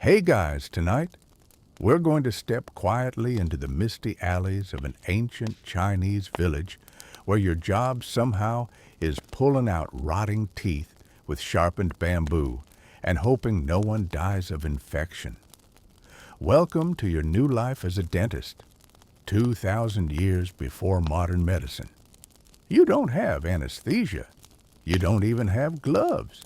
Hey guys, tonight we're going to step quietly into the misty alleys of an ancient Chinese village where your job somehow is pulling out rotting teeth with sharpened bamboo and hoping no one dies of infection. Welcome to your new life as a dentist, 2,000 years before modern medicine. You don't have anesthesia. You don't even have gloves.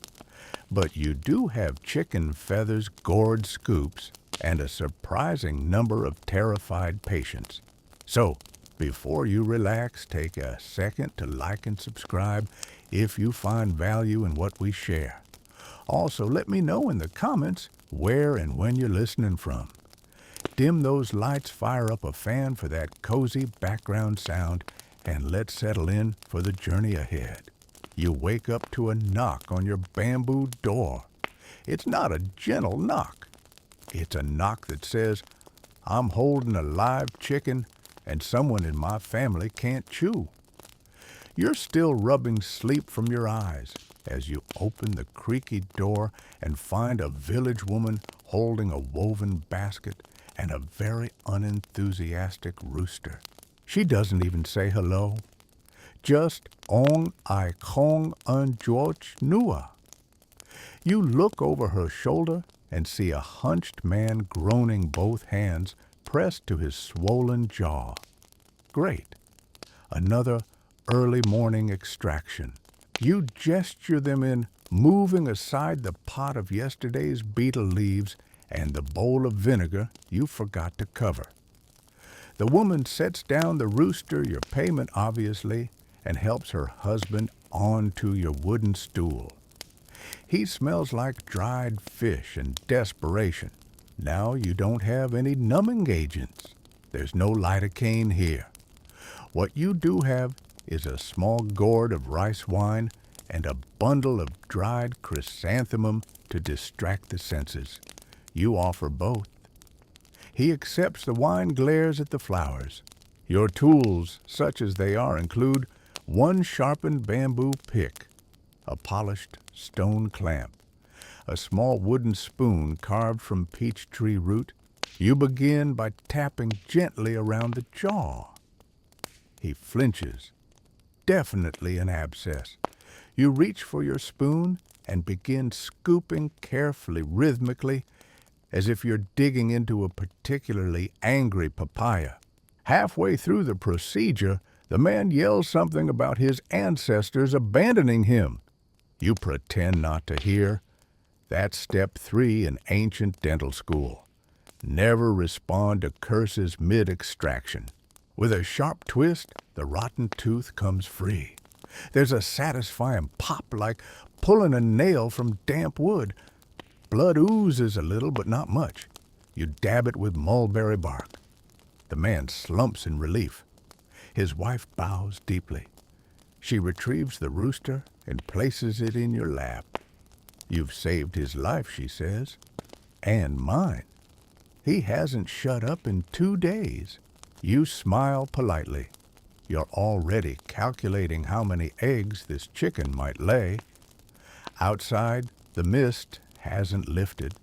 But you do have chicken feathers gored scoops and a surprising number of terrified patients. So, before you relax, take a second to like and subscribe if you find value in what we share. Also, let me know in the comments where and when you're listening from. Dim those lights, fire up a fan for that cozy background sound, and let's settle in for the journey ahead. You wake up to a knock on your bamboo door. It's not a gentle knock. It's a knock that says, "I'm holding a live chicken and someone in my family can't chew." You're still rubbing sleep from your eyes as you open the creaky door and find a village woman holding a woven basket and a very unenthusiastic rooster. She doesn't even say hello. Just Ong I Kong Un George Nua. You look over her shoulder and see a hunched man groaning, both hands pressed to his swollen jaw. Great. Another early morning extraction. You gesture them in, moving aside the pot of yesterday's beetle leaves and the bowl of vinegar you forgot to cover. The woman sets down the rooster, your payment obviously, and helps her husband onto your wooden stool. He smells like dried fish and desperation. Now you don't have any numbing agents. There's no lidocaine here. What you do have is a small gourd of rice wine and a bundle of dried chrysanthemum to distract the senses. You offer both. He accepts the wine, glares at the flowers. Your tools, such as they are, include one sharpened bamboo pick, a polished stone clamp, a small wooden spoon carved from peach tree root. You begin by tapping gently around the jaw. He flinches. Definitely an abscess. You reach for your spoon and begin scooping carefully, rhythmically, as if you're digging into a particularly angry papaya. Halfway through the procedure, the man yells something about his ancestors abandoning him. You pretend not to hear. That's step 3 in ancient dental school. Never respond to curses mid-extraction. With a sharp twist, the rotten tooth comes free. There's a satisfying pop like pulling a nail from damp wood. Blood oozes a little, but not much. You dab it with mulberry bark. The man slumps in relief. His wife bows deeply. She retrieves the rooster and places it in your lap. "You've saved his life," she says, "and mine. He hasn't shut up in 2 days." You smile politely. You're already calculating how many eggs this chicken might lay. Outside, the mist hasn't lifted.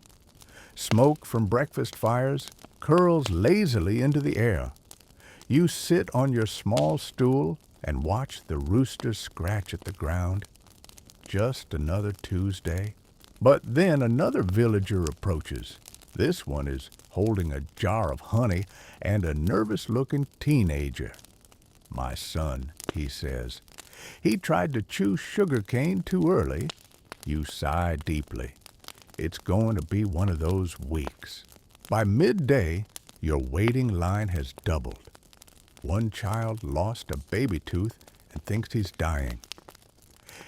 Smoke from breakfast fires curls lazily into the air. You sit on your small stool and watch the rooster scratch at the ground. Just another Tuesday. But then another villager approaches. This one is holding a jar of honey and a nervous-looking teenager. "My son," he says. "He tried to chew sugarcane too early." You sigh deeply. It's going to be one of those weeks. By midday, your waiting line has doubled. One child lost a baby tooth and thinks he's dying.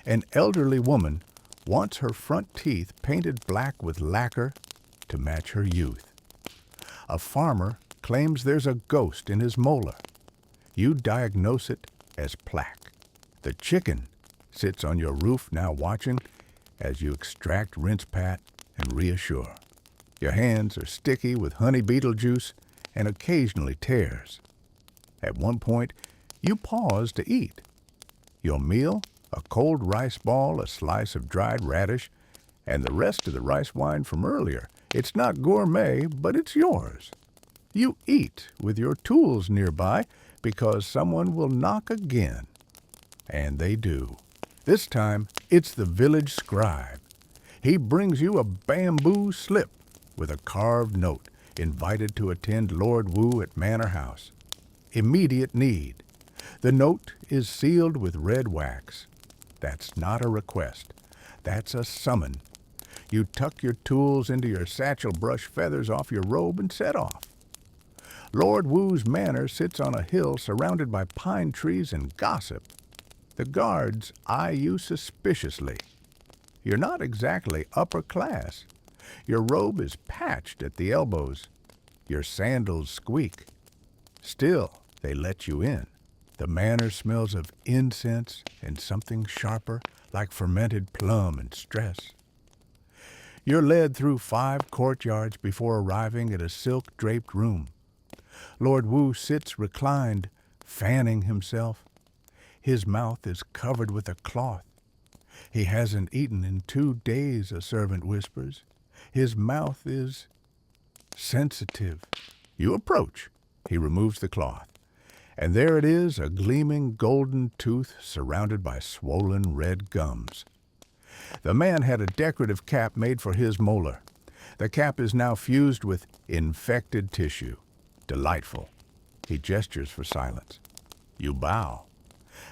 An elderly woman wants her front teeth painted black with lacquer to match her youth. A farmer claims there's a ghost in his molar. You diagnose it as plaque. The chicken sits on your roof now watching as you extract, rinse, pat, and reassure. Your hands are sticky with honey beetle juice and occasionally tears. At one point, you pause to eat. Your meal, a cold rice ball, a slice of dried radish, and the rest of the rice wine from earlier It's not gourmet, but it's yours. You eat with your tools nearby because someone will knock again. And they do. This time, it's the village scribe. He brings you a bamboo slip with a carved note, invited to attend Lord Wu at Manor House. Immediate need. The note is sealed with red wax. That's not a request. That's a summon. You tuck your tools into your satchel, brush feathers off your robe, and set off. Lord Wu's manor sits on a hill surrounded by pine trees and gossip. The guards eye you suspiciously. You're not exactly upper class. Your robe is patched at the elbows. Your sandals squeak. Still, they let you in. The manor smells of incense and something sharper, like fermented plum and stress. You're led through 5 courtyards before arriving at a silk-draped room. Lord Wu sits reclined, fanning himself. His mouth is covered with a cloth. He hasn't eaten in 2 days, a servant whispers. His mouth is sensitive. You approach. He removes the cloth. And there it is, a gleaming golden tooth surrounded by swollen red gums. The man had a decorative cap made for his molar. The cap is now fused with infected tissue. Delightful. He gestures for silence. You bow.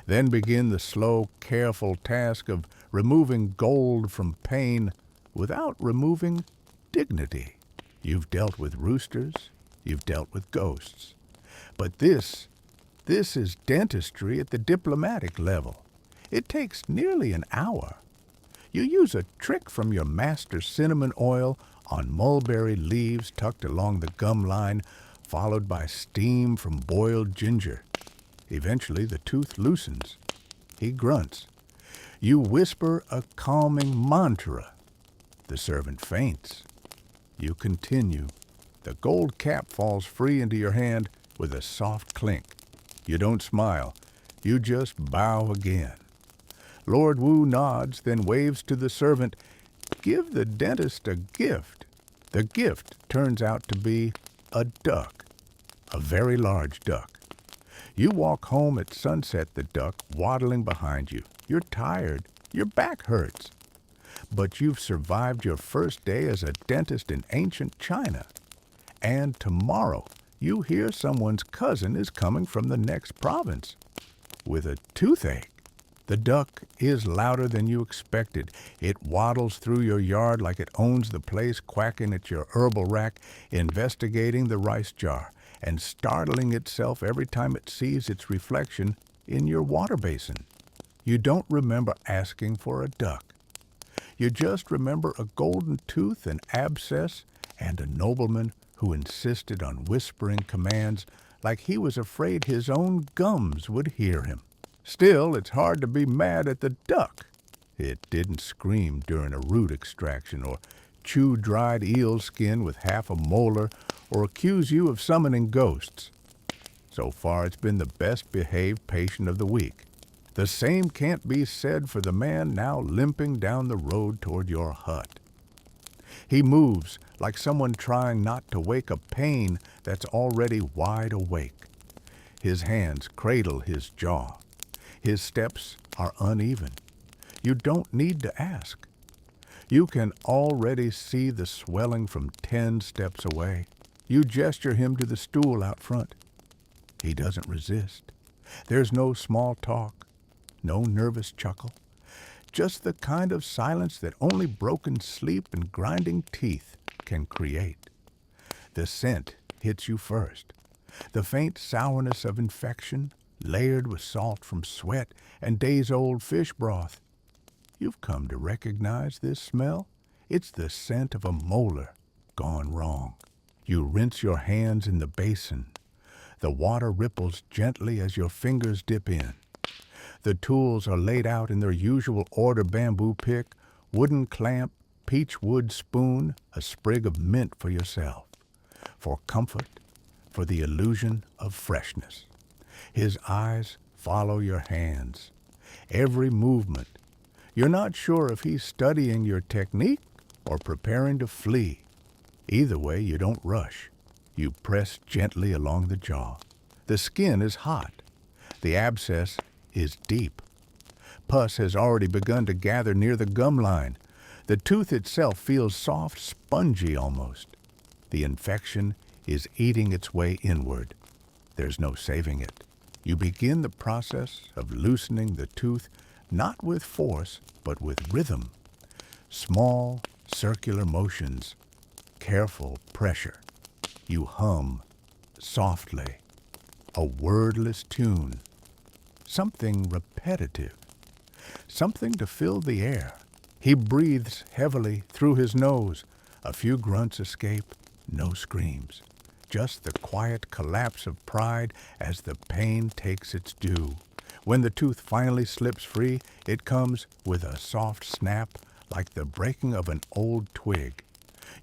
Then begin the slow, careful task of removing gold from pain without removing dignity. You've dealt with roosters. You've dealt with ghosts. But this is dentistry at the diplomatic level. It takes nearly an hour. You use a trick from your master's cinnamon oil on mulberry leaves tucked along the gum line, followed by steam from boiled ginger. Eventually, the tooth loosens. He grunts. You whisper a calming mantra. The servant faints. You continue. The gold cap falls free into your hand with a soft clink. You don't smile. You just bow again. Lord Wu nods, then waves to the servant, "Give the dentist a gift." The gift turns out to be a duck, a very large duck. You walk home at sunset, the duck waddling behind you. You're tired. Your back hurts. But you've survived your first day as a dentist in ancient China. And tomorrow, you hear someone's cousin is coming from the next province with a toothache. The duck is louder than you expected. It waddles through your yard like it owns the place, quacking at your herbal rack, investigating the rice jar, and startling itself every time it sees its reflection in your water basin. You don't remember asking for a duck. You just remember a golden tooth, an abscess, and a nobleman who insisted on whispering commands like he was afraid his own gums would hear him. Still, it's hard to be mad at the duck. It didn't scream during a root extraction or chew dried eel skin with half a molar or accuse you of summoning ghosts. So far, it's been the best behaved patient of the week. The same can't be said for the man now limping down the road toward your hut. He moves like someone trying not to wake a pain that's already wide awake. His hands cradle his jaw. His steps are uneven. You don't need to ask. You can already see the swelling from 10 steps away. You gesture him to the stool out front. He doesn't resist. There's no small talk, no nervous chuckle, just the kind of silence that only broken sleep and grinding teeth can create. The scent hits you first. The faint sourness of infection, layered with salt from sweat and days-old fish broth. You've come to recognize this smell. It's the scent of a molar gone wrong. You rinse your hands in the basin. The water ripples gently as your fingers dip in. The tools are laid out in their usual order: bamboo pick, wooden clamp, peach wood spoon, a sprig of mint for yourself. For comfort, for the illusion of freshness. His eyes follow your hands. Every movement. You're not sure if he's studying your technique or preparing to flee. Either way, you don't rush. You press gently along the jaw. The skin is hot. The abscess is deep. Pus has already begun to gather near the gum line. The tooth itself feels soft, spongy almost. The infection is eating its way inward. There's no saving it. You begin the process of loosening the tooth, not with force, but with rhythm. Small, circular motions, careful pressure. You hum softly, a wordless tune, something repetitive, something to fill the air. He breathes heavily through his nose. A few grunts escape, no screams. Just the quiet collapse of pride as the pain takes its due. When the tooth finally slips free, it comes with a soft snap like the breaking of an old twig.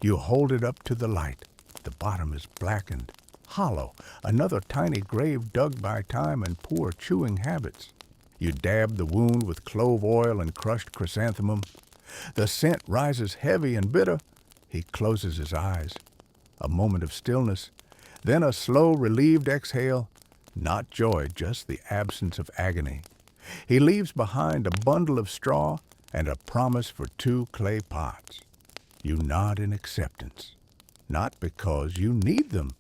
You hold it up to the light. The bottom is blackened, hollow, another tiny grave dug by time and poor chewing habits. You dab the wound with clove oil and crushed chrysanthemum. The scent rises heavy and bitter. He closes his eyes. A moment of stillness, then a slow, relieved exhale. Not joy, just the absence of agony. He leaves behind a bundle of straw and a promise for 2 clay pots. You nod in acceptance, not because you need them,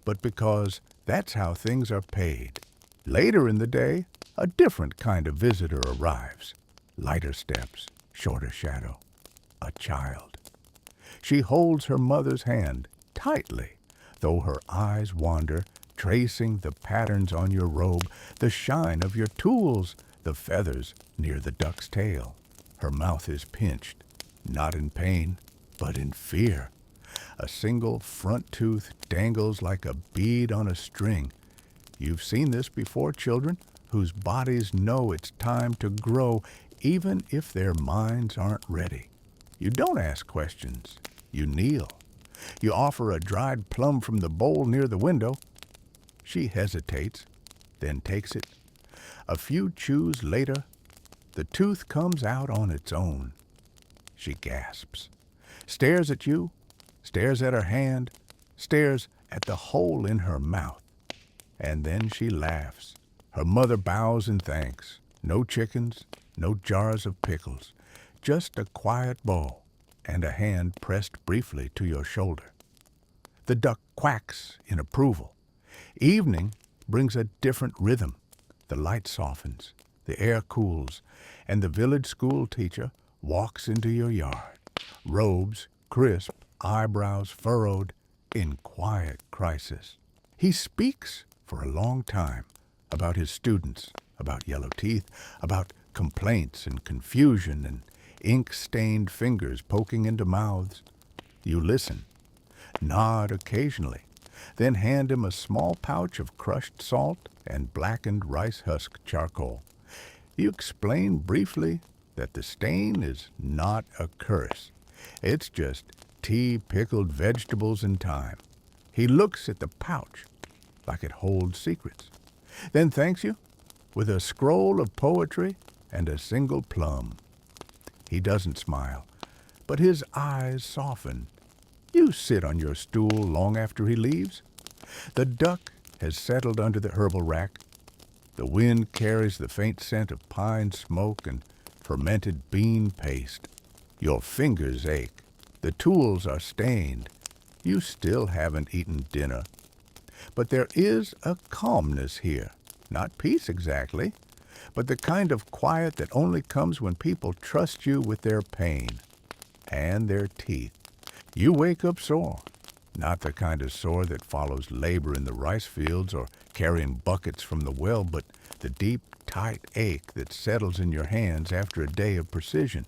but because that's how things are paid. Later in the day, a different kind of visitor arrives. Lighter steps, shorter shadow. A child. She holds her mother's hand tightly, though her eyes wander, tracing the patterns on your robe, the shine of your tools, the feathers near the duck's tail. Her mouth is pinched, not in pain, but in fear. A single front tooth dangles like a bead on a string. You've seen this before, children, whose bodies know it's time to grow, even if their minds aren't ready. You don't ask questions. You kneel. You offer a dried plum from the bowl near the window. She hesitates, then takes it. A few chews later, the tooth comes out on its own. She gasps, stares at you, stares at her hand, stares at the hole in her mouth. And then she laughs. Her mother bows in thanks. No chickens, no jars of pickles, just a quiet bowl and a hand pressed briefly to your shoulder. The duck quacks in approval. Evening brings a different rhythm. The light softens, the air cools, and the village school teacher walks into your yard. Robes crisp, eyebrows furrowed, in quiet crisis. He speaks for a long time about his students, about yellow teeth, about complaints and confusion and ink-stained fingers poking into mouths. You listen, nod occasionally, then hand him a small pouch of crushed salt and blackened rice husk charcoal. You explain briefly that the stain is not a curse. It's just tea, pickled vegetables, and time. He looks at the pouch like it holds secrets, then thanks you with a scroll of poetry and a single plum. He doesn't smile, but his eyes soften. You sit on your stool long after he leaves. The duck has settled under the herbal rack. The wind carries the faint scent of pine smoke and fermented bean paste. Your fingers ache. The tools are stained. You still haven't eaten dinner. But there is a calmness here. Not peace exactly, but the kind of quiet that only comes when people trust you with their pain and their teeth. You wake up sore, not the kind of sore that follows labor in the rice fields or carrying buckets from the well, but the deep, tight ache that settles in your hands after a day of precision.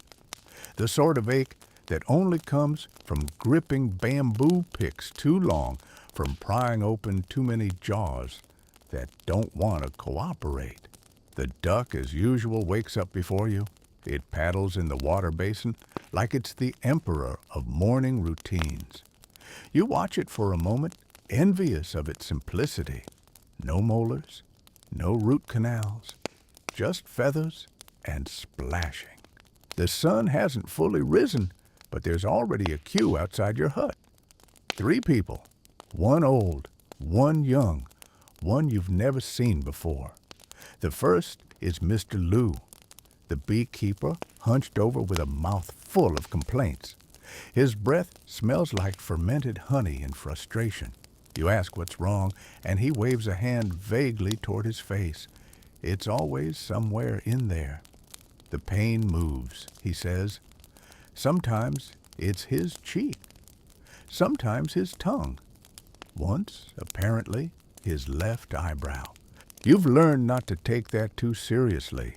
The sort of ache that only comes from gripping bamboo picks too long, from prying open too many jaws that don't want to cooperate. The duck, as usual, wakes up before you. It paddles in the water basin like it's the emperor of morning routines. You watch it for a moment, envious of its simplicity. No molars, no root canals, just feathers and splashing. The sun hasn't fully risen, but there's already a queue outside your hut. 3 people, one old, one young, one you've never seen before. The first is Mr. Lou, the beekeeper, hunched over with a mouth full of complaints. His breath smells like fermented honey in frustration. You ask what's wrong, and he waves a hand vaguely toward his face. It's always somewhere in there. The pain moves, he says. Sometimes it's his cheek. Sometimes his tongue. Once, apparently, his left eyebrow. You've learned not to take that too seriously.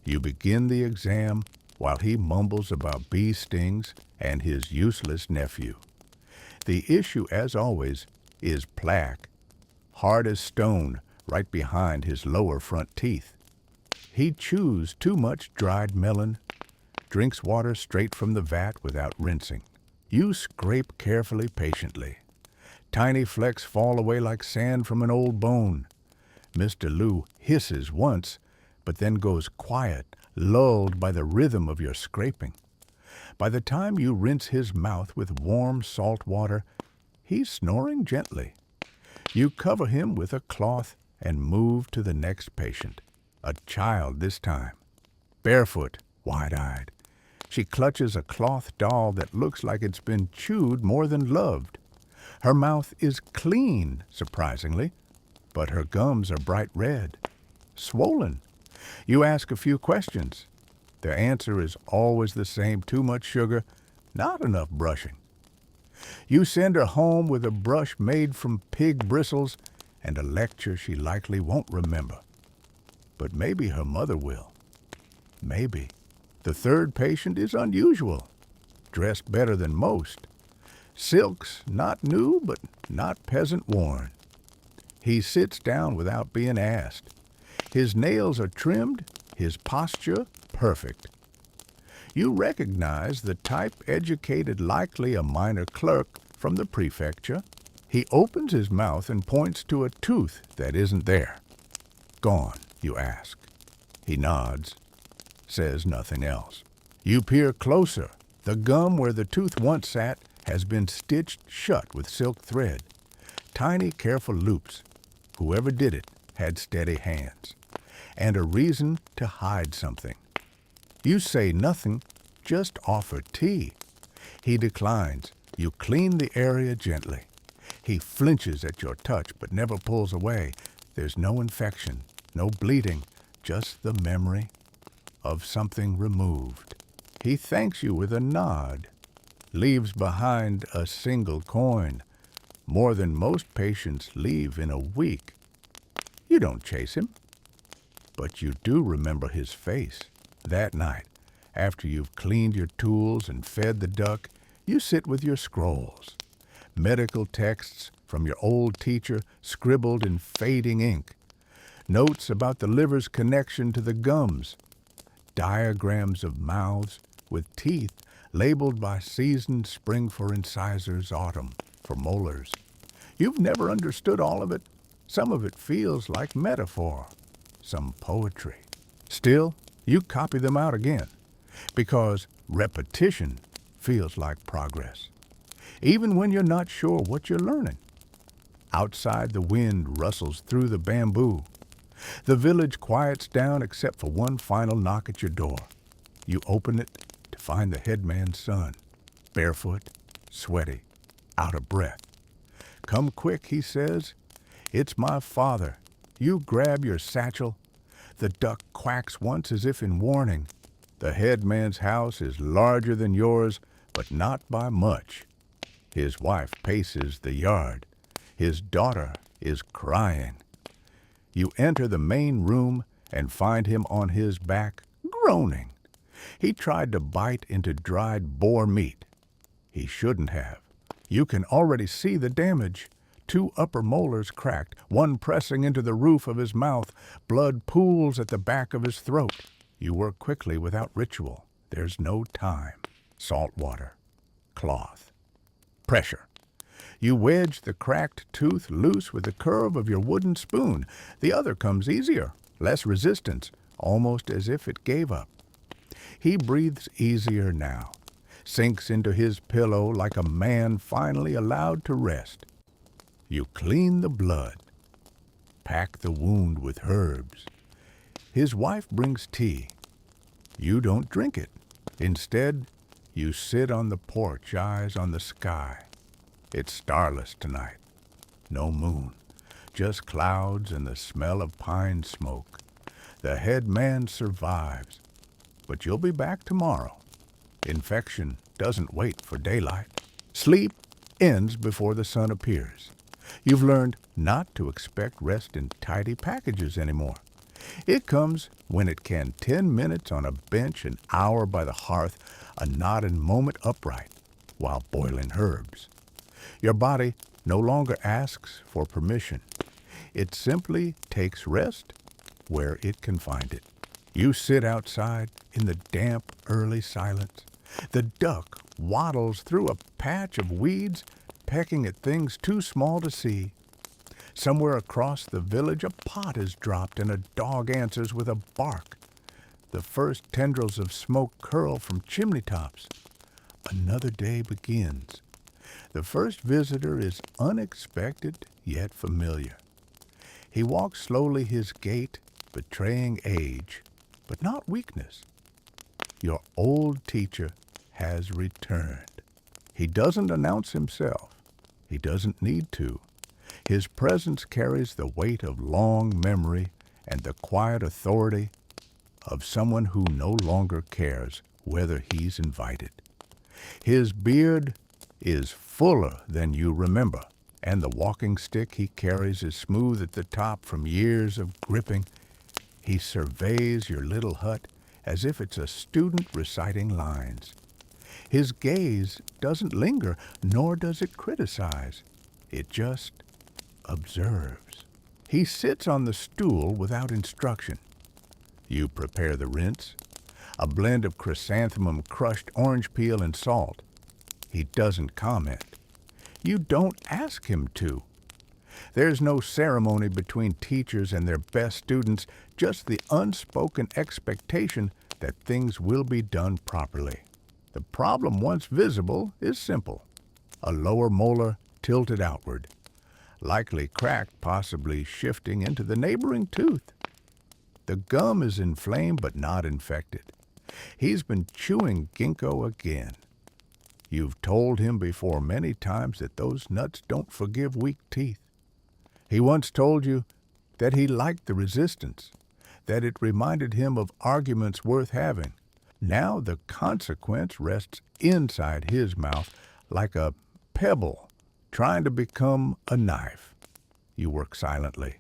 You begin the exam while he mumbles about bee stings and his useless nephew. The issue, as always, is plaque, hard as stone right behind his lower front teeth. He chews too much dried melon, drinks water straight from the vat without rinsing. You scrape carefully, patiently. Tiny flecks fall away like sand from an old bone. Mr. Lou hisses once, but then goes quiet, lulled by the rhythm of your scraping. By the time you rinse his mouth with warm salt water, he's snoring gently. You cover him with a cloth and move to the next patient, a child this time, barefoot, wide-eyed. She clutches a cloth doll that looks like it's been chewed more than loved. Her mouth is clean, surprisingly, but her gums are bright red, swollen. You ask a few questions. The answer is always the same: too much sugar, not enough brushing. You send her home with a brush made from pig bristles and a lecture she likely won't remember. But maybe her mother will. Maybe. The third patient is unusual, dressed better than most. Silks, not new, but not peasant-worn. He sits down without being asked. His nails are trimmed, his posture perfect. You recognize the type educated, likely a minor clerk from the prefecture. He opens his mouth and points to a tooth that isn't there. Gone, you ask. He nods, says nothing else. You peer closer. The gum where the tooth once sat has been stitched shut with silk thread. Tiny, careful loops. Whoever did it had steady hands. And a reason to hide something. You say nothing, just offer tea. He declines. You clean the area gently. He flinches at your touch but never pulls away. There's no infection, no bleeding, just the memory of something removed. He thanks you with a nod, leaves behind a single coin, more than most patients leave in a week. You don't chase him, but you do remember his face. That night, after you've cleaned your tools and fed the duck, you sit with your scrolls, medical texts from your old teacher scribbled in fading ink, notes about the liver's connection to the gums, diagrams of mouths with teeth labeled by season: spring for incisors, autumn for molars. You've never understood all of it. Some of it feels like metaphor, some poetry. Still, you copy them out again, because repetition feels like progress, even when you're not sure what you're learning. Outside, the wind rustles through the bamboo. The village quiets down except for one final knock at your door. You open it to find the headman's son, barefoot, sweaty, out of breath. "Come quick," he says. "It's my father." You grab your satchel. The duck quacks once as if in warning. The headman's house is larger than yours, but not by much. His wife paces the yard. His daughter is crying. You enter the main room and find him on his back, groaning. He tried to bite into dried boar meat. He shouldn't have. You can already see the damage. 2 upper molars cracked, one pressing into the roof of his mouth. Blood pools at the back of his throat. You work quickly without ritual. There's no time. Salt water. Cloth. Pressure. You wedge the cracked tooth loose with the curve of your wooden spoon. The other comes easier, less resistance, almost as if it gave up. He breathes easier now, sinks into his pillow like a man finally allowed to rest. You clean the blood, pack the wound with herbs. His wife brings tea. You don't drink it. Instead, you sit on the porch, eyes on the sky. It's starless tonight. No moon, just clouds and the smell of pine smoke. The head man survives, but you'll be back tomorrow. Infection doesn't wait for daylight. Sleep ends before the sun appears. You've learned not to expect rest in tidy packages anymore. It comes when it can. 10 minutes on a bench, an hour by the hearth, a nodding moment upright while boiling herbs. Your body no longer asks for permission. It simply takes rest where it can find it. You sit outside in the damp, early silence. The duck waddles through a patch of weeds, pecking at things too small to see. Somewhere across the village, a pot is dropped and a dog answers with a bark. The first tendrils of smoke curl from chimney tops. Another day begins. The first visitor is unexpected yet familiar. He walks slowly, his gait betraying age, but not weakness. Your old teacher has returned. He doesn't announce himself. He doesn't need to. His presence carries the weight of long memory and the quiet authority of someone who no longer cares whether he's invited. His beard is fuller than you remember, and the walking stick he carries is smooth at the top from years of gripping. He surveys your little hut as if it's a student reciting lines. His gaze doesn't linger, nor does it criticize. It just observes. He sits on the stool without instruction. You prepare the rinse, a blend of chrysanthemum, crushed orange peel, and salt. He doesn't comment. You don't ask him to. There's no ceremony between teachers and their best students, just the unspoken expectation that things will be done properly. The problem, once visible, is simple. A lower molar tilted outward, likely cracked, possibly shifting into the neighboring tooth. The gum is inflamed but not infected. He's been chewing ginkgo again. You've told him before many times that those nuts don't forgive weak teeth. He once told you that he liked the resistance, that it reminded him of arguments worth having. Now the consequence rests inside his mouth like a pebble trying to become a knife. You work silently.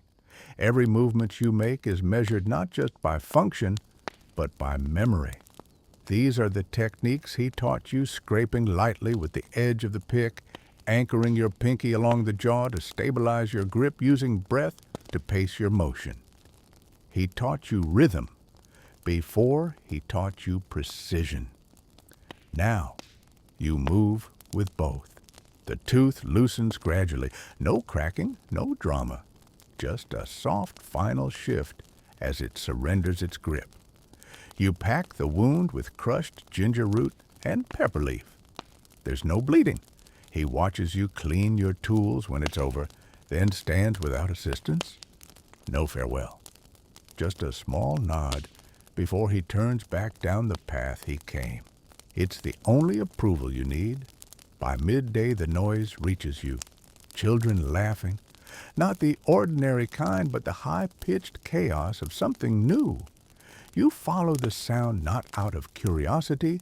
Every movement you make is measured not just by function, but by memory. These are the techniques he taught you, scraping lightly with the edge of the pick, anchoring your pinky along the jaw to stabilize your grip, using breath to pace your motion. He taught you rhythm before he taught you precision. Now you move with both. The tooth loosens gradually. No cracking, no drama. Just a soft final shift as it surrenders its grip. You pack the wound with crushed ginger root and pepper leaf. There's no bleeding. He watches you clean your tools when it's over, then stands without assistance. No farewell. Just a small nod before he turns back down the path he came. It's the only approval you need. By midday, the noise reaches you. Children laughing. Not the ordinary kind, but the high-pitched chaos of something new. You follow the sound not out of curiosity,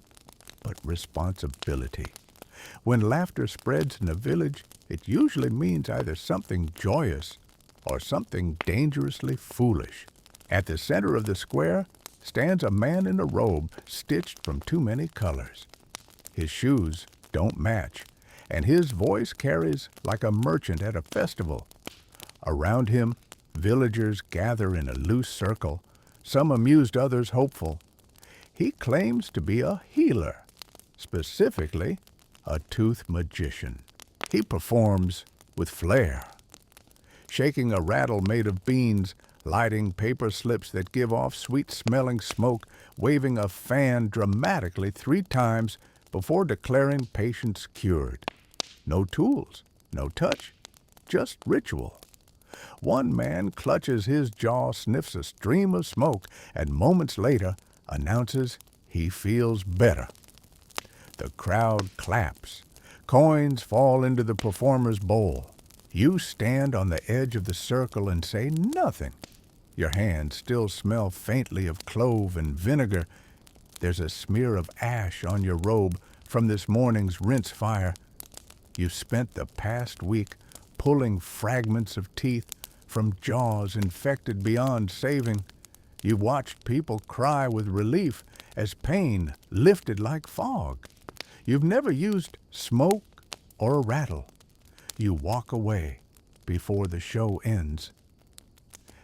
but responsibility. When laughter spreads in a village, it usually means either something joyous or something dangerously foolish. At the center of the square stands a man in a robe stitched from too many colors. His shoes don't match, and his voice carries like a merchant at a festival. Around him, villagers gather in a loose circle, some amused, others hopeful. He claims to be a healer, specifically a tooth magician. He performs with flair, shaking a rattle made of beans, lighting paper slips that give off sweet-smelling smoke, waving a fan dramatically 3 times before declaring patients cured. No tools, no touch, just ritual. One man clutches his jaw, sniffs a stream of smoke, and moments later announces he feels better. The crowd claps. Coins fall into the performer's bowl. You stand on the edge of the circle and say nothing. Your hands still smell faintly of clove and vinegar. There's a smear of ash on your robe from this morning's rinse fire. You've spent the past week pulling fragments of teeth from jaws infected beyond saving. You watched people cry with relief as pain lifted like fog. You've never used smoke or a rattle. You walk away before the show ends.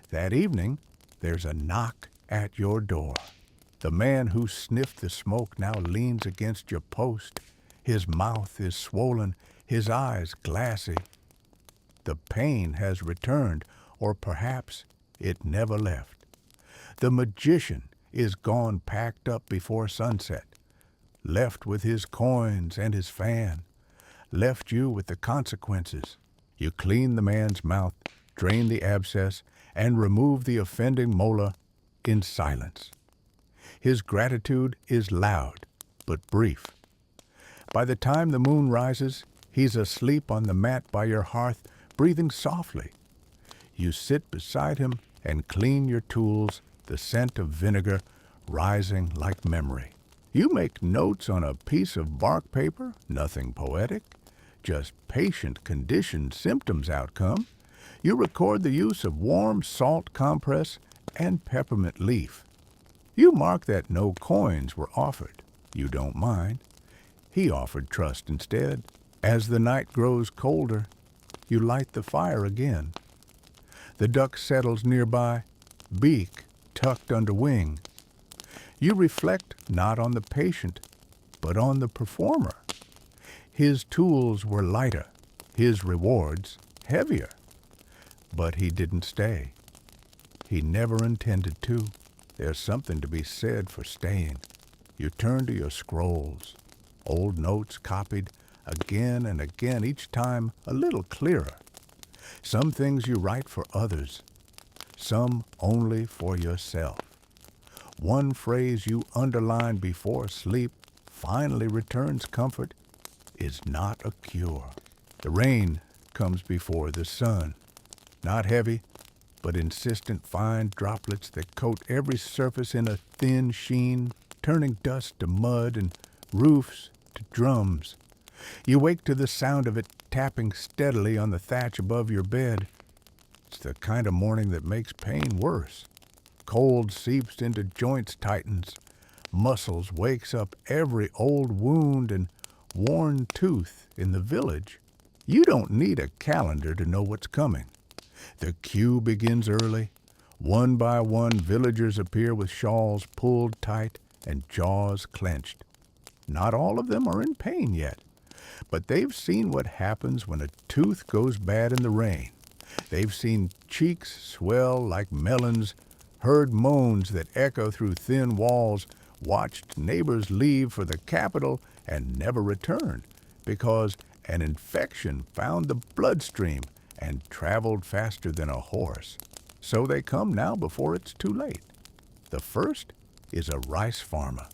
That evening, there's a knock at your door. The man who sniffed the smoke now leans against your post. His mouth is swollen, his eyes glassy. The pain has returned, or perhaps it never left. The magician is gone packed up before sunset, left with his coins and his fan, left you with the consequences. You clean the man's mouth, drain the abscess, and remove the offending molar in silence. His gratitude is loud, but brief. By the time the moon rises, he's asleep on the mat by your hearth, breathing softly. You sit beside him and clean your tools, the scent of vinegar rising like memory. You make notes on a piece of bark paper, nothing poetic, just patient condition symptoms outcome. You record the use of warm salt compress and peppermint leaf. You mark that no coins were offered. You don't mind. He offered trust instead. As the night grows colder, you light the fire again. The duck settles nearby, beak tucked under wing. You reflect not on the patient, but on the performer. His tools were lighter, his rewards heavier. But he didn't stay. He never intended to. There's something to be said for staying. You turn to your scrolls, old notes copied again and again, each time a little clearer. Some things you write for others, some only for yourself. One phrase you underline before sleep finally returns comfort is not a cure. The rain comes before the sun, not heavy, but insistent fine droplets that coat every surface in a thin sheen, turning dust to mud and roofs to drums. You wake to the sound of it tapping steadily on the thatch above your bed. It's the kind of morning that makes pain worse. Cold seeps into joints, tightens. Muscles wakes up every old wound and worn tooth in the village. You don't need a calendar to know what's coming. The queue begins early. One by one, villagers appear with shawls pulled tight and jaws clenched. Not all of them are in pain yet, but they've seen what happens when a tooth goes bad in the rain. They've seen cheeks swell like melons, heard moans that echo through thin walls, watched neighbors leave for the capital and never return because an infection found the bloodstream and traveled faster than a horse. So they come now before it's too late. The first is a rice farmer.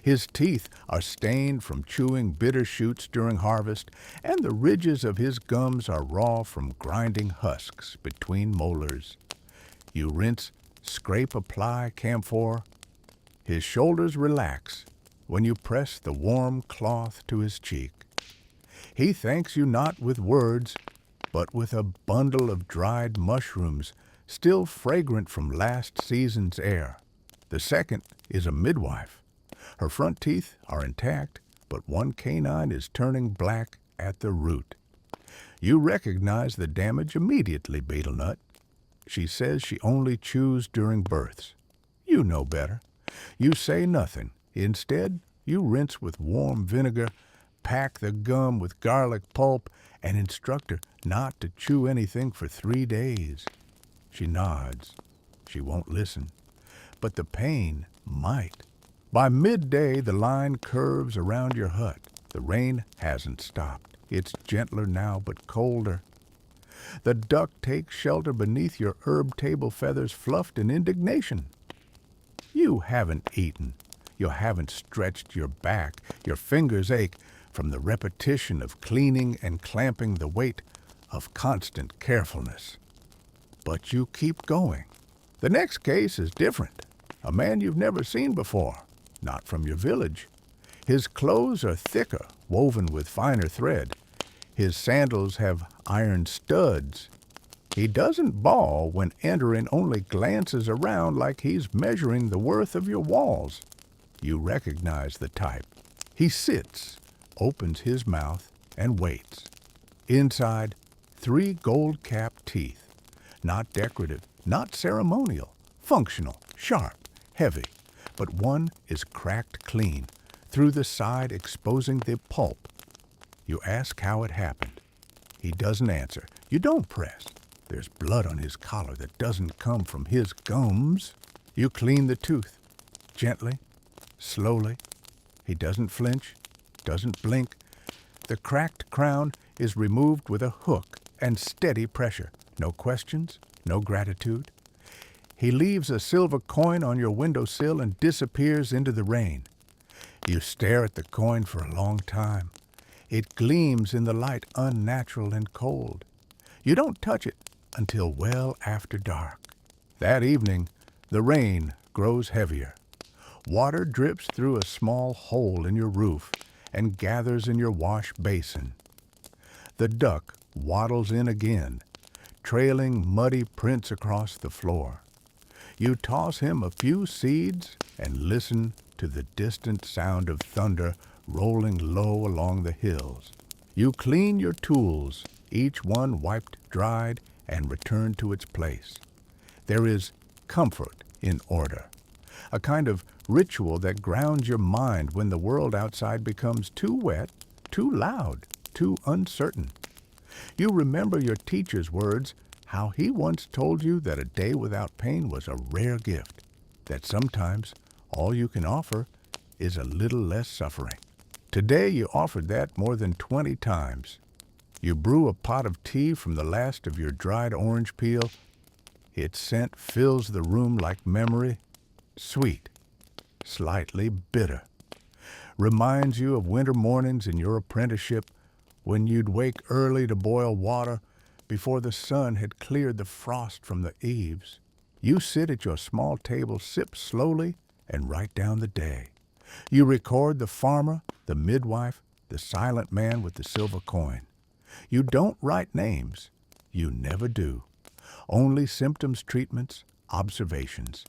His teeth are stained from chewing bitter shoots during harvest, and the ridges of his gums are raw from grinding husks between molars. You rinse, scrape, apply camphor. His shoulders relax when you press the warm cloth to his cheek. He thanks you not with words, but with a bundle of dried mushrooms still fragrant from last season's air. The second is a midwife. Her front teeth are intact, but one canine is turning black at the root. You recognize the damage immediately, Beetlenut. She says she only chews during births. You know better. You say nothing. Instead, you rinse with warm vinegar, pack the gum with garlic pulp, and instruct her not to chew anything for 3 days. She nods. She won't listen. But the pain might. By midday, the line curves around your hut. The rain hasn't stopped. It's gentler now, but colder. The duck takes shelter beneath your herb table feathers fluffed in indignation. You haven't eaten. You haven't stretched your back. Your fingers ache from the repetition of cleaning and clamping the weight of constant carefulness. But you keep going. The next case is different. A man you've never seen before, not from your village. His clothes are thicker, woven with finer thread. His sandals have iron studs. He doesn't bawl when entering, only glances around like he's measuring the worth of your walls. You recognize the type. He sits, opens his mouth, and waits. Inside, 3 gold-capped teeth. Not decorative, not ceremonial, functional, sharp, heavy. But one is cracked clean, through the side exposing the pulp. You ask how it happened. He doesn't answer. You don't press. There's blood on his collar that doesn't come from his gums. You clean the tooth, gently, slowly. He doesn't flinch, doesn't blink. The cracked crown is removed with a hook and steady pressure. No questions, no gratitude. He leaves a silver coin on your windowsill and disappears into the rain. You stare at the coin for a long time. It gleams in the light, unnatural and cold. You don't touch it until well after dark. That evening, the rain grows heavier. Water drips through a small hole in your roof and gathers in your wash basin. The duck waddles in again, trailing muddy prints across the floor. You toss him a few seeds and listen to the distant sound of thunder rolling low along the hills. You clean your tools, each one wiped, dried, and returned to its place. There is comfort in order, a kind of ritual that grounds your mind when the world outside becomes too wet, too loud, too uncertain. You remember your teacher's words, how he once told you that a day without pain was a rare gift, that sometimes all you can offer is a little less suffering. Today you offered that more than 20 times. You brew a pot of tea from the last of your dried orange peel. Its scent fills the room like memory, sweet, slightly bitter. Reminds you of winter mornings in your apprenticeship when you'd wake early to boil water before the sun had cleared the frost from the eaves. You sit at your small table, sip slowly, and write down the day. You record the farmer, the midwife, the silent man with the silver coin. You don't write names. You never do. Only symptoms, treatments, observations.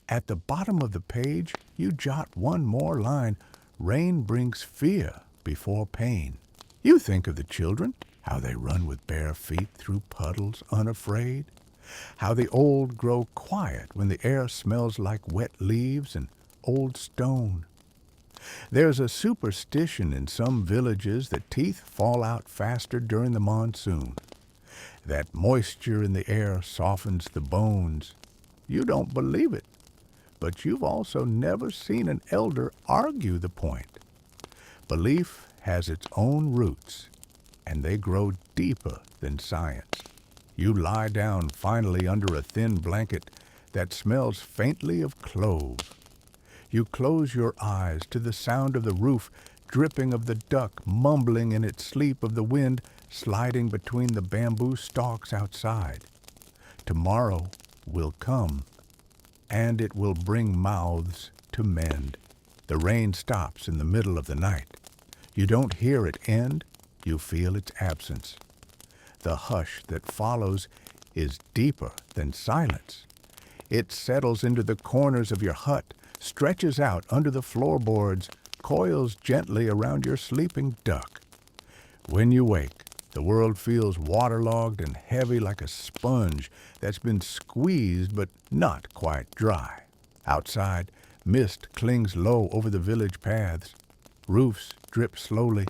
At the bottom of the page, you jot one more line. Rain brings fear before pain. You think of the children, how they run with bare feet through puddles unafraid. How the old grow quiet when the air smells like wet leaves and old stone. There's a superstition in some villages that teeth fall out faster during the monsoon. That moisture in the air softens the bones. You don't believe it, but you've also never seen an elder argue the point. Belief has its own roots, and they grow deeper than science. You lie down finally under a thin blanket that smells faintly of clove. You close your eyes to the sound of the roof dripping, of the duck mumbling in its sleep, of the wind sliding between the bamboo stalks outside. Tomorrow will come, and it will bring mouths to mend. The rain stops in the middle of the night. You don't hear it end, you feel its absence. The hush that follows is deeper than silence. It settles into the corners of your hut, stretches out under the floorboards, coils gently around your sleeping duck. When you wake, the world feels waterlogged and heavy like a sponge that's been squeezed but not quite dry. Outside, mist clings low over the village paths. Roofs drip slowly.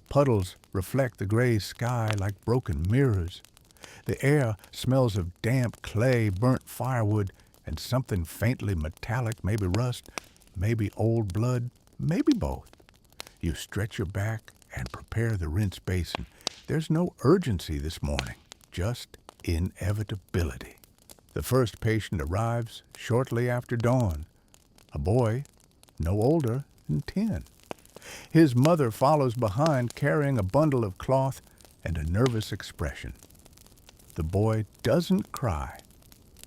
Puddles reflect the gray sky like broken mirrors. The air smells of damp clay, burnt firewood, and something faintly metallic, maybe rust. maybe old blood, maybe both. You stretch your back and prepare the rinse basin. There's no urgency this morning, just inevitability. The first patient arrives shortly after dawn. A boy, no older than 10. His mother follows behind carrying a bundle of cloth and a nervous expression. The boy doesn't cry,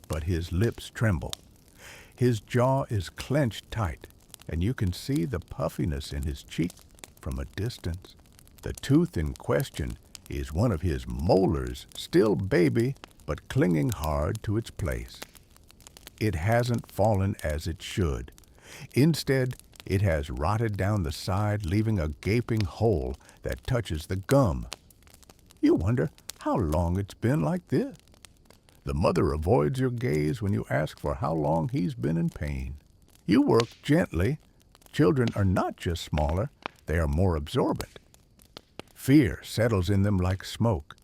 but his lips tremble. His jaw is clenched tight, and you can see the puffiness in his cheek from a distance. The tooth in question is one of his molars, still baby, but clinging hard to its place. It hasn't fallen as it should. Instead, it has rotted down the side, leaving a gaping hole that touches the gum. You wonder how long it's been like this. The mother avoids your gaze when you ask for how long he's been in pain. You work gently. Children are not just smaller, they are more absorbent. Fear settles in them like smoke.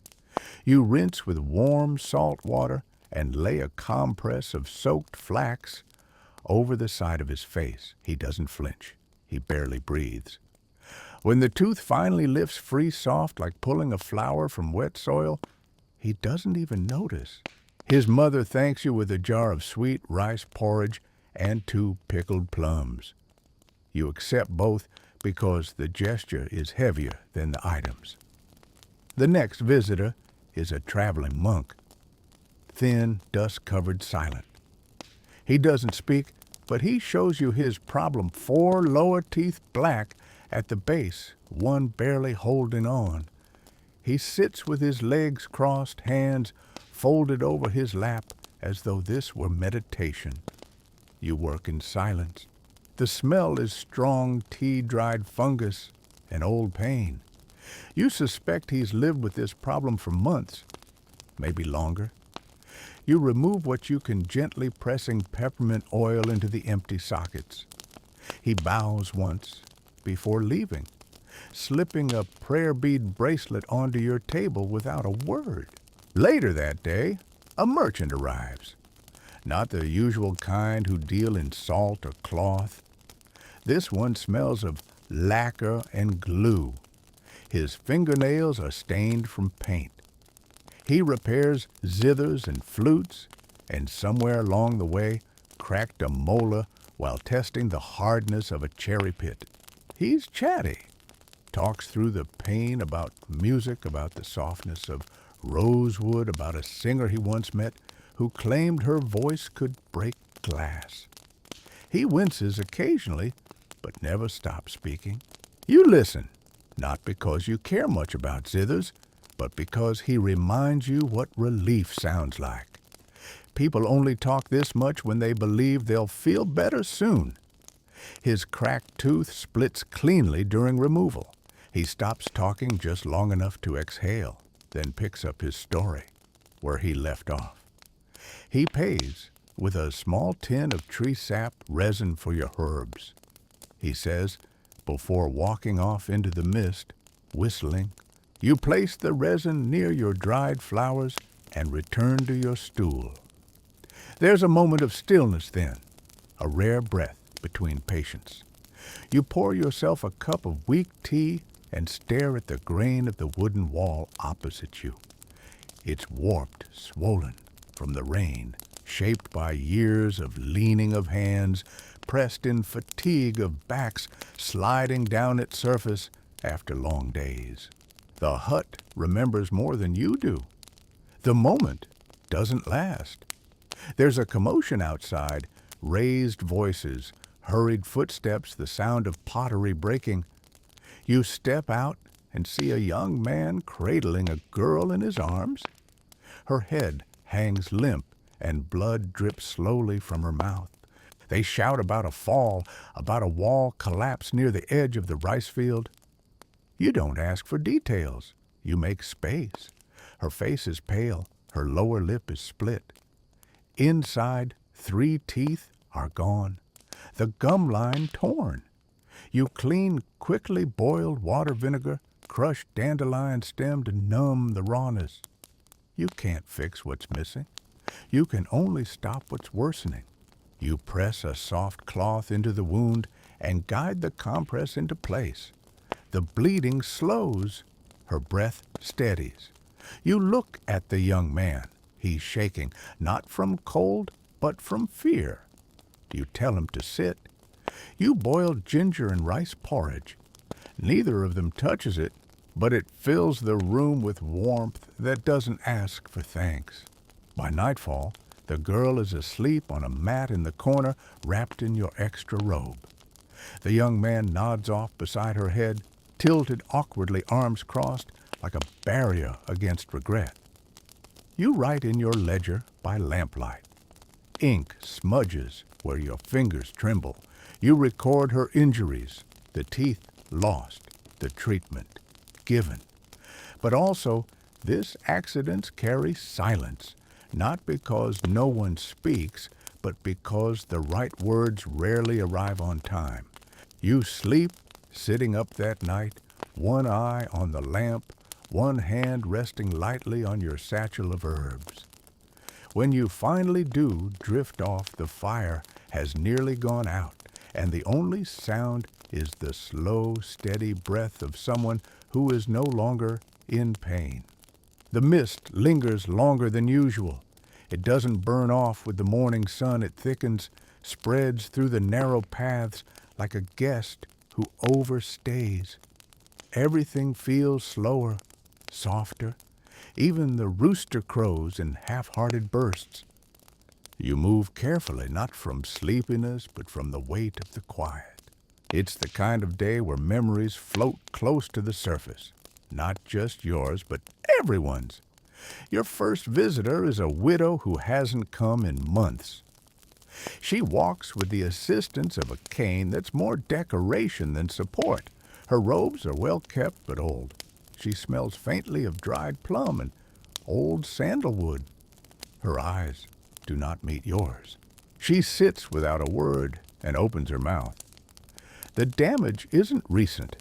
You rinse with warm salt water and lay a compress of soaked flax over the side of his face. He doesn't flinch. He barely breathes. When the tooth finally lifts free soft like pulling a flower from wet soil, he doesn't even notice. His mother thanks you with a jar of sweet rice porridge and 2 pickled plums. You accept both because the gesture is heavier than the items. The next visitor is a traveling monk, thin, dust-covered, silent. He doesn't speak, but he shows you his problem: 4 lower teeth black at the base, one barely holding on. He sits with his legs crossed, hands folded over his lap as though this were meditation. You work in silence. The smell is strong tea-dried fungus and old pain. You suspect he's lived with this problem for months, maybe longer. You remove what you can, gently pressing peppermint oil into the empty sockets. He bows once before leaving, slipping a prayer bead bracelet onto your table without a word. Later that day, a merchant arrives. Not the usual kind who deal in salt or cloth. This one smells of lacquer and glue. His fingernails are stained from paint. He repairs zithers and flutes, and somewhere along the way cracked a molar while testing the hardness of a cherry pit. He's chatty, talks through the pain about music, about the softness of rosewood, about a singer he once met who claimed her voice could break glass. He winces occasionally, but never stops speaking. You listen, not because you care much about zithers, but because he reminds you what relief sounds like. People only talk this much when they believe they'll feel better soon. His cracked tooth splits cleanly during removal. He stops talking just long enough to exhale, then picks up his story where he left off. He pays with a small tin of tree sap resin for your herbs. He says, before walking off into the mist, whistling, you place the resin near your dried flowers and return to your stool. There's a moment of stillness then, a rare breath between patients. You pour yourself a cup of weak tea and stare at the grain of the wooden wall opposite you. It's warped, swollen from the rain, shaped by years of leaning of hands, pressed in fatigue of backs sliding down its surface after long days. The hut remembers more than you do. The moment doesn't last. There's a commotion outside, raised voices, hurried footsteps, the sound of pottery breaking. You step out and see a young man cradling a girl in his arms. Her head hangs limp and blood drips slowly from her mouth. They shout about a fall, about a wall collapse near the edge of the rice field. You don't ask for details. You make space. Her face is pale. Her lower lip is split. Inside, 3 teeth are gone. The gum line torn. You clean quickly boiled water vinegar, crushed dandelion stem to numb the rawness. You can't fix what's missing. You can only stop what's worsening. You press a soft cloth into the wound and guide the compress into place. The bleeding slows. Her breath steadies. You look at the young man. He's shaking, not from cold, but from fear. You tell him to sit. You boil ginger and rice porridge. Neither of them touches it, but it fills the room with warmth that doesn't ask for thanks. By nightfall, the girl is asleep on a mat in the corner, wrapped in your extra robe. The young man nods off beside her head, tilted awkwardly, arms crossed, like a barrier against regret. You write in your ledger by lamplight. Ink smudges where your fingers tremble. You record her injuries, the teeth lost, the treatment given. But also, this accidents carry silence, not because no one speaks, but because the right words rarely arrive on time. You sleep, sitting up that night, one eye on the lamp, one hand resting lightly on your satchel of herbs. When you finally do drift off, the fire has nearly gone out, and the only sound is the slow, steady breath of someone who is no longer in pain. The mist lingers longer than usual. It doesn't burn off with the morning sun. It thickens, spreads through the narrow paths like a guest who overstays. Everything feels slower, softer. Even the rooster crows in half-hearted bursts. You move carefully, not from sleepiness, but from the weight of the quiet. It's the kind of day where memories float close to the surface. Not just yours, but everyone's. Your first visitor is a widow who hasn't come in months. She walks with the assistance of a cane that's more decoration than support. Her robes are well kept but old. She smells faintly of dried plum and old sandalwood. Her eyes do not meet yours. She sits without a word and opens her mouth. The damage isn't recent.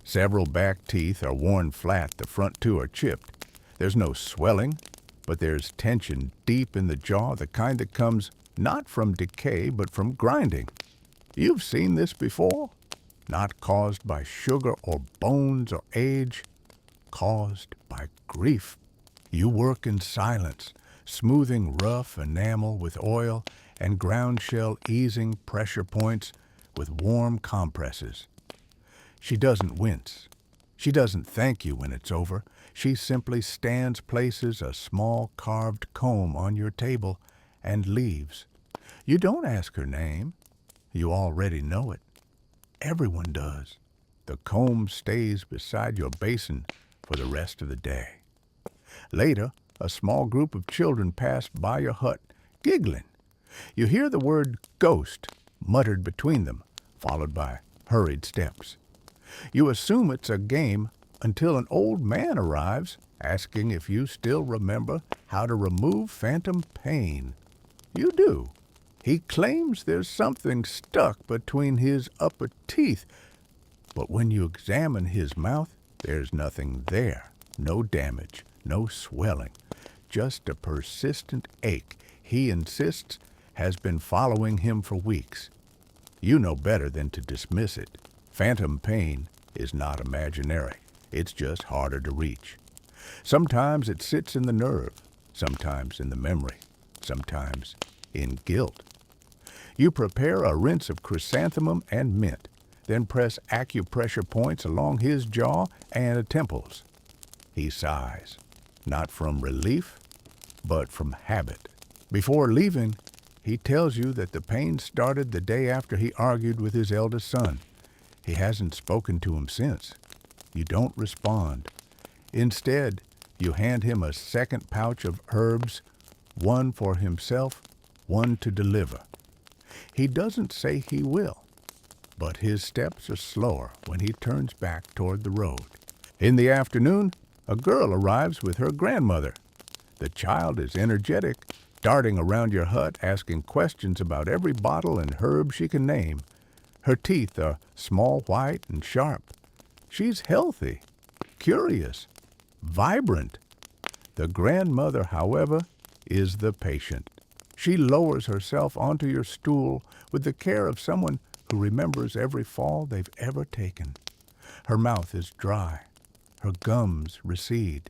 Several back teeth are worn flat, the front two are chipped. There's no swelling, but there's tension deep in the jaw, the kind that comes not from decay, but from grinding. You've seen this before, not caused by sugar or bones or age, caused by grief. You work in silence, smoothing rough enamel with oil and ground shell easing pressure points with warm compresses. She doesn't wince. She doesn't thank you when it's over. She simply stands, places a small carved comb on your table, and leaves. You don't ask her name. You already know it. Everyone does. The comb stays beside your basin for the rest of the day. Later, a small group of children pass by your hut, giggling. You hear the word ghost muttered between them, followed by hurried steps. You assume it's a game until an old man arrives, asking if you still remember how to remove phantom pain. You do. He claims there's something stuck between his upper teeth, but when you examine his mouth, there's nothing there. No damage, no swelling, just a persistent ache he insists has been following him for weeks. You know better than to dismiss it. Phantom pain is not imaginary. It's just harder to reach. Sometimes it sits in the nerve, sometimes in the memory, sometimes in guilt. You prepare a rinse of chrysanthemum and mint, then press acupressure points along his jaw and temples. He sighs, not from relief, but from habit. Before leaving, he tells you that the pain started the day after he argued with his eldest son. He hasn't spoken to him since. You don't respond. Instead, you hand him a second pouch of herbs, one for himself, one to deliver. He doesn't say he will, but his steps are slower when he turns back toward the road. In the afternoon, a girl arrives with her grandmother. The child is energetic, darting around your hut, asking questions about every bottle and herb she can name. Her teeth are small, white, and sharp. She's healthy, curious, vibrant. The grandmother, however, is the patient. She lowers herself onto your stool with the care of someone who remembers every fall they've ever taken. Her mouth is dry. Her gums recede.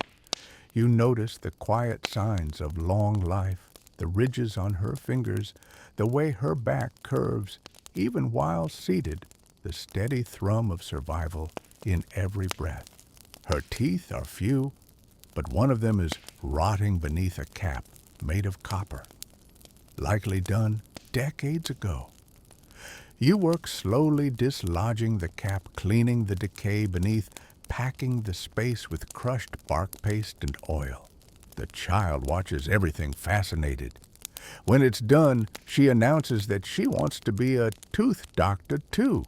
You notice the quiet signs of long life, the ridges on her fingers, the way her back curves, even while seated, the steady thrum of survival in every breath. Her teeth are few, but one of them is rotting beneath a cap made of copper, likely done decades ago. You work slowly dislodging the cap, cleaning the decay beneath, packing the space with crushed bark paste and oil. The child watches everything fascinated. When it's done, she announces that she wants to be a tooth doctor too.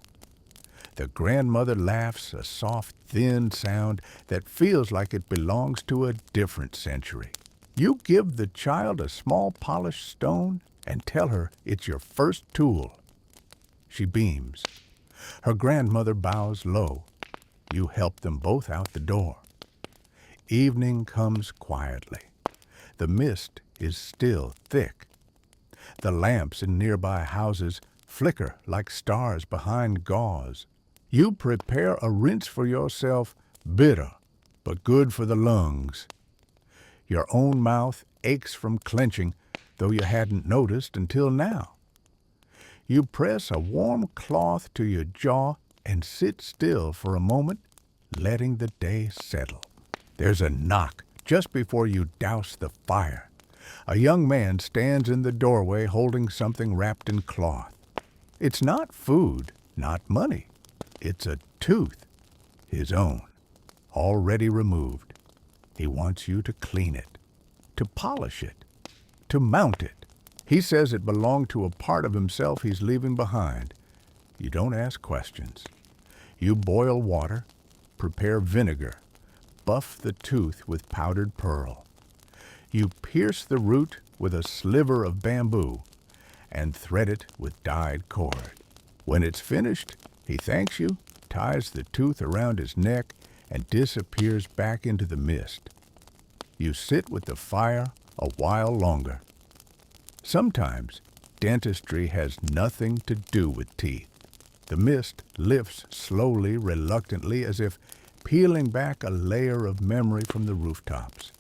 The grandmother laughs, a soft, thin sound that feels like it belongs to a different century. You give the child a small polished stone and tell her it's your first tool. She beams. Her grandmother bows low. You help them both out the door. Evening comes quietly. The mist is still thick. The lamps in nearby houses flicker like stars behind gauze. You prepare a rinse for yourself, bitter, but good for the lungs. Your own mouth aches from clenching, though you hadn't noticed until now. You press a warm cloth to your jaw and sit still for a moment, letting the day settle. There's a knock just before you douse the fire. A young man stands in the doorway holding something wrapped in cloth. It's not food, not money. It's a tooth, his own, already removed. He wants you to clean it, to polish it, to mount it. He says it belonged to a part of himself he's leaving behind. You don't ask questions. You boil water, prepare vinegar, buff the tooth with powdered pearl. You pierce the root with a sliver of bamboo and thread it with dyed cord. When it's finished, he thanks you, ties the tooth around his neck, and disappears back into the mist. You sit with the fire a while longer. Sometimes, dentistry has nothing to do with teeth. The mist lifts slowly, reluctantly, as if peeling back a layer of memory from the rooftops.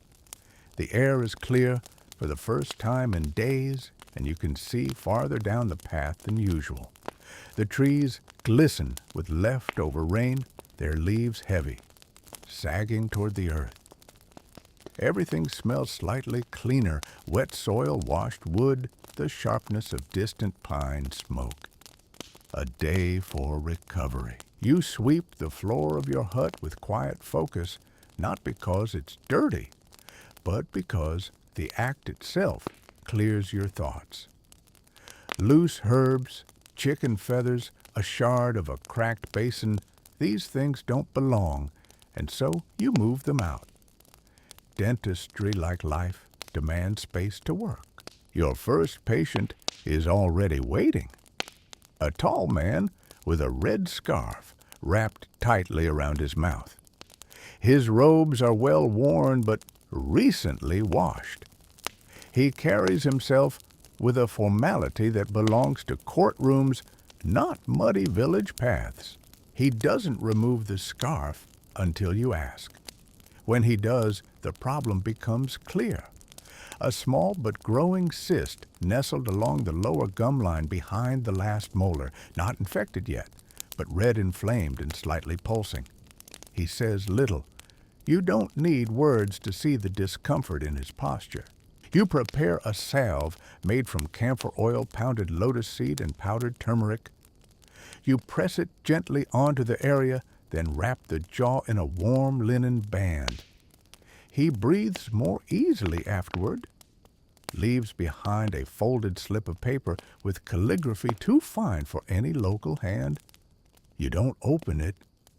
The air is clear for the first time in days, and you can see farther down the path than usual. The trees glisten with leftover rain, their leaves heavy, sagging toward the earth. Everything smells slightly cleaner, wet soil, washed wood, the sharpness of distant pine smoke. A day for recovery. You sweep the floor of your hut with quiet focus, not because it's dirty, but because the act itself clears your thoughts. Loose herbs, chicken feathers, a shard of a cracked basin, these things don't belong, and so you move them out. Dentistry, like life, demands space to work. Your first patient is already waiting. A tall man with a red scarf wrapped tightly around his mouth. His robes are well worn but recently washed. He carries himself with a formality that belongs to courtrooms, not muddy village paths. He doesn't remove the scarf until you ask. When he does, the problem becomes clear. A small but growing cyst nestled along the lower gum line behind the last molar, not infected yet, but red inflamed and slightly pulsing. He says little. You don't need words to see the discomfort in his posture. You prepare a salve made from camphor oil, pounded lotus seed, and powdered turmeric. You press it gently onto the area, then wrap the jaw in a warm linen band. He breathes more easily afterward, leaves behind a folded slip of paper with calligraphy too fine for any local hand. You don't open it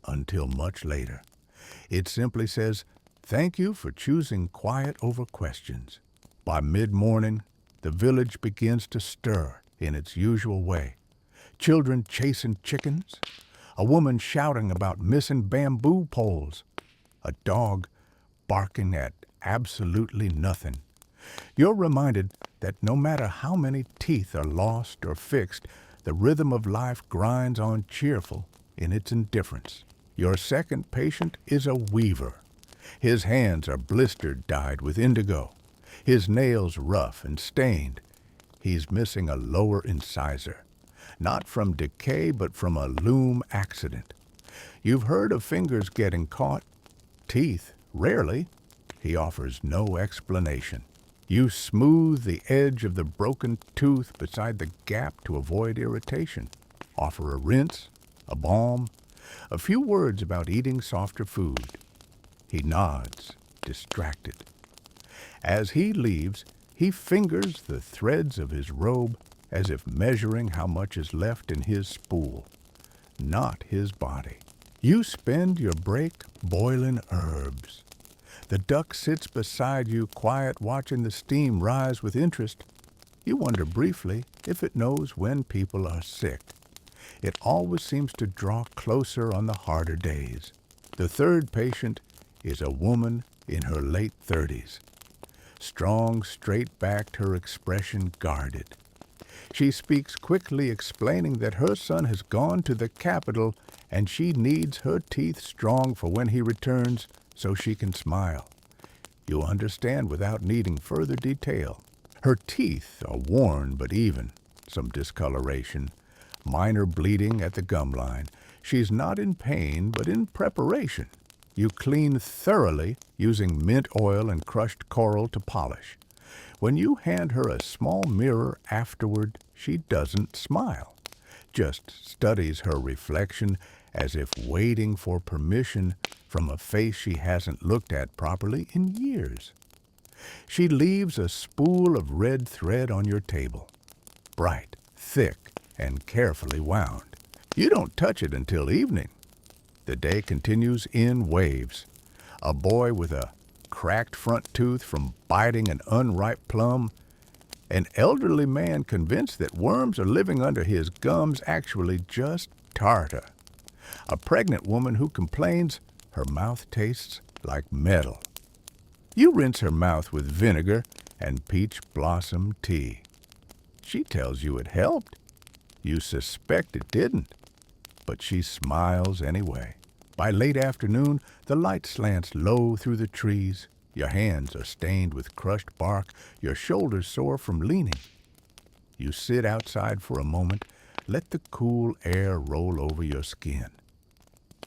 until much later. It simply says, "Thank you for choosing quiet over questions." By mid-morning, the village begins to stir in its usual way. Children chasing chickens, a woman shouting about missing bamboo poles, a dog barking at absolutely nothing. You're reminded that no matter how many teeth are lost or fixed, the rhythm of life grinds on cheerful in its indifference. Your second patient is a weaver. His hands are blistered dyed with indigo, his nails rough and stained. He's missing a lower incisor, not from decay but from a loom accident. You've heard of fingers getting caught, teeth rarely. He offers no explanation. You smooth the edge of the broken tooth beside the gap to avoid irritation. Offer a rinse, a balm, a few words about eating softer food. He nods, distracted. As he leaves, he fingers the threads of his robe as if measuring how much is left in his spool, not his body. You spend your break boiling herbs. The duck sits beside you, quiet, watching the steam rise with interest. You wonder briefly if it knows when people are sick. It always seems to draw closer on the harder days. The third patient is a woman in her late 30s. Strong, straight-backed, her expression guarded. She speaks quickly, explaining that her son has gone to the capital and she needs her teeth strong for when he returns so she can smile. You'll understand without needing further detail. Her teeth are worn but even, some discoloration, minor bleeding at the gum line. She's not in pain but in preparation. You clean thoroughly using mint oil and crushed coral to polish. When you hand her a small mirror afterward, she doesn't smile, just studies her reflection as if waiting for permission from a face she hasn't looked at properly in years. She leaves a spool of red thread on your table, bright, thick, and carefully wound. You don't touch it until evening. The day continues in waves. A boy with a cracked front tooth from biting an unripe plum, an elderly man convinced that worms are living under his gums, actually just tartar. A pregnant woman who complains her mouth tastes like metal. You rinse her mouth with vinegar and peach blossom tea. She tells you it helped. You suspect it didn't, but she smiles anyway. By late afternoon, the light slants low through the trees. Your hands are stained with crushed bark, your shoulders sore from leaning. You sit outside for a moment, let the cool air roll over your skin.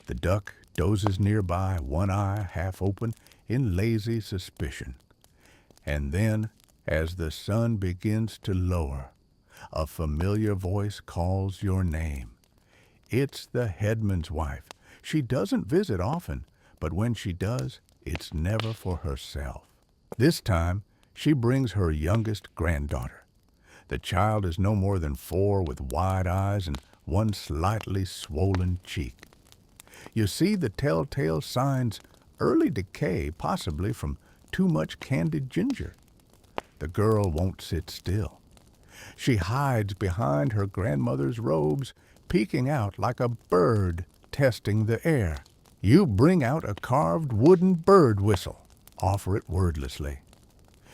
The duck dozes nearby, one eye half open in lazy suspicion. And then, as the sun begins to lower, a familiar voice calls your name. It's the headman's wife. She doesn't visit often, but when she does, it's never for herself. This time, she brings her youngest granddaughter. The child is no more than 4 with wide eyes and one slightly swollen cheek. You see the telltale signs, early decay, possibly from too much candied ginger. The girl won't sit still. She hides behind her grandmother's robes, peeking out like a bird testing the air. You bring out a carved wooden bird whistle, offer it wordlessly.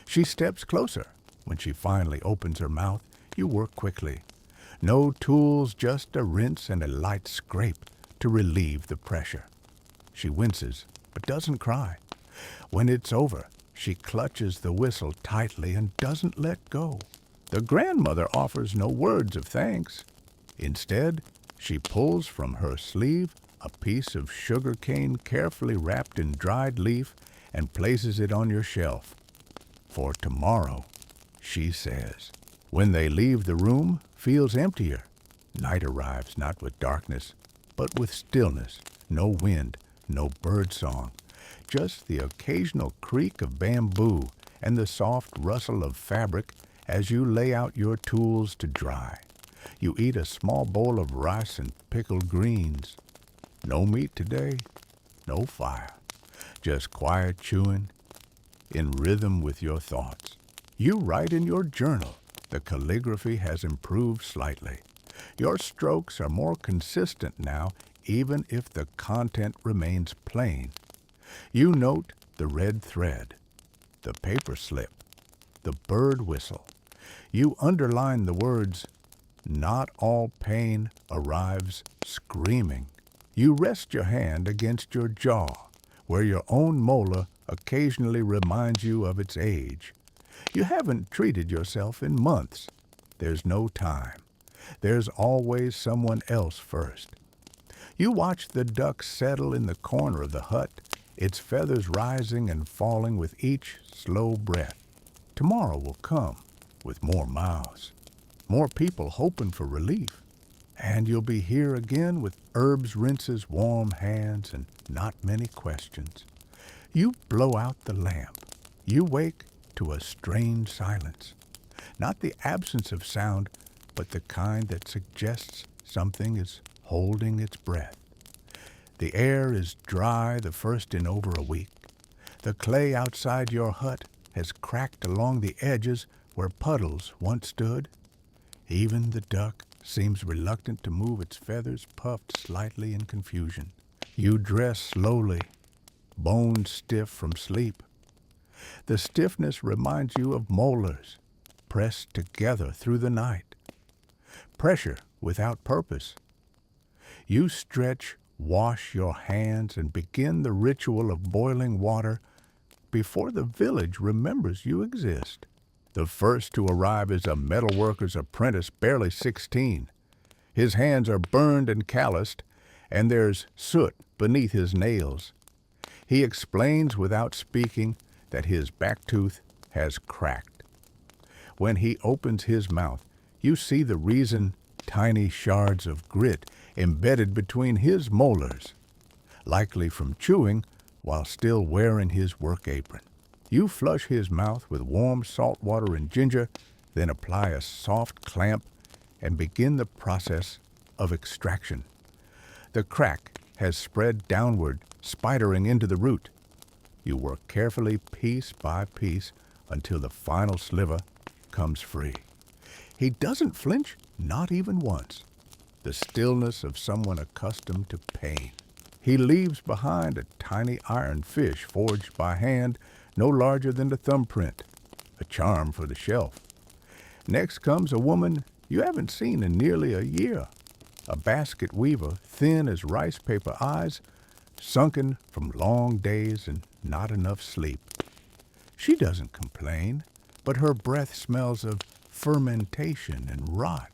She steps closer. When she finally opens her mouth, you work quickly. No tools, just a rinse and a light scrape to relieve the pressure. She winces, but doesn't cry. When it's over, she clutches the whistle tightly and doesn't let go. The grandmother offers no words of thanks. Instead, she pulls from her sleeve a piece of sugar cane carefully wrapped in dried leaf and places it on your shelf. For tomorrow, she says. When they leave, the room feels emptier. Night arrives not with darkness, but with stillness. No wind, no bird song, just the occasional creak of bamboo and the soft rustle of fabric as you lay out your tools to dry. You eat a small bowl of rice and pickled greens. No meat today, no fire, just quiet chewing, in rhythm with your thoughts. You write in your journal. The calligraphy has improved slightly. Your strokes are more consistent now, even if the content remains plain. You note the red thread, the paper slip, the bird whistle, You underline the words, "Not all pain arrives screaming." You rest your hand against your jaw, where your own molar occasionally reminds you of its age. You haven't treated yourself in months. There's no time. There's always someone else first. You watch the duck settle in the corner of the hut, its feathers rising and falling with each slow breath. Tomorrow will come with more mouths, more people hoping for relief. And you'll be here again with herbs, rinses, warm hands, and not many questions. You blow out the lamp. You wake to a strange silence. Not the absence of sound, but the kind that suggests something is holding its breath. The air is dry, the first in over a week. The clay outside your hut has cracked along the edges where puddles once stood. Even the duck seems reluctant to move, its feathers puffed slightly in confusion. You dress slowly, bones stiff from sleep. The stiffness reminds you of molars pressed together through the night. Pressure without purpose. You stretch, wash your hands, and begin the ritual of boiling water before the village remembers you exist. The first to arrive is a metalworker's apprentice, barely 16. His hands are burned and calloused, and there's soot beneath his nails. He explains without speaking that his back tooth has cracked. When he opens his mouth, you see the reason: tiny shards of grit embedded between his molars, likely from chewing while still wearing his work apron. You flush his mouth with warm salt water and ginger, then apply a soft clamp and begin the process of extraction. The crack has spread downward, spidering into the root. You work carefully, piece by piece, until the final sliver comes free. He doesn't flinch, not even once. The stillness of someone accustomed to pain. He leaves behind a tiny iron fish forged by hand, no larger than the thumbprint, a charm for the shelf. Next comes a woman you haven't seen in nearly a year, a basket weaver, thin as rice paper eyes, sunken from long days and not enough sleep. She doesn't complain, but her breath smells of fermentation and rot.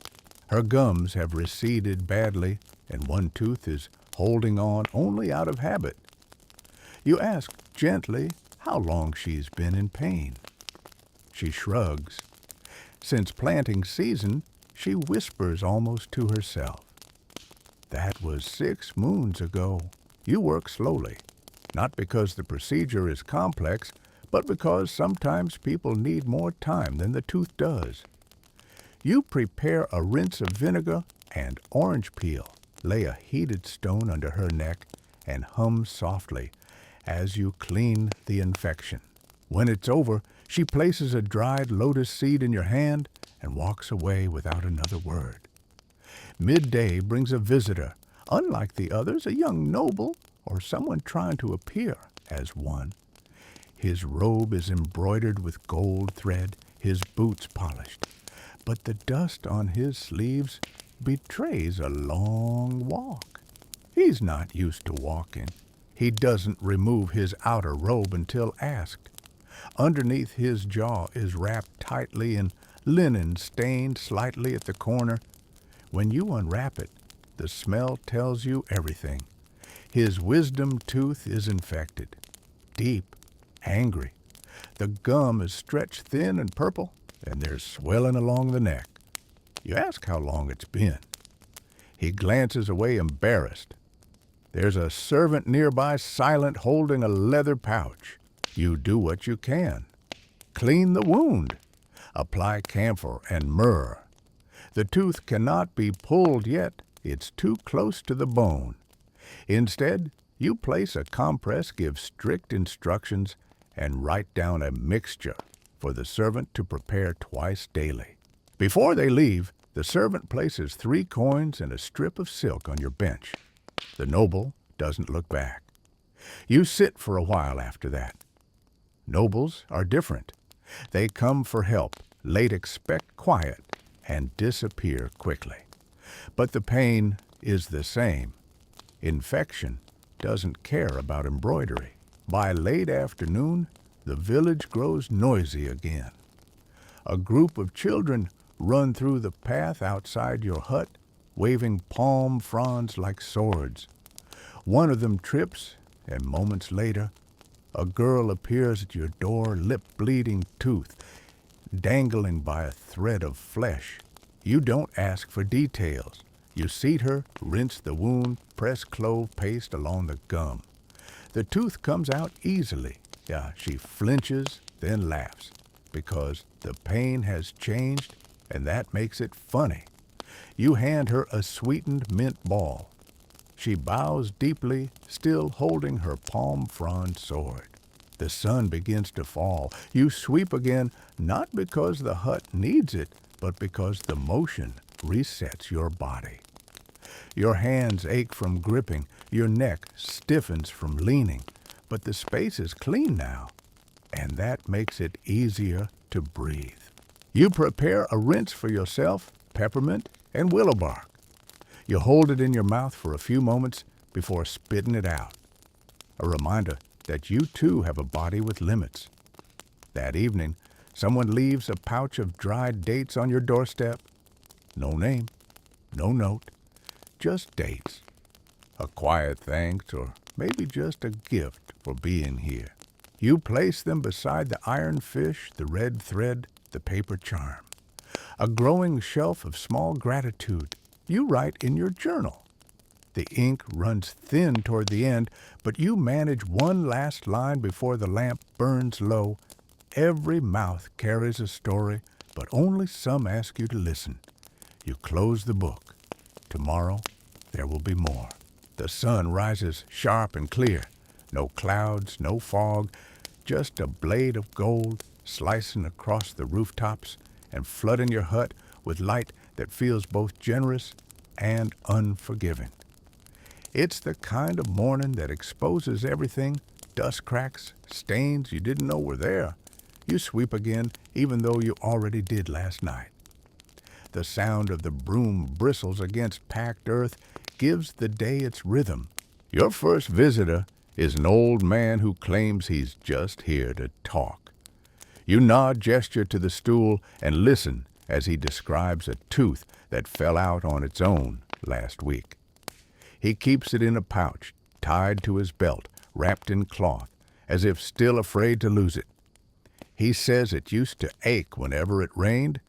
Her gums have receded badly, and one tooth is holding on only out of habit. You ask gently how long she's been in pain. She shrugs. Since planting season, she whispers almost to herself. That was 6 moons ago. You work slowly, not because the procedure is complex, but because sometimes people need more time than the tooth does. You prepare a rinse of vinegar and orange peel, lay a heated stone under her neck, and hum softly as you clean the infection. When it's over, she places a dried lotus seed in your hand and walks away without another word. Midday brings a visitor, unlike the others, a young noble or someone trying to appear as one. His robe is embroidered with gold thread, his boots polished, but the dust on his sleeves betrays a long walk. He's not used to walking. He doesn't remove his outer robe until asked. Underneath his jaw is wrapped tightly in linen stained slightly at the corner. When you unwrap it, the smell tells you everything. His wisdom tooth is infected, deep, angry. The gum is stretched thin and purple, and there's swelling along the neck. You ask how long it's been. He glances away embarrassed. There's a servant nearby, silent, holding a leather pouch. You do what you can. Clean the wound. Apply camphor and myrrh. The tooth cannot be pulled yet. It's too close to the bone. Instead, you place a compress, give strict instructions, and write down a mixture for the servant to prepare twice daily. Before they leave, the servant places 3 coins and a strip of silk on your bench. The noble doesn't look back. You sit for a while after that. Nobles are different. They come for help, Late expect quiet and disappear quickly. But the pain is the same. Infection doesn't care about embroidery. By late afternoon, the village grows noisy again. A group of children run through the path outside your hut, waving palm fronds like swords. One of them trips, and moments later, a girl appears at your door, lip-bleeding, tooth dangling by a thread of flesh. You don't ask for details. You seat her, rinse the wound, press clove paste along the gum. The tooth comes out easily. She flinches, then laughs, because the pain has changed, and that makes it funny. You hand her a sweetened mint ball. She bows deeply, still holding her palm frond sword. The sun begins to fall. You sweep again, not because the hut needs it, but because the motion resets your body. Your hands ache from gripping, your neck stiffens from leaning, but the space is clean now, and that makes it easier to breathe. You prepare a rinse for yourself, peppermint and willow bark. You hold it in your mouth for a few moments before spitting it out. A reminder that you too have a body with limits. That evening, someone leaves a pouch of dried dates on your doorstep. No name, no note, just dates. A quiet thanks, or maybe just a gift for being here. You place them beside the iron fish, the red thread, the paper charm. A growing shelf of small gratitude. You write in your journal. The ink runs thin toward the end, but you manage one last line before the lamp burns low. Every mouth carries a story, but only some ask you to listen. You close the book. Tomorrow, there will be more. The sun rises sharp and clear. No clouds, no fog, just a blade of gold slicing across the rooftops and flooding your hut with light that feels both generous and unforgiving. It's the kind of morning that exposes everything, dust cracks, stains you didn't know were there. You sweep again, even though you already did last night. The sound of the broom bristles against packed earth gives the day its rhythm. Your first visitor is an old man who claims he's just here to talk. You nod gesture to the stool and listen as he describes a tooth that fell out on its own last week. He keeps it in a pouch, tied to his belt, wrapped in cloth, as if still afraid to lose it. He says it used to ache whenever it rained,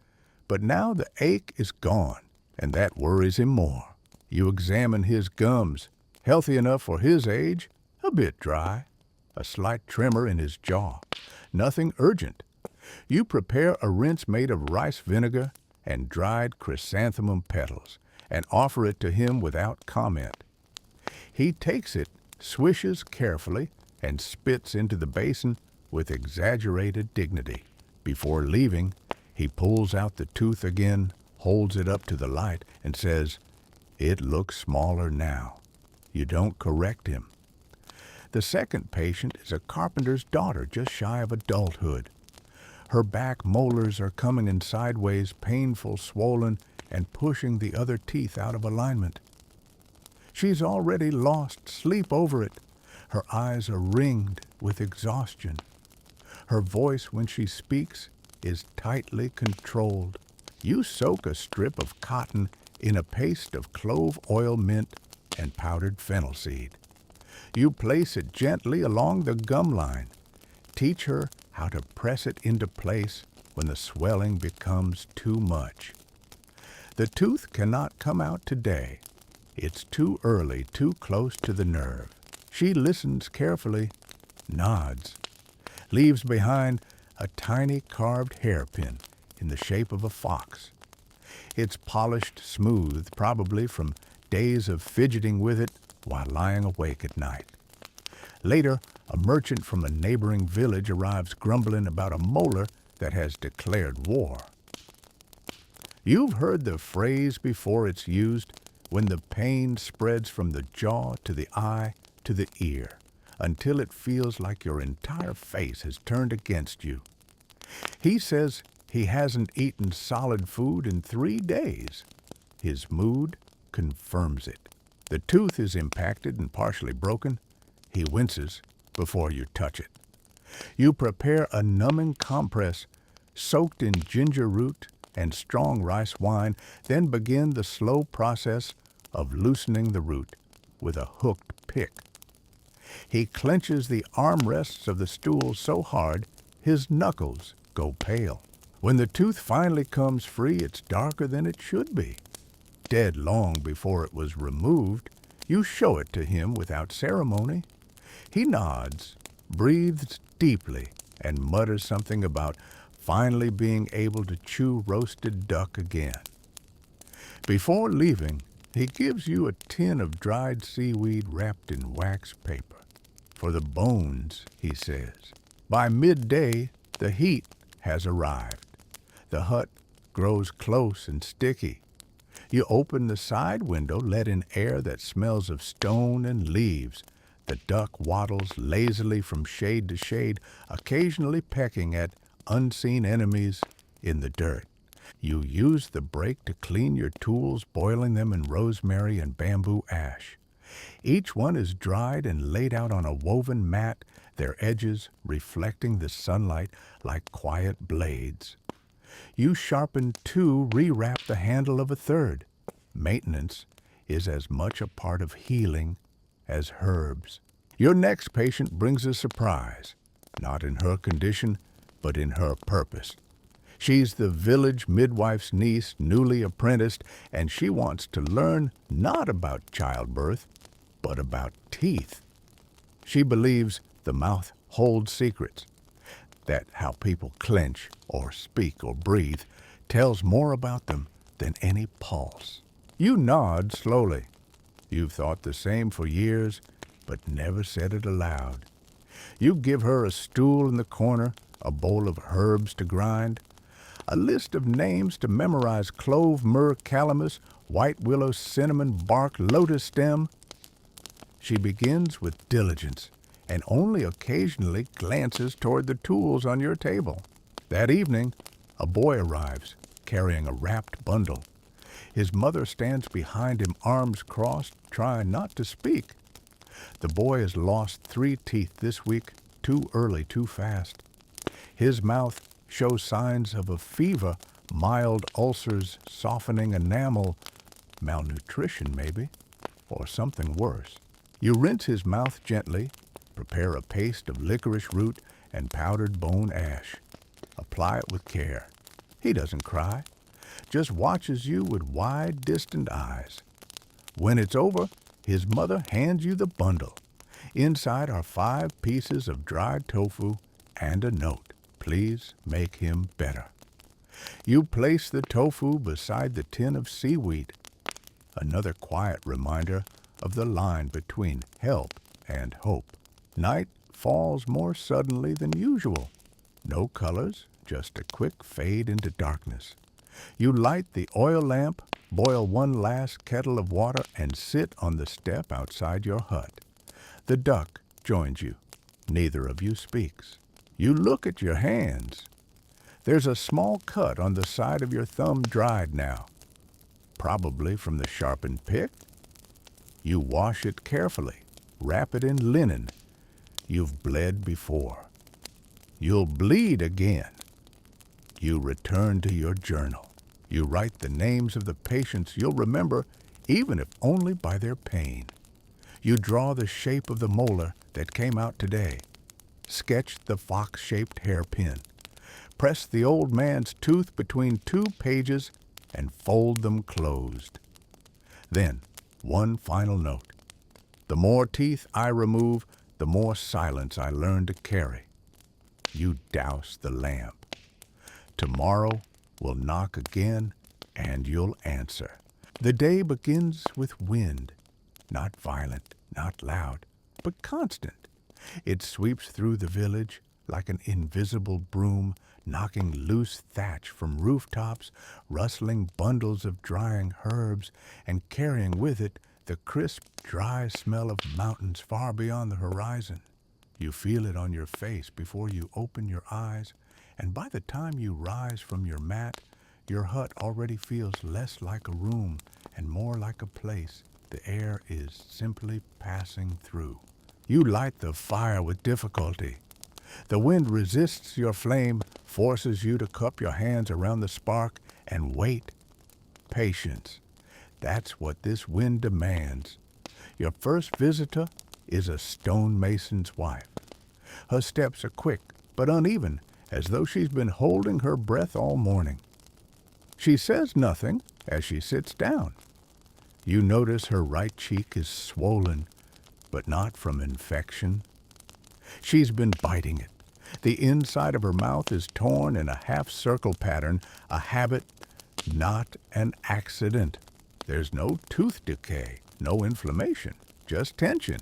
but now the ache is gone, and that worries him more. You examine his gums, healthy enough for his age, a bit dry, a slight tremor in his jaw, nothing urgent. You prepare a rinse made of rice vinegar and dried chrysanthemum petals, and offer it to him without comment. He takes it, swishes carefully, and spits into the basin with exaggerated dignity. Before leaving, he pulls out the tooth again, holds it up to the light, and says, "It looks smaller now." You don't correct him. The second patient is a carpenter's daughter just shy of adulthood. Her back molars are coming in sideways, painful, swollen, and pushing the other teeth out of alignment. She's already lost sleep over it. Her eyes are ringed with exhaustion. Her voice, when she speaks, is tightly controlled. You soak a strip of cotton in a paste of clove oil, mint, and powdered fennel seed. You place it gently along the gum line. Teach her how to press it into place when the swelling becomes too much. The tooth cannot come out today. It's too early, too close to the nerve. She listens carefully, nods, leaves behind a tiny carved hairpin in the shape of a fox. It's polished smooth, probably from days of fidgeting with it while lying awake at night. Later, a merchant from a neighboring village arrives grumbling about a molar that has declared war. You've heard the phrase before it's used, when the pain spreads from the jaw to the eye to the ear, until it feels like your entire face has turned against you. He says he hasn't eaten solid food in 3 days. His mood confirms it. The tooth is impacted and partially broken. He winces before you touch it. You prepare a numbing compress soaked in ginger root and strong rice wine, then begin the slow process of loosening the root with a hooked pick. He clenches the armrests of the stool so hard his knuckles go pale. When the tooth finally comes free, it's darker than it should be. Dead long before it was removed, you show it to him without ceremony. He nods, breathes deeply, and mutters something about finally being able to chew roasted duck again. Before leaving, he gives you a tin of dried seaweed wrapped in wax paper. For the bones, he says. By midday, the heat has arrived. The hut grows close and sticky. You open the side window, let in air that smells of stone and leaves. The duck waddles lazily from shade to shade, occasionally pecking at unseen enemies in the dirt. You use the break to clean your tools, boiling them in rosemary and bamboo ash. Each one is dried and laid out on a woven mat, their edges reflecting the sunlight like quiet blades. You sharpen two, rewrap the handle of a third. Maintenance is as much a part of healing as herbs. Your next patient brings a surprise, not in her condition, but in her purpose. She's the village midwife's niece, newly apprenticed, and she wants to learn not about childbirth, but about teeth. She believes the mouth holds secrets, that how people clench or speak or breathe tells more about them than any pulse. You nod slowly. You've thought the same for years, but never said it aloud. You give her a stool in the corner, a bowl of herbs to grind, a list of names to memorize: clove, myrrh, calamus, white willow, cinnamon bark, lotus stem. She begins with diligence and only occasionally glances toward the tools on your table. That evening, a boy arrives, carrying a wrapped bundle. His mother stands behind him, arms crossed, trying not to speak. The boy has lost 3 teeth this week, too early, too fast. His mouth shows signs of a fever, mild ulcers, softening enamel, malnutrition maybe, or something worse. You rinse his mouth gently, prepare a paste of licorice root and powdered bone ash. Apply it with care. He doesn't cry, just watches you with wide, distant eyes. When it's over, his mother hands you the bundle. Inside are 5 pieces of dried tofu and a note. Please make him better. You place the tofu beside the tin of seaweed. Another quiet reminder of the line between help and hope. Night falls more suddenly than usual. No colors, just a quick fade into darkness. You light the oil lamp, boil 1 last kettle of water, and sit on the step outside your hut. The duck joins you. Neither of you speaks. You look at your hands. There's a small cut on the side of your thumb, dried now, probably from the sharpened pick. You wash it carefully, wrap it in linen. You've bled before. You'll bleed again. You return to your journal. You write the names of the patients you'll remember, even if only by their pain. You draw the shape of the molar that came out today. Sketch the fox-shaped hairpin. Press the old man's tooth between 2 pages and fold them closed. Then, one final note. The more teeth I remove, the more silence I learn to carry. You douse the lamp. Tomorrow will knock again, and you'll answer. The day begins with wind, not violent, not loud, but constant. It sweeps through the village like an invisible broom, knocking loose thatch from rooftops, rustling bundles of drying herbs, and carrying with it the crisp, dry smell of mountains far beyond the horizon. You feel it on your face before you open your eyes, And by the time you rise from your mat, your hut already feels less like a room and more like a place the air is simply passing through. You light the fire with difficulty. The wind resists your flame, forces you to cup your hands around the spark and wait. Patience. That's what this wind demands. Your first visitor is a stonemason's wife. Her steps are quick but uneven, as though she's been holding her breath all morning. She says nothing as she sits down. You notice her right cheek is swollen, but not from infection. She's been biting it. The inside of her mouth is torn in a half-circle pattern, a habit, not an accident. There's no tooth decay, no inflammation, just tension.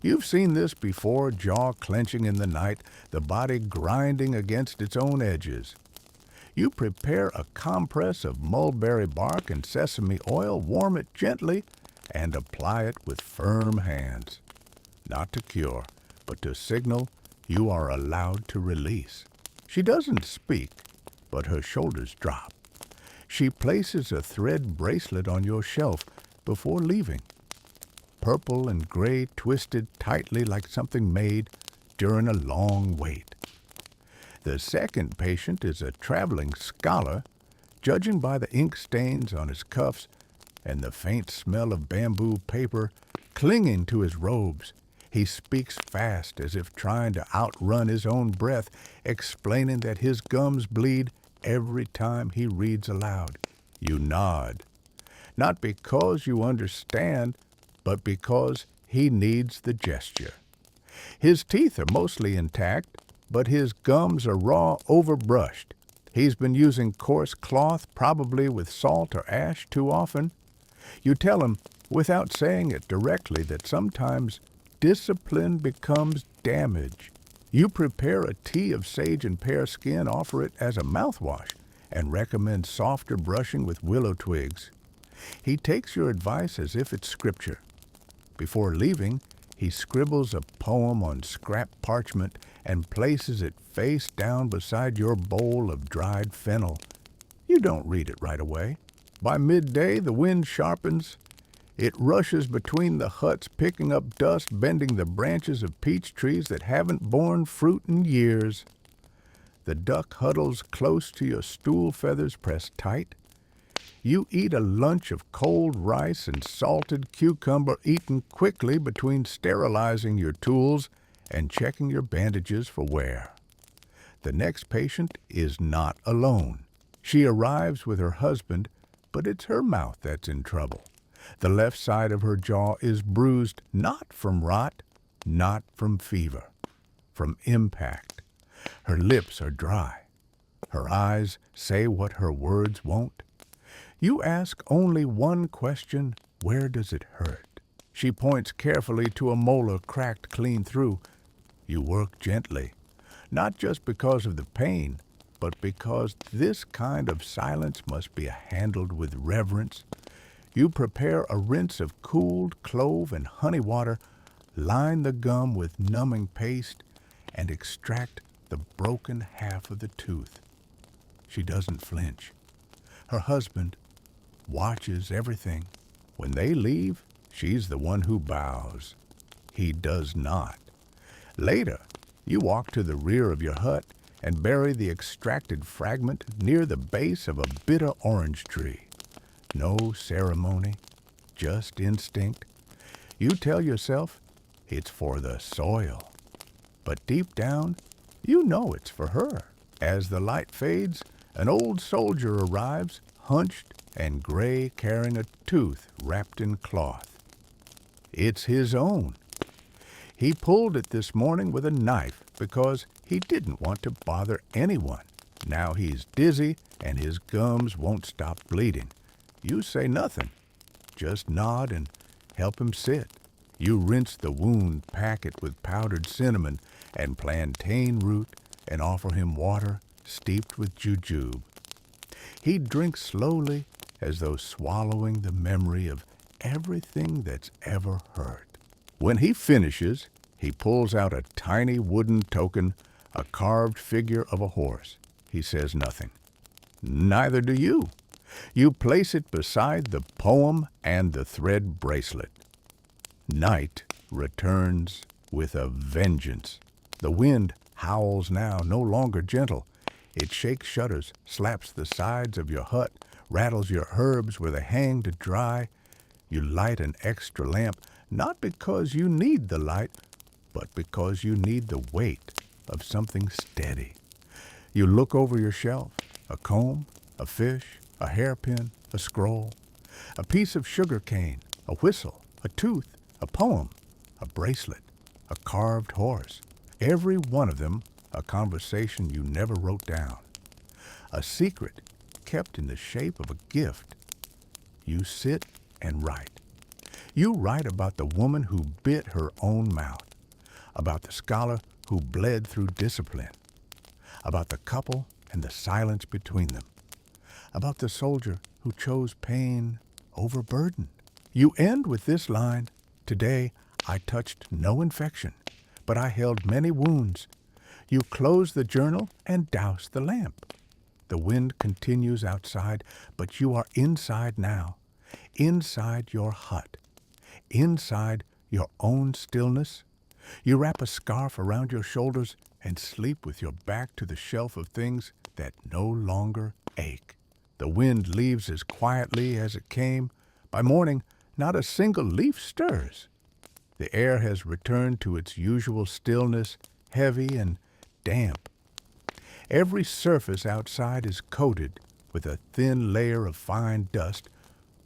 You've seen this before, jaw clenching in the night, the body grinding against its own edges. You prepare a compress of mulberry bark and sesame oil, warm it gently, and apply it with firm hands. Not to cure, but to signal you are allowed to release. She doesn't speak, but her shoulders drop. She places a thread bracelet on your shelf before leaving. Purple and gray twisted tightly like something made during a long wait. The second patient is a traveling scholar, judging by the ink stains on his cuffs and the faint smell of bamboo paper clinging to his robes. He speaks fast, as if trying to outrun his own breath, explaining that his gums bleed every time he reads aloud. You nod, not because you understand, but because he needs the gesture. His teeth are mostly intact, but his gums are raw, overbrushed. He's been using coarse cloth, probably with salt or ash, too often. You tell him, without saying it directly, that sometimes discipline becomes damage. You prepare a tea of sage and pear skin, offer it as a mouthwash, and recommend softer brushing with willow twigs. He takes your advice as if it's scripture. Before leaving, he scribbles a poem on scrap parchment and places it face down beside your bowl of dried fennel. You don't read it right away. By midday, the wind sharpens. It rushes between the huts, picking up dust, bending the branches of peach trees that haven't borne fruit in years. The duck huddles close to your stool feathers pressed tight. You eat a lunch of cold rice and salted cucumber, eaten quickly between sterilizing your tools and checking your bandages for wear. The next patient is not alone. She arrives with her husband, but it's her mouth that's in trouble. The left side of her jaw is bruised, not from rot, not from fever, from impact. Her lips are dry. Her eyes say what her words won't. You ask only one question: where does it hurt? She points carefully to a molar cracked clean through. You work gently, not just because of the pain, but because this kind of silence must be handled with reverence. You prepare a rinse of cooled clove and honey water, line the gum with numbing paste, and extract the broken half of the tooth. She doesn't flinch. Her husband watches everything. When they leave, she's the one who bows. He does not. Later, you walk to the rear of your hut and bury the extracted fragment near the base of a bitter orange tree. No ceremony, just instinct. You tell yourself it's for the soil. But deep down, you know it's for her. As the light fades, an old soldier arrives, hunched and gray, carrying a tooth wrapped in cloth. It's his own. He pulled it this morning with a knife because he didn't want to bother anyone. Now he's dizzy and his gums won't stop bleeding. You say nothing, just nod and help him sit. You rinse the wound, pack it with powdered cinnamon and plantain root, and offer him water steeped with jujube. He drinks slowly, as though swallowing the memory of everything that's ever hurt. When he finishes, he pulls out a tiny wooden token, a carved figure of a horse. He says nothing. Neither do you. You place it beside the poem and the thread bracelet. Night returns with a vengeance. The wind howls now, no longer gentle. It shakes shutters, slaps the sides of your hut, rattles your herbs where they hang to dry. You light an extra lamp, not because you need the light, but because you need the weight of something steady. You look over your shelf, a comb, a fish, a hairpin, a scroll, a piece of sugar cane, a whistle, a tooth, a poem, a bracelet, a carved horse. Every one of them a conversation you never wrote down. A secret kept in the shape of a gift. You sit and write. You write about the woman who bit her own mouth, about the scholar who bled through discipline, about the couple and the silence between them, about the soldier who chose pain over burden. You end with this line, "Today I touched no infection, but I held many wounds." You close the journal and douse the lamp. The wind continues outside, but you are inside now, inside your hut, inside your own stillness. You wrap a scarf around your shoulders and sleep with your back to the shelf of things that no longer ache. The wind leaves as quietly as it came. By morning, not a single leaf stirs. The air has returned to its usual stillness, heavy and damp. Every surface outside is coated with a thin layer of fine dust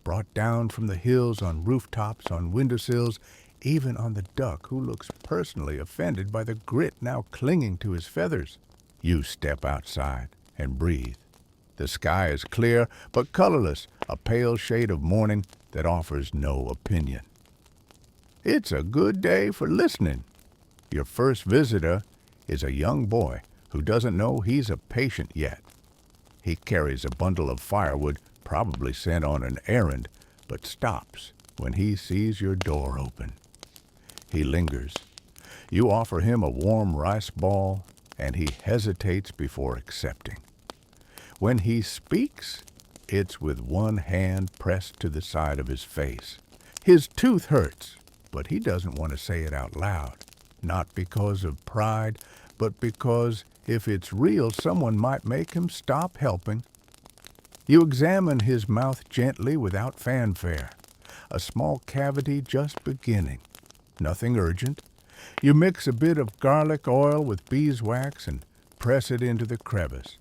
brought down from the hills on rooftops, on windowsills, even on the duck who looks personally offended by the grit now clinging to his feathers. You step outside and breathe. The sky is clear but colorless, a pale shade of morning that offers no opinion. It's a good day for listening. Your first visitor is a young boy who doesn't know he's a patient yet. He carries a bundle of firewood, probably sent on an errand, but stops when he sees your door open. He lingers. You offer him a warm rice ball, and he hesitates before accepting. When he speaks, it's with one hand pressed to the side of his face. His tooth hurts, but he doesn't want to say it out loud. Not because of pride, but because if it's real, someone might make him stop helping. You examine his mouth gently without fanfare, a small cavity just beginning. Nothing urgent. You mix a bit of garlic oil with beeswax and press it into the crevice.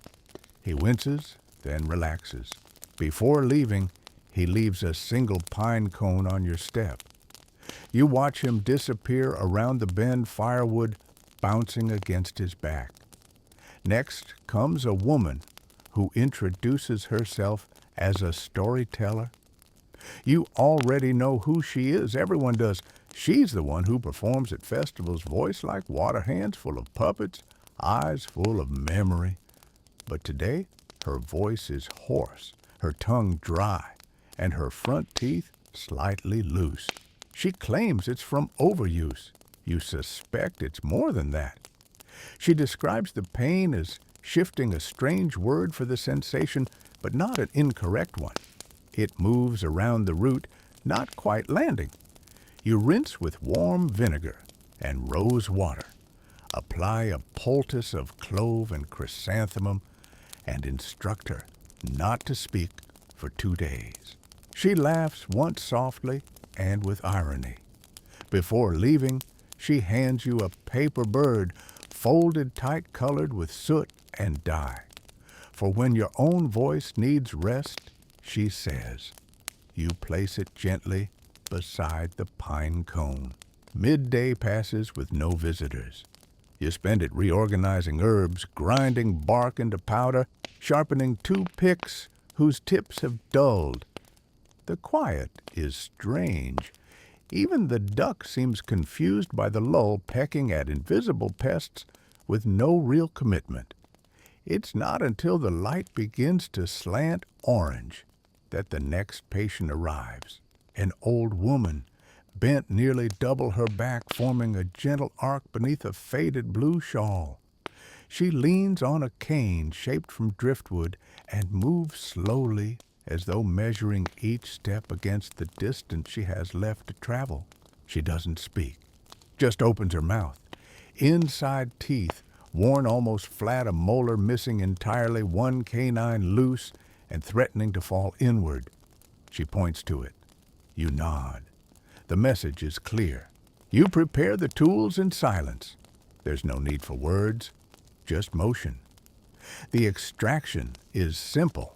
He winces, then relaxes. Before leaving, he leaves a single pine cone on your step. You watch him disappear around the bend, firewood bouncing against his back. Next comes a woman who introduces herself as a storyteller. You already know who she is. Everyone does. She's the one who performs at festivals, voice like water, hands full of puppets, eyes full of memory. But today, her voice is hoarse, her tongue dry, and her front teeth slightly loose. She claims it's from overuse. You suspect it's more than that. She describes the pain as shifting a strange word for the sensation, but not an incorrect one. It moves around the root, not quite landing. You rinse with warm vinegar and rose water. Apply a poultice of clove and chrysanthemum and instruct her not to speak for 2 days. She laughs once softly and with irony. Before leaving, she hands you a paper bird folded tight, colored with soot and dye. For when your own voice needs rest, she says, you place it gently beside the pine cone. Midday passes with no visitors. You spend it reorganizing herbs, grinding bark into powder, sharpening 2 picks whose tips have dulled. The quiet is strange. Even the duck seems confused by the lull, pecking at invisible pests with no real commitment. It's not until the light begins to slant orange that the next patient arrives. An old woman, bent nearly double her back, forming a gentle arc beneath a faded blue shawl. She leans on a cane shaped from driftwood and moves slowly as though measuring each step against the distance she has left to travel. She doesn't speak, just opens her mouth. Inside teeth, worn almost flat, a molar missing entirely, one canine loose and threatening to fall inward. She points to it. You nod. The message is clear. You prepare the tools in silence. There's no need for words, just motion. The extraction is simple.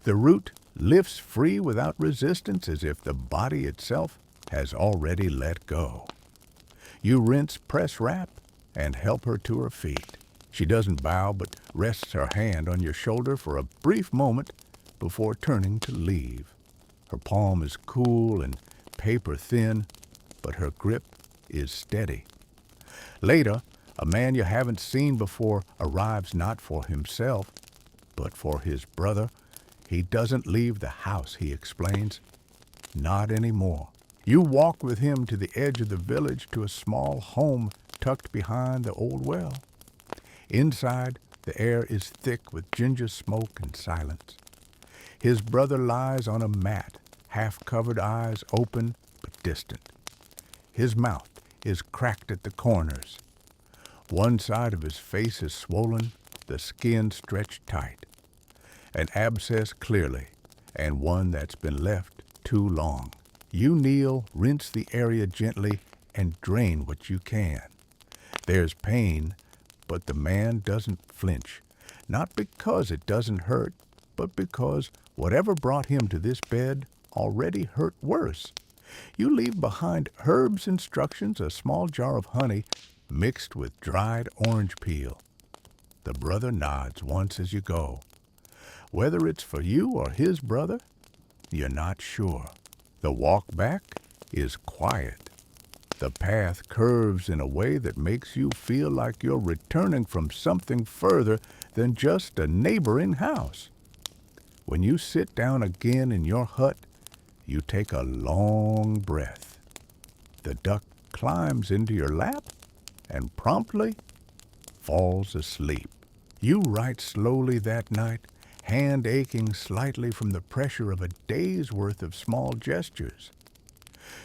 The root lifts free without resistance as if the body itself has already let go. You rinse, press, wrap, and help her to her feet. She doesn't bow but rests her hand on your shoulder for a brief moment before turning to leave. Her palm is cool and paper thin, but her grip is steady. Later, a man you haven't seen before arrives not for himself, but for his brother. He doesn't leave the house, he explains. Not anymore. You walk with him to the edge of the village to a small home tucked behind the old well. Inside, the air is thick with ginger smoke and silence. His brother lies on a mat, half-covered, eyes open but distant. His mouth is cracked at the corners. One side of his face is swollen, the skin stretched tight. An abscess clearly, and one that's been left too long. You kneel, rinse the area gently, and drain what you can. There's pain, but the man doesn't flinch, not because it doesn't hurt, but because whatever brought him to this bed already hurt worse. You leave behind Herb's instructions, a small jar of honey mixed with dried orange peel. The brother nods once as you go. Whether it's for you or his brother, you're not sure. The walk back is quiet. The path curves in a way that makes you feel like you're returning from something further than just a neighboring house. When you sit down again in your hut, you take a long breath. The duck climbs into your lap and promptly falls asleep. You write slowly that night, hand aching slightly from the pressure of a day's worth of small gestures.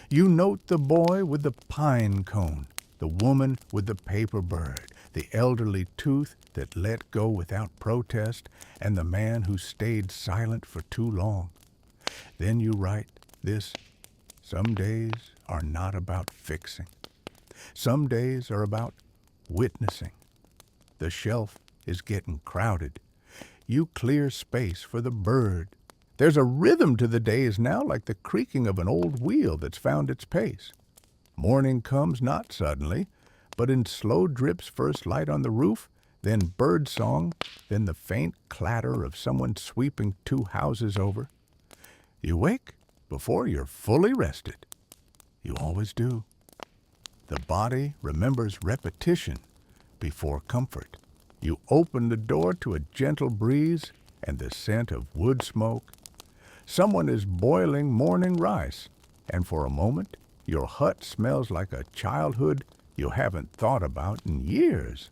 You note the boy with the pine cone, the woman with the paper bird, the elderly tooth that let go without protest, and the man who stayed silent for too long. Then you write this: some days are not about fixing. Some days are about witnessing. The shelf is getting crowded. You clear space for the bird. There's a rhythm to the days now, like the creaking of an old wheel that's found its pace. Morning comes not suddenly, but in slow drips, first light on the roof, then bird song, then the faint clatter of someone sweeping 2 houses over. You wake before you're fully rested. You always do. The body remembers repetition before comfort. You open the door to a gentle breeze and the scent of wood smoke. Someone is boiling morning rice, and for a moment, your hut smells like a childhood you haven't thought about in years.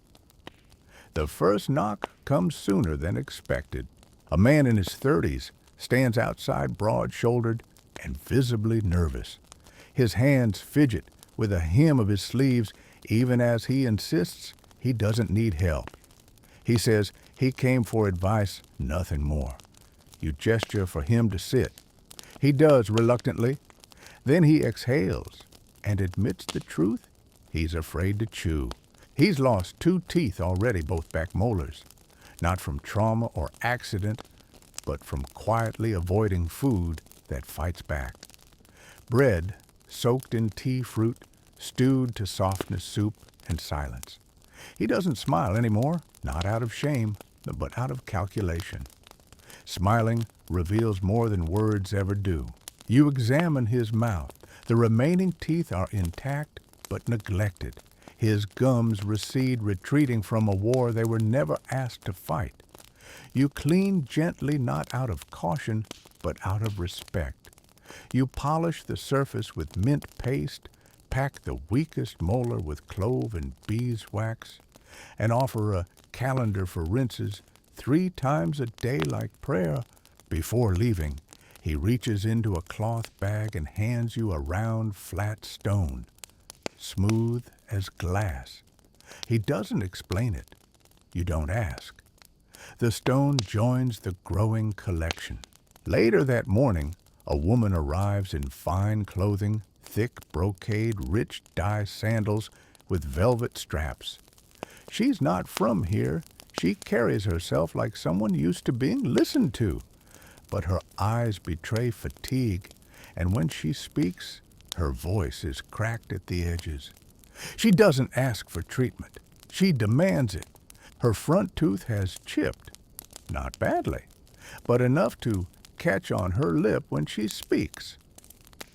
The first knock comes sooner than expected. A man in his 30s stands outside, broad-shouldered and visibly nervous. His hands fidget with a hem of his sleeves, even as he insists he doesn't need help. He says he came for advice, nothing more. You gesture for him to sit. He does reluctantly. Then he exhales and admits the truth he's afraid to chew. He's lost 2 teeth already, both back molars, not from trauma or accident, but from quietly avoiding food that fights back. Bread soaked in tea fruit, stewed to softness, soup, and silence. He doesn't smile anymore, not out of shame, but out of calculation. Smiling reveals more than words ever do. You examine his mouth. The remaining teeth are intact but neglected. His gums recede, retreating from a war they were never asked to fight. You clean gently, not out of caution, but out of respect. You polish the surface with mint paste, pack the weakest molar with clove and beeswax, and offer a calendar for rinses 3 times a day like prayer. Before leaving, he reaches into a cloth bag and hands you a round, flat stone, smooth as glass. He doesn't explain it. You don't ask. The stone joins the growing collection. Later that morning, a woman arrives in fine clothing, thick brocade, rich dye sandals with velvet straps. She's not from here. She carries herself like someone used to being listened to. But her eyes betray fatigue, and when she speaks, her voice is cracked at the edges. She doesn't ask for treatment. She demands it. Her front tooth has chipped. Not badly, but enough to catch on her lip when she speaks.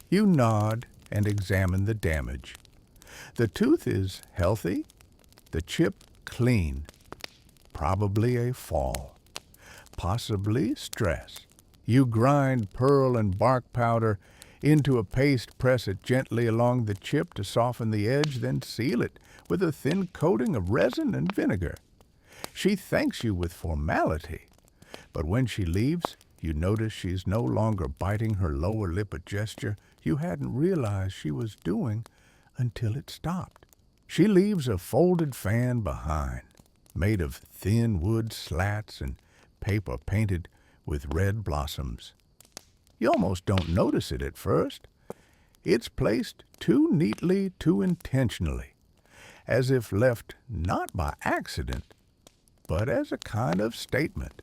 You nod and examine the damage. The tooth is healthy, the chip clean. Probably a fall. Possibly stress. You grind pearl and bark powder into a paste, press it gently along the chip to soften the edge, then seal it with a thin coating of resin and vinegar. She thanks you with formality, but when she leaves, you notice she's no longer biting her lower lip, a gesture you hadn't realized she was doing until it stopped. She leaves a folded fan behind, made of thin wood slats and paper painted with red blossoms. You almost don't notice it at first. It's placed too neatly, too intentionally, as if left not by accident, but as a kind of statement.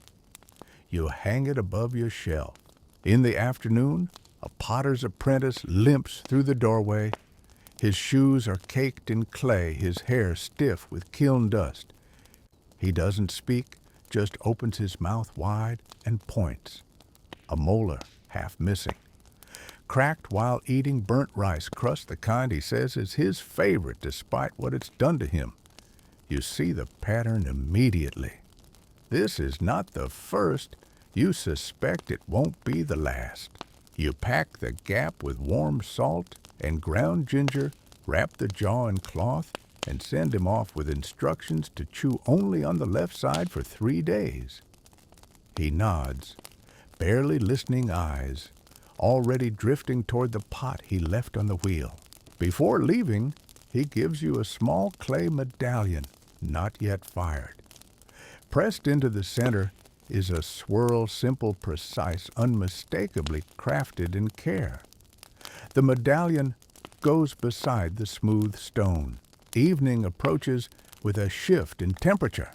You hang it above your shelf. In the afternoon, a potter's apprentice limps through the doorway. His shoes are caked in clay, his hair stiff with kiln dust. He doesn't speak, just opens his mouth wide and points. A molar, half missing. Cracked while eating burnt rice crust, the kind he says is his favorite despite what it's done to him. You see the pattern immediately. This is not the first. You suspect it won't be the last. You pack the gap with warm salt and ground ginger, wrap the jaw in cloth, and send him off with instructions to chew only on the left side for 3 days. He nods, barely listening eyes, already drifting toward the pot he left on the wheel. Before leaving, he gives you a small clay medallion, not yet fired. Pressed into the center is a swirl, simple, precise, unmistakably crafted in care. The medallion goes beside the smooth stone. Evening approaches with a shift in temperature.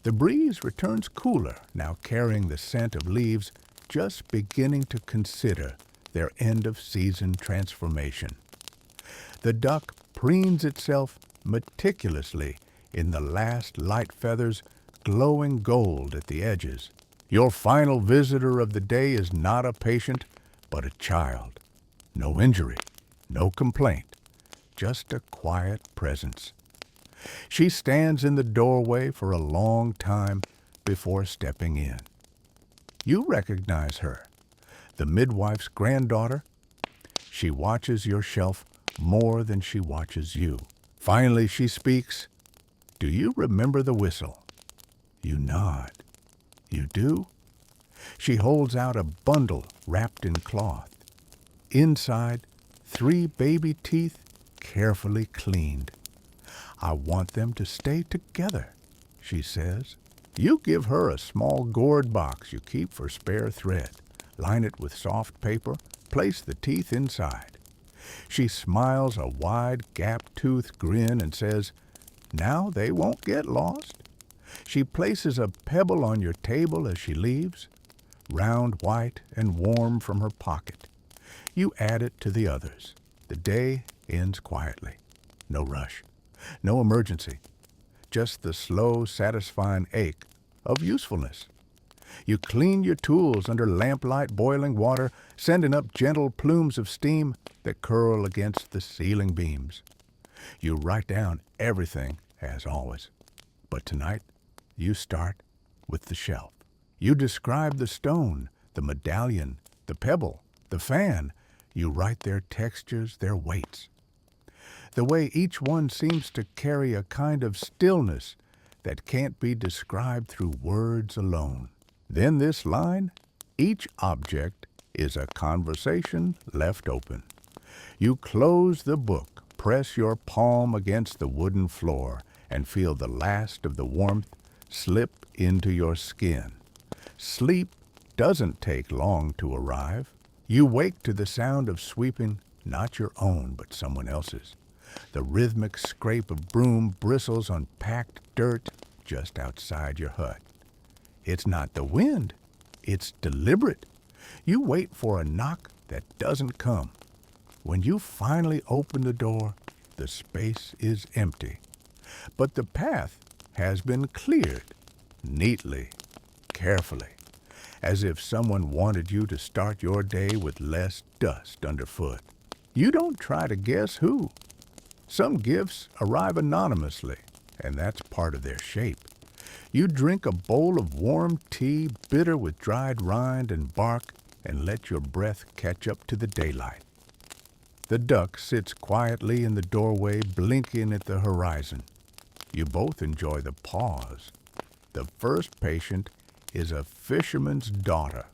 The breeze returns cooler, now carrying the scent of leaves just beginning to consider their end-of-season transformation. The duck preens itself meticulously in the last light feathers, glowing gold at the edges. Your final visitor of the day is not a patient, but a child. No injury, no complaint, just a quiet presence. She stands in the doorway for a long time before stepping in. You recognize her, the midwife's granddaughter. She watches your shelf more than she watches you. Finally, she speaks. Do you remember the whistle? You nod. You do? She holds out a bundle wrapped in cloth. Inside, 3 baby teeth carefully cleaned. I want them to stay together, she says. You give her a small gourd box you keep for spare thread. Line it with soft paper, place the teeth inside. She smiles a wide, gap-toothed grin and says, now they won't get lost. She places a pebble on your table as she leaves, round, white, and warm from her pocket. You add it to the others. The day ends quietly. No rush, no emergency, just the slow, satisfying ache of usefulness. You clean your tools under lamplight boiling water, sending up gentle plumes of steam that curl against the ceiling beams. You write down everything, as always. But tonight, you start with the shelf. You describe the stone, the medallion, the pebble, the fan. You write their textures, their weights. The way each one seems to carry a kind of stillness that can't be described through words alone. Then this line, each object is a conversation left open. You close the book, press your palm against the wooden floor, and feel the last of the warmth slip into your skin. Sleep doesn't take long to arrive. You wake to the sound of sweeping, not your own, but someone else's. The rhythmic scrape of broom bristles on packed dirt just outside your hut. It's not the wind. It's deliberate. You wait for a knock that doesn't come. When you finally open the door, the space is empty. But the path has been cleared, neatly, carefully, as if someone wanted you to start your day with less dust underfoot. You don't try to guess who. Some gifts arrive anonymously, and that's part of their shape. You drink a bowl of warm tea, bitter with dried rind and bark, and let your breath catch up to the daylight. The duck sits quietly in the doorway, blinking at the horizon. You both enjoy the pause. The first patient is a fisherman's daughter.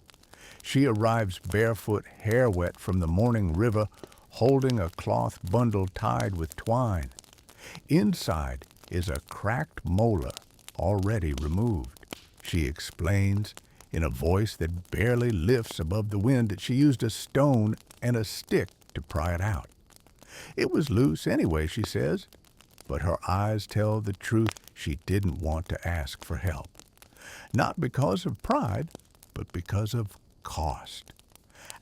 She arrives barefoot, hair wet from the morning river, holding a cloth bundle tied with twine. Inside is a cracked molar, already removed. She explains, in a voice that barely lifts above the wind, that she used a stone and a stick to pry it out. It was loose anyway, she says, but her eyes tell the truth. She didn't want to ask for help. Not because of pride, but because of cost.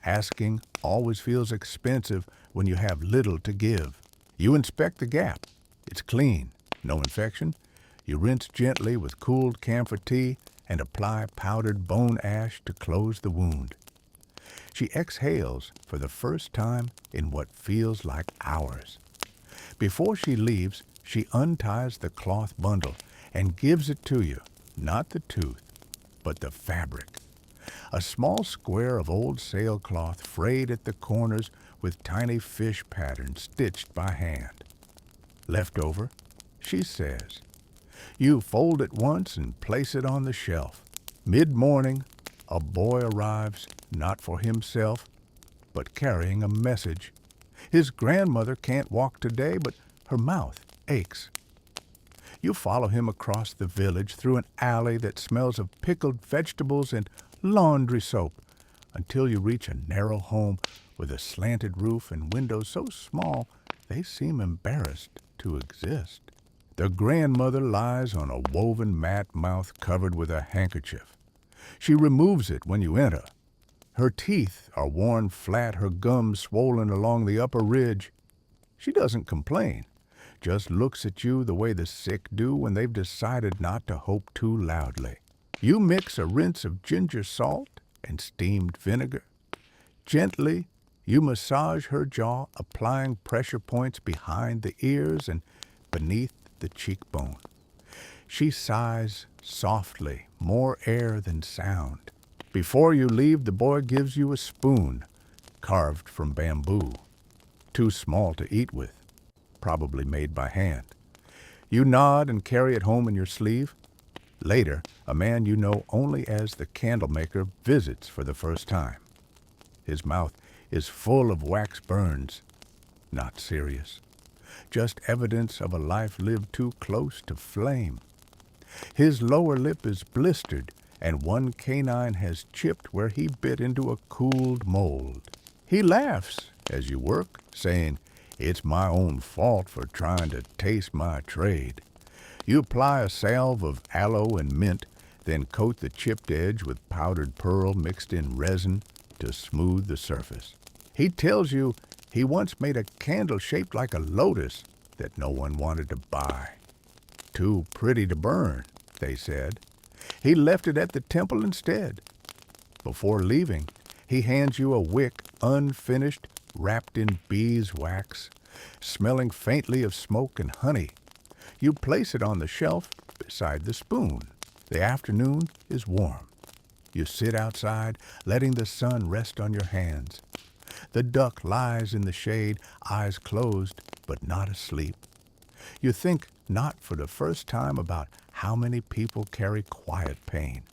Asking always feels expensive when you have little to give. You inspect the gap. It's clean, no infection. You rinse gently with cooled camphor tea and apply powdered bone ash to close the wound. She exhales for the first time in what feels like hours. Before she leaves, she unties the cloth bundle and gives it to you, not the tooth, but the fabric. A small square of old sailcloth frayed at the corners with tiny fish patterns stitched by hand. Left over, she says. You fold it once and place it on the shelf. Mid-morning, a boy arrives, not for himself, but carrying a message. His grandmother can't walk today, but her mouth aches. You follow him across the village through an alley that smells of pickled vegetables and laundry soap until you reach a narrow home with a slanted roof and windows so small they seem embarrassed to exist. The grandmother lies on a woven mat, mouth covered with a handkerchief. She removes it when you enter. Her teeth are worn flat, her gums swollen along the upper ridge. She doesn't complain, just looks at you the way the sick do when they've decided not to hope too loudly. You mix a rinse of ginger salt and steamed vinegar. Gently, you massage her jaw, applying pressure points behind the ears and beneath the cheekbone. She sighs softly, more air than sound. Before you leave, the boy gives you a spoon, carved from bamboo. Too small to eat with, probably made by hand. You nod and carry it home in your sleeve. Later, a man you know only as the candle maker visits for the first time. His mouth is full of wax burns, not serious, just evidence of a life lived too close to flame. His lower lip is blistered, and one canine has chipped where he bit into a cooled mold. He laughs as you work, saying, "It's my own fault for trying to taste my trade." You apply a salve of aloe and mint, then coat the chipped edge with powdered pearl mixed in resin to smooth the surface. He tells you he once made a candle shaped like a lotus that no one wanted to buy. Too pretty to burn, they said. He left it at the temple instead. Before leaving, he hands you a wick unfinished, wrapped in beeswax, smelling faintly of smoke and honey. You place it on the shelf beside the spoon. The afternoon is warm. You sit outside, letting the sun rest on your hands. The duck lies in the shade, eyes closed, but not asleep. You think not for the first time about how many people carry quiet pain.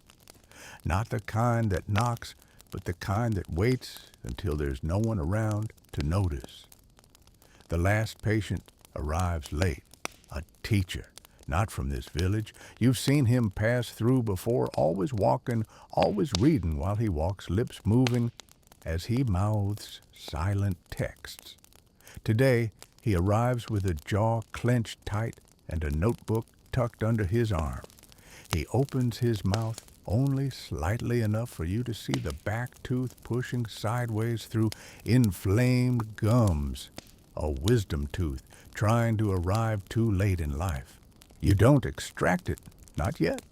Not the kind that knocks, but the kind that waits until there's no one around to notice. The last patient arrives late, a teacher, not from this village. You've seen him pass through before, always walking, always reading while he walks, lips moving as he mouths silent texts. Today, he arrives with a jaw clenched tight and a notebook tucked under his arm. He opens his mouth only slightly enough for you to see the back tooth pushing sideways through inflamed gums, a wisdom tooth trying to arrive too late in life. You don't extract it, not yet.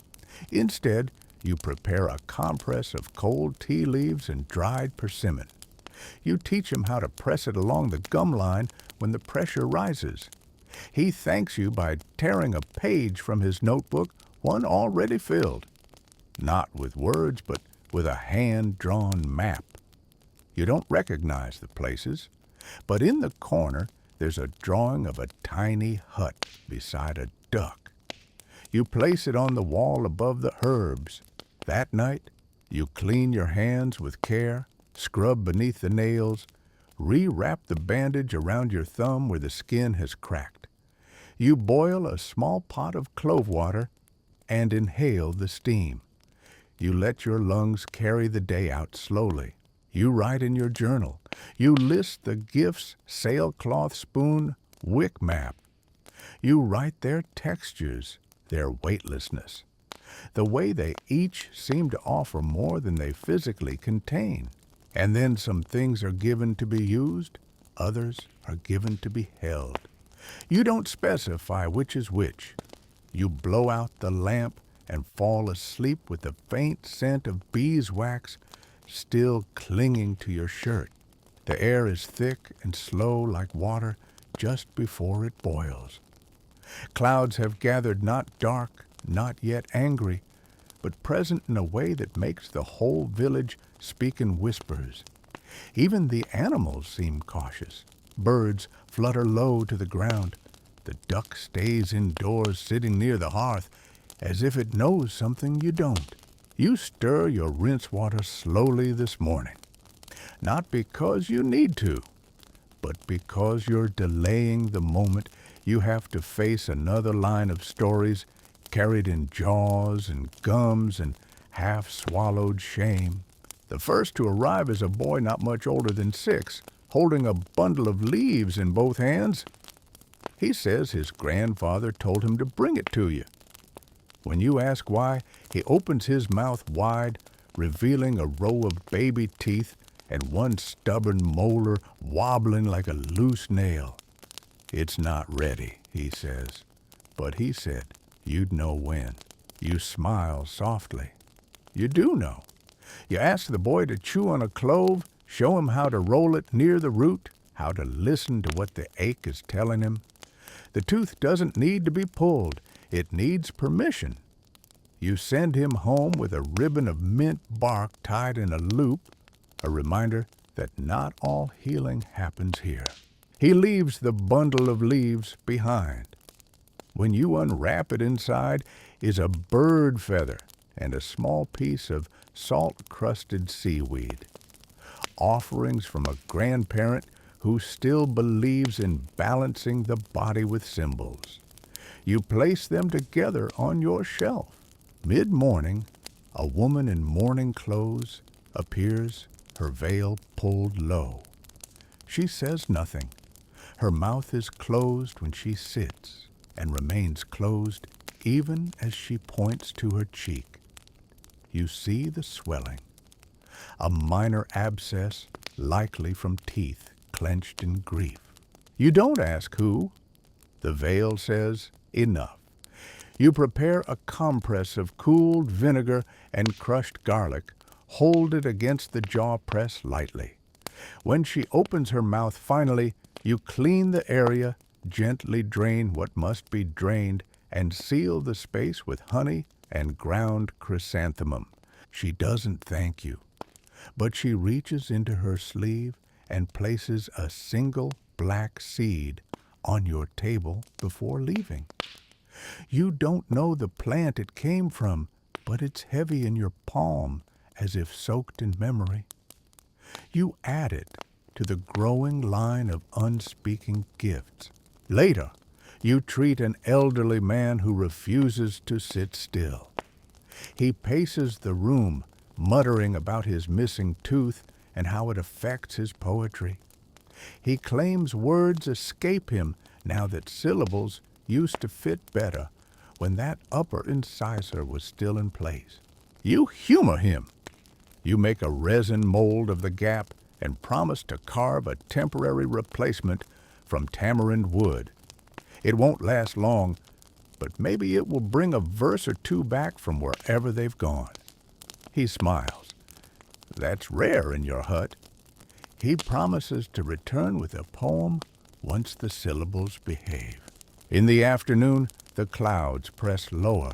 Instead, you prepare a compress of cold tea leaves and dried persimmon. You teach him how to press it along the gum line when the pressure rises. He thanks you by tearing a page from his notebook, one already filled. Not with words, but with a hand-drawn map. You don't recognize the places, but in the corner there's a drawing of a tiny hut beside a duck. You place it on the wall above the herbs. That night, you clean your hands with care, scrub beneath the nails, re-wrap the bandage around your thumb where the skin has cracked. You boil a small pot of clove water and inhale the steam. You let your lungs carry the day out slowly. You write in your journal. You list the gifts, sailcloth spoon, wick map. You write their textures, their weightlessness, the way they each seem to offer more than they physically contain. And then some things are given to be used, others are given to be held. You don't specify which is which. You blow out the lamp and fall asleep with the faint scent of beeswax still clinging to your shirt. The air is thick and slow like water just before it boils. Clouds have gathered, not dark, not yet angry, but present in a way that makes the whole village speak in whispers. Even the animals seem cautious. Birds flutter low to the ground. The duck stays indoors, sitting near the hearth, as if it knows something you don't. You stir your rinse water slowly this morning, not because you need to, but because you're delaying the moment you have to face another line of stories carried in jaws and gums and half-swallowed shame. The first to arrive is a boy not much older than 6, holding a bundle of leaves in both hands. He says his grandfather told him to bring it to you. When you ask why, he opens his mouth wide, revealing a row of baby teeth and one stubborn molar wobbling like a loose nail. It's not ready, he says. But he said you'd know when. You smile softly. You do know. You ask the boy to chew on a clove, show him how to roll it near the root, how to listen to what the ache is telling him. The tooth doesn't need to be pulled. It needs permission. You send him home with a ribbon of mint bark tied in a loop, a reminder that not all healing happens here. He leaves the bundle of leaves behind. When you unwrap it, inside is a bird feather and a small piece of salt-crusted seaweed. Offerings from a grandparent who still believes in balancing the body with symbols. You place them together on your shelf. Mid-morning, a woman in mourning clothes appears, her veil pulled low. She says nothing. Her mouth is closed when she sits and remains closed even as she points to her cheek. You see the swelling, a minor abscess likely from teeth clenched in grief. You don't ask who. The veil says enough. You prepare a compress of cooled vinegar and crushed garlic. Hold it against the jaw press lightly. When she opens her mouth finally, you clean the area, gently drain what must be drained, and seal the space with honey and ground chrysanthemum. She doesn't thank you, but she reaches into her sleeve and places a single black seed on your table before leaving. You don't know the plant it came from, but it's heavy in your palm as if soaked in memory. You add it to the growing line of unspeaking gifts. Later, you treat an elderly man who refuses to sit still. He paces the room, muttering about his missing tooth and how it affects his poetry. He claims words escape him now that syllables used to fit better when that upper incisor was still in place. You humor him. You make a resin mold of the gap and promise to carve a temporary replacement from tamarind wood. It won't last long, but maybe it will bring a verse or two back from wherever they've gone. He smiles. That's rare in your hut. He promises to return with a poem once the syllables behave. In the afternoon, the clouds press lower.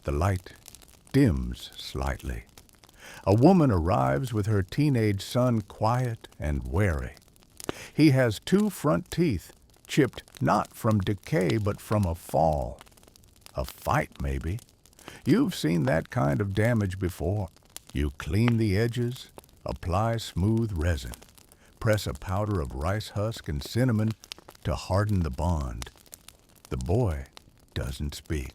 The light dims slightly. A woman arrives with her teenage son quiet and wary. He has 2 front teeth, chipped not from decay but from a fall. A fight, maybe. You've seen that kind of damage before. You clean the edges, apply smooth resin, press a powder of rice husk and cinnamon to harden the bond. The boy doesn't speak.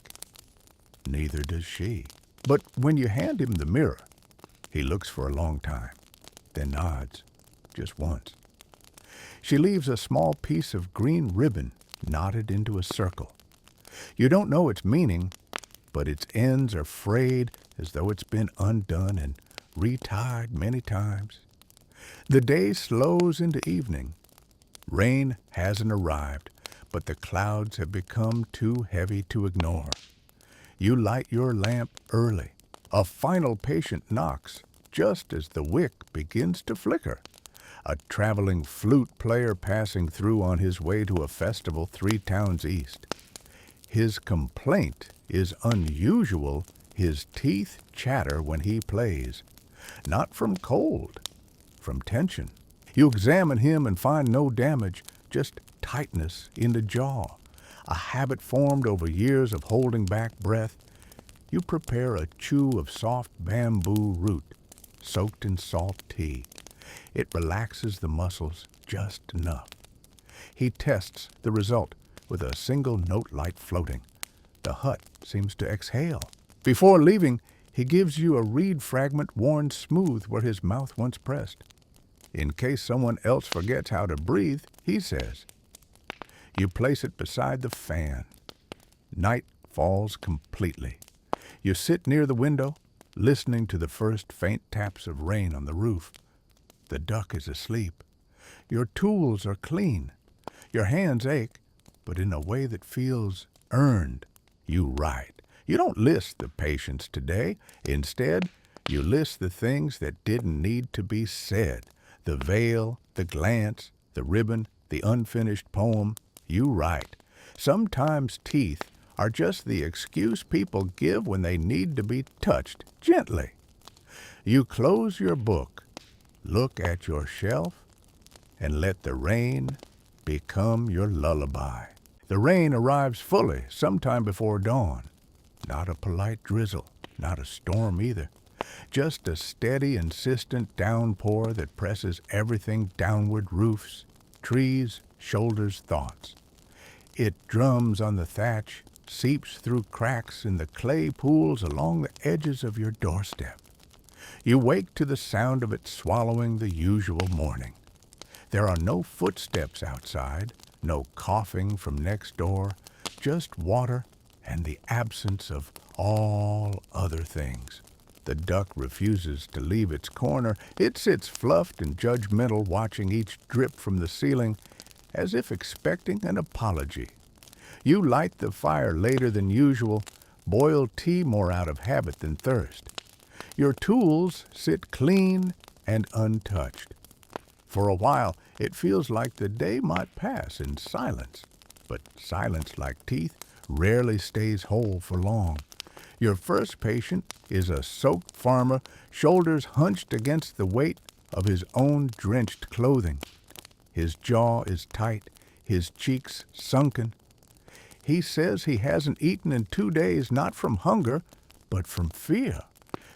Neither does she. But when you hand him the mirror, he looks for a long time, then nods, just once. She leaves a small piece of green ribbon knotted into a circle. You don't know its meaning, but its ends are frayed as though it's been undone and retied many times. The day slows into evening. Rain hasn't arrived, but the clouds have become too heavy to ignore. You light your lamp early. A final patient knocks just as the wick begins to flicker. A traveling flute player passing through on his way to a festival 3 towns east. His complaint is unusual. His teeth chatter when he plays. Not from cold, from tension. You examine him and find no damage, just tightness in the jaw. A habit formed over years of holding back breath. You prepare a chew of soft bamboo root, soaked in salt tea. It relaxes the muscles just enough. He tests the result with a single note light floating. The hut seems to exhale. Before leaving, he gives you a reed fragment worn smooth where his mouth once pressed. In case someone else forgets how to breathe, he says. You place it beside the fan. Night falls completely. You sit near the window, listening to the first faint taps of rain on the roof. The duck is asleep. Your tools are clean. Your hands ache, but in a way that feels earned. You write. You don't list the patients today. Instead, you list the things that didn't need to be said. The veil, the glance, the ribbon, the unfinished poem. You write. Sometimes teeth are just the excuse people give when they need to be touched gently. You close your book, look at your shelf, and let the rain become your lullaby. The rain arrives fully sometime before dawn. Not a polite drizzle, not a storm either. Just a steady, insistent downpour that presses everything downward: roofs, trees, shoulders, thoughts. It drums on the thatch, seeps through cracks in the clay pools along the edges of your doorstep. You wake to the sound of it swallowing the usual morning. There are no footsteps outside, no coughing from next door, just water and the absence of all other things. The duck refuses to leave its corner. It sits fluffed and judgmental, watching each drip from the ceiling, as if expecting an apology. You light the fire later than usual, boil tea more out of habit than thirst. Your tools sit clean and untouched. For a while, it feels like the day might pass in silence, but silence, like teeth, rarely stays whole for long. Your first patient is a soaked farmer, shoulders hunched against the weight of his own drenched clothing. His jaw is tight, his cheeks sunken. He says he hasn't eaten in 2 days, not from hunger, but from fear.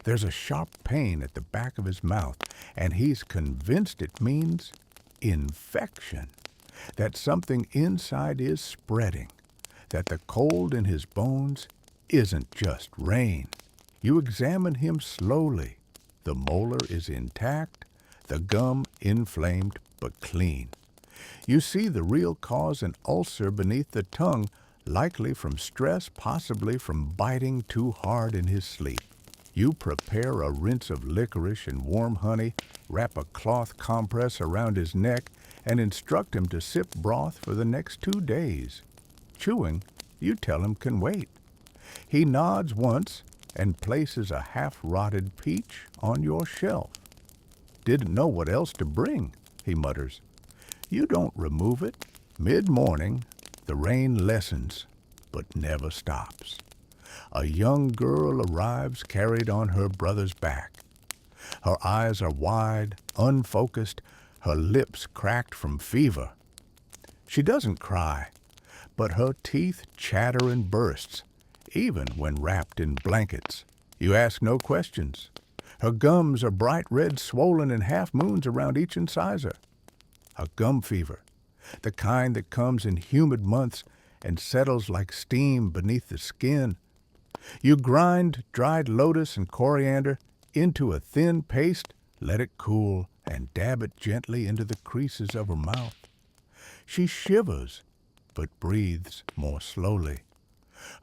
There's a sharp pain at the back of his mouth, and he's convinced it means infection, that something inside is spreading, that the cold in his bones isn't just rain. You examine him slowly. The molar is intact, the gum inflamed but clean. You see the real cause, an ulcer beneath the tongue, likely from stress, possibly from biting too hard in his sleep. You prepare a rinse of licorice and warm honey, wrap a cloth compress around his neck, and instruct him to sip broth for the next 2 days. Chewing, you tell him, can wait. He nods once and places a half-rotted peach on your shelf. Didn't know what else to bring, he mutters. You don't remove it. Mid-morning, the rain lessens, but never stops. A young girl arrives carried on her brother's back. Her eyes are wide, unfocused, her lips cracked from fever. She doesn't cry, but her teeth chatter in bursts, even when wrapped in blankets. You ask no questions. Her gums are bright red, swollen in half-moons around each incisor. A gum fever, the kind that comes in humid months and settles like steam beneath the skin. You grind dried lotus and coriander into a thin paste, let it cool, and dab it gently into the creases of her mouth. She shivers, but breathes more slowly.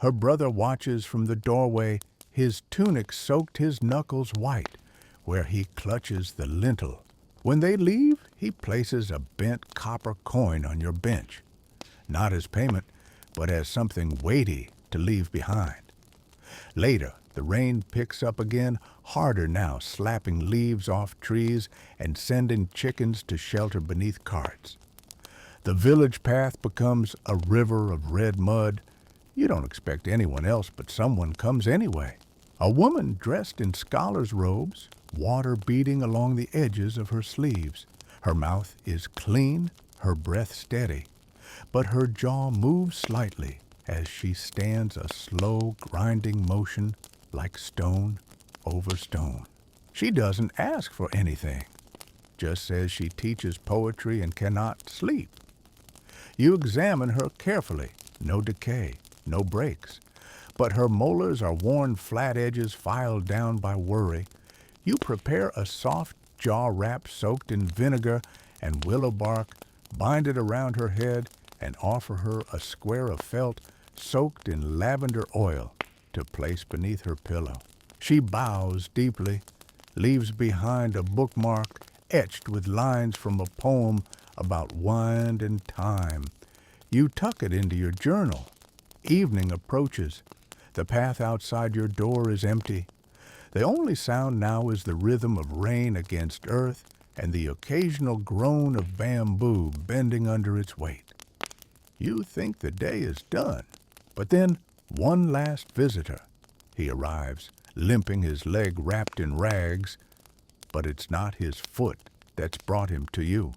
Her brother watches from the doorway, his tunic soaked his knuckles white, where he clutches the lintel. When they leave, he places a bent copper coin on your bench, not as payment, but as something weighty to leave behind. Later, the rain picks up again, harder now, slapping leaves off trees and sending chickens to shelter beneath carts. The village path becomes a river of red mud. You don't expect anyone else, but someone comes anyway. A woman dressed in scholar's robes, water beading along the edges of her sleeves. Her mouth is clean, her breath steady, but her jaw moves slightly as she stands, a slow, grinding motion like stone over stone. She doesn't ask for anything, just says she teaches poetry and cannot sleep. You examine her carefully, no decay, no breaks, but her molars are worn flat edges filed down by worry. You prepare a soft jaw wrap soaked in vinegar and willow bark, bind it around her head, and offer her a square of felt soaked in lavender oil to place beneath her pillow. She bows deeply, leaves behind a bookmark etched with lines from a poem about wind and time. You tuck it into your journal. Evening approaches. The path outside your door is empty. The only sound now is the rhythm of rain against earth and the occasional groan of bamboo bending under its weight. You think the day is done, but then one last visitor. He arrives, limping, his leg wrapped in rags, but it's not his foot that's brought him to you.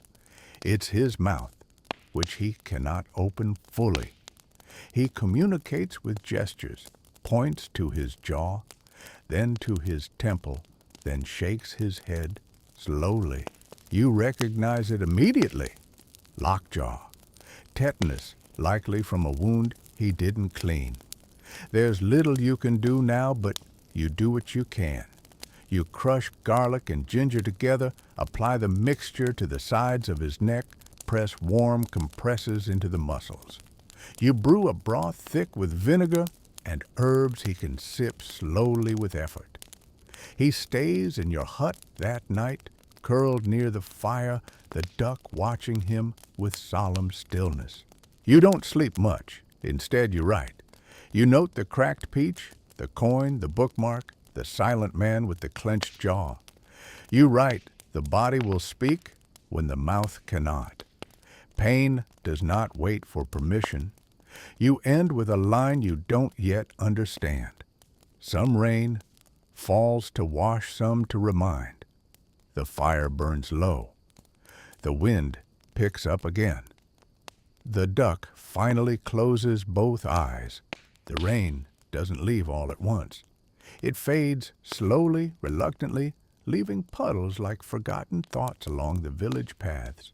It's his mouth, which he cannot open fully. He communicates with gestures, points to his jaw, then to his temple, then shakes his head slowly. You recognize it immediately. Lockjaw. Tetanus, likely from a wound he didn't clean. There's little you can do now, but you do what you can. You crush garlic and ginger together, apply the mixture to the sides of his neck, press warm compresses into the muscles. You brew a broth thick with vinegar and herbs he can sip slowly with effort. He stays in your hut that night, curled near the fire, the duck watching him with solemn stillness. You don't sleep much. Instead, you write. You note the cracked peach, the coin, the bookmark, the silent man with the clenched jaw. You write, the body will speak when the mouth cannot. Pain does not wait for permission. You end with a line you don't yet understand. Some rain falls to wash, some to remind. The fire burns low. The wind picks up again. The duck finally closes both eyes. The rain doesn't leave all at once. It fades slowly, reluctantly, leaving puddles like forgotten thoughts along the village paths.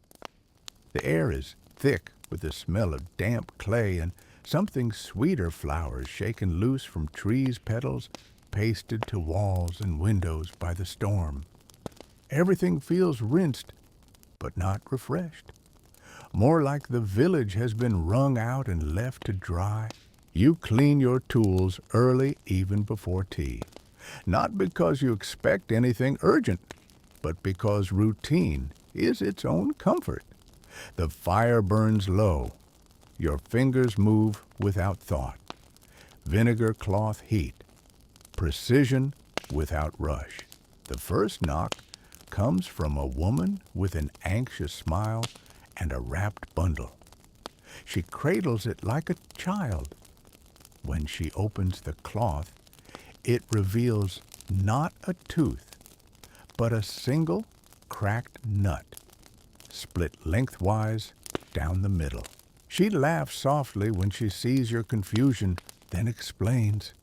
The air is thick with the smell of damp clay and something sweeter flowers shaken loose from trees' petals pasted to walls and windows by the storm. Everything feels rinsed, but not refreshed. More like the village has been wrung out and left to dry. You clean your tools early, even before tea. Not because you expect anything urgent, but because routine is its own comfort. The fire burns low. Your fingers move without thought. Vinegar cloth heat. Precision without rush. The first knock comes from a woman with an anxious smile and a wrapped bundle. She cradles it like a child. When she opens the cloth, it reveals not a tooth, but a single cracked nut, split lengthwise down the middle. She laughs softly when she sees your confusion, then explains.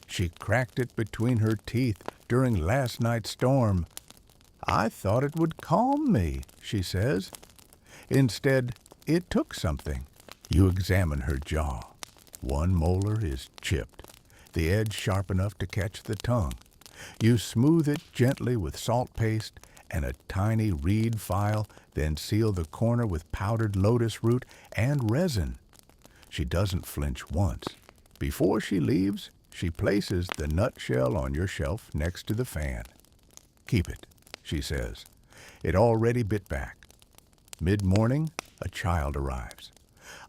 She cracked it between her teeth during last night's storm. I thought it would calm me, she says. Instead, it took something. You examine her jaw. One molar is chipped, the edge sharp enough to catch the tongue. You smooth it gently with salt paste and a tiny reed file, then seal the corner with powdered lotus root and resin. She doesn't flinch once. Before she leaves, she places the nutshell on your shelf next to the fan. Keep it, she says. It already bit back. Mid-morning, a child arrives.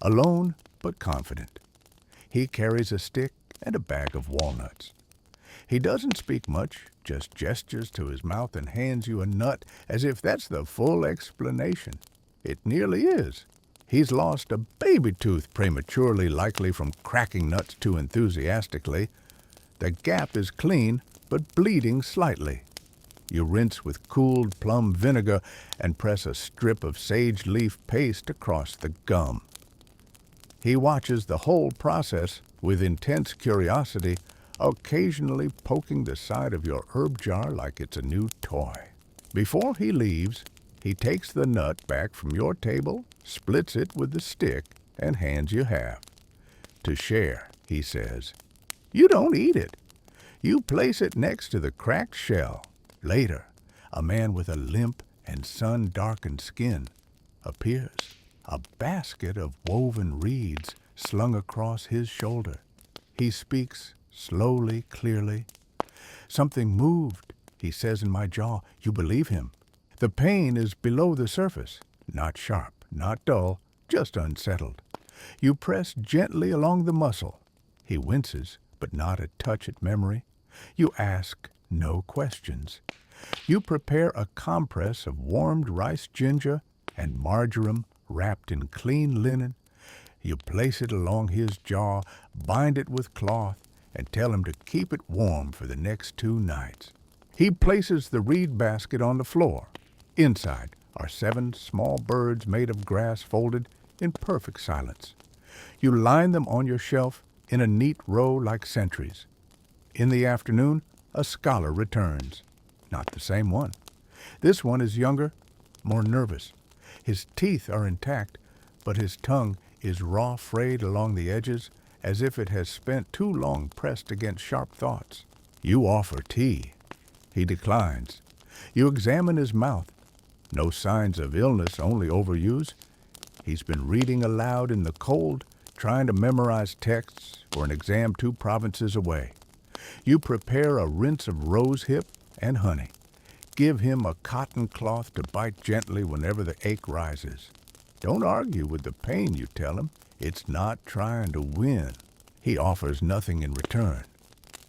Alone, but confident. He carries a stick and a bag of walnuts. He doesn't speak much, just gestures to his mouth and hands you a nut as if that's the full explanation. It nearly is. He's lost a baby tooth prematurely, likely from cracking nuts too enthusiastically. The gap is clean, but bleeding slightly. You rinse with cooled plum vinegar and press a strip of sage leaf paste across the gum. He watches the whole process with intense curiosity, occasionally poking the side of your herb jar like it's a new toy. Before he leaves, he takes the nut back from your table, splits it with the stick, and hands you half. To share, he says. You don't eat it. You place it next to the cracked shell. Later, a man with a limp and sun-darkened skin appears, a basket of woven reeds slung across his shoulder. He speaks slowly, clearly. Something moved, he says in my jaw. You believe him. The pain is below the surface, not sharp, not dull, just unsettled. You press gently along the muscle. He winces, but not a touch at memory. You ask no questions. You prepare a compress of warmed rice ginger and marjoram wrapped in clean linen. You place it along his jaw, bind it with cloth, and tell him to keep it warm for the next 2 nights. He places the reed basket on the floor. Inside are 7 small birds made of grass folded in perfect silence. You line them on your shelf in a neat row like sentries. In the afternoon, a scholar returns. Not the same one. This one is younger, more nervous. His teeth are intact, but his tongue is raw frayed along the edges as if it has spent too long pressed against sharp thoughts. You offer tea. He declines. You examine his mouth. No signs of illness, only overuse. He's been reading aloud in the cold, trying to memorize texts for an exam 2 provinces away. You prepare a rinse of rosehip and honey. Give him a cotton cloth to bite gently whenever the ache rises. Don't argue with the pain, you tell him. It's not trying to win. He offers nothing in return.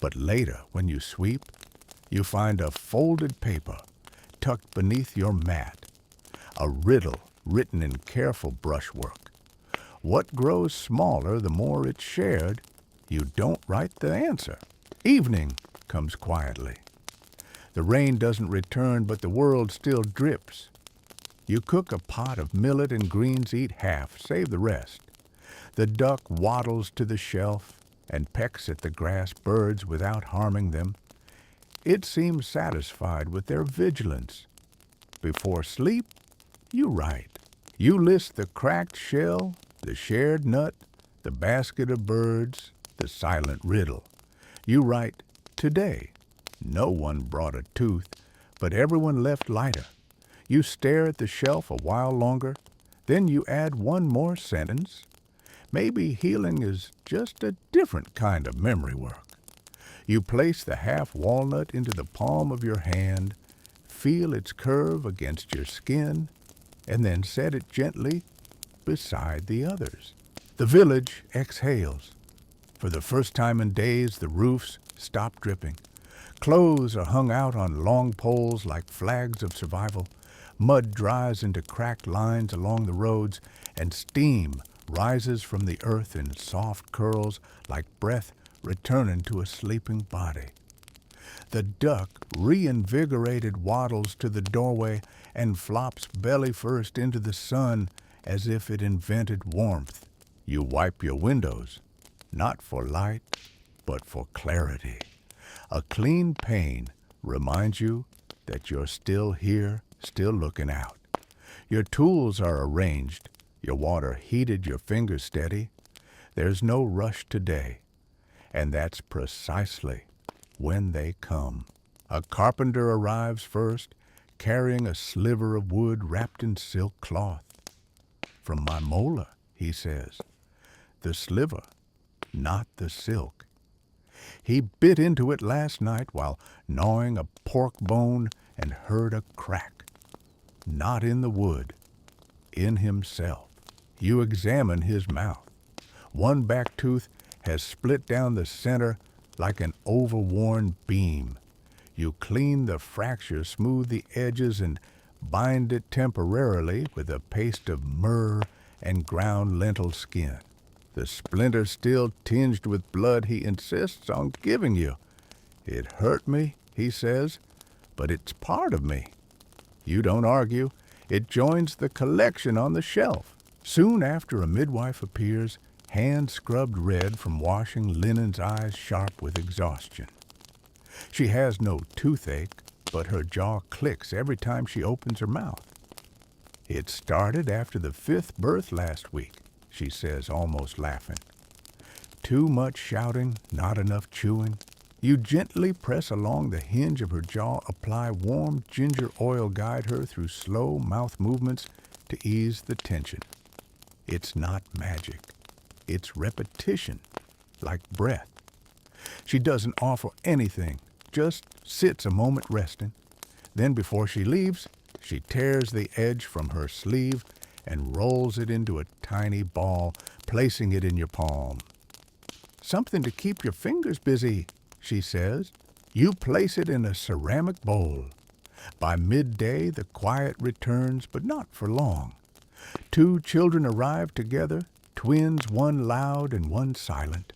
But later, when you sweep, you find a folded paper tucked beneath your mat, a riddle written in careful brushwork. What grows smaller the more it's shared? You don't write the answer. Evening comes quietly. The rain doesn't return, but the world still drips. You cook a pot of millet and greens, eat half, save the rest. The duck waddles to the shelf and pecks at the grass birds without harming them. It seems satisfied with their vigilance. Before sleep, you write. You list the cracked shell, the shared nut, the basket of birds, the silent riddle. You write, today, no one brought a tooth, but everyone left lighter. You stare at the shelf a while longer, then you add one more sentence. Maybe healing is just a different kind of memory work. You place the half walnut into the palm of your hand, feel its curve against your skin, and then set it gently beside the others. The village exhales. For the first time in days, the roofs stop dripping. Clothes are hung out on long poles like flags of survival. Mud dries into cracked lines along the roads, and steam rises from the earth in soft curls like breath returning to a sleeping body. The duck, reinvigorated, waddles to the doorway and flops belly first into the sun as if it invented warmth. You wipe your windows, not for light, but for clarity. A clean pane reminds you that you're still here, still looking out. Your tools are arranged, your water heated, your fingers steady. There's no rush today, and that's precisely when they come. A carpenter arrives first, carrying a sliver of wood wrapped in silk cloth. From my molar, he says, the sliver, not the silk. He bit into it last night while gnawing a pork bone and heard a crack. Not in the wood, in himself. You examine his mouth. One back tooth has split down the center like an overworn beam. You clean the fracture, smooth the edges, and bind it temporarily with a paste of myrrh and ground lentil skin. The splinter still tinged with blood he insists on giving you. It hurt me, he says, but it's part of me. You don't argue. It joins the collection on the shelf. Soon after, a midwife appears, hands scrubbed red from washing, linen's eyes sharp with exhaustion. She has no toothache, but her jaw clicks every time she opens her mouth. It started after the 5th birth last week, she says, almost laughing. Too much shouting, not enough chewing. You gently press along the hinge of her jaw, apply warm ginger oil, guide her through slow mouth movements to ease the tension. It's not magic. It's repetition, like breath. She doesn't offer anything, just sits a moment resting. Then before she leaves, she tears the edge from her sleeve and rolls it into a tiny ball, placing it in your palm. Something to keep your fingers busy, she says. You place it in a ceramic bowl. By midday, the quiet returns, but not for long. 2 children arrive together, twins, one loud and one silent.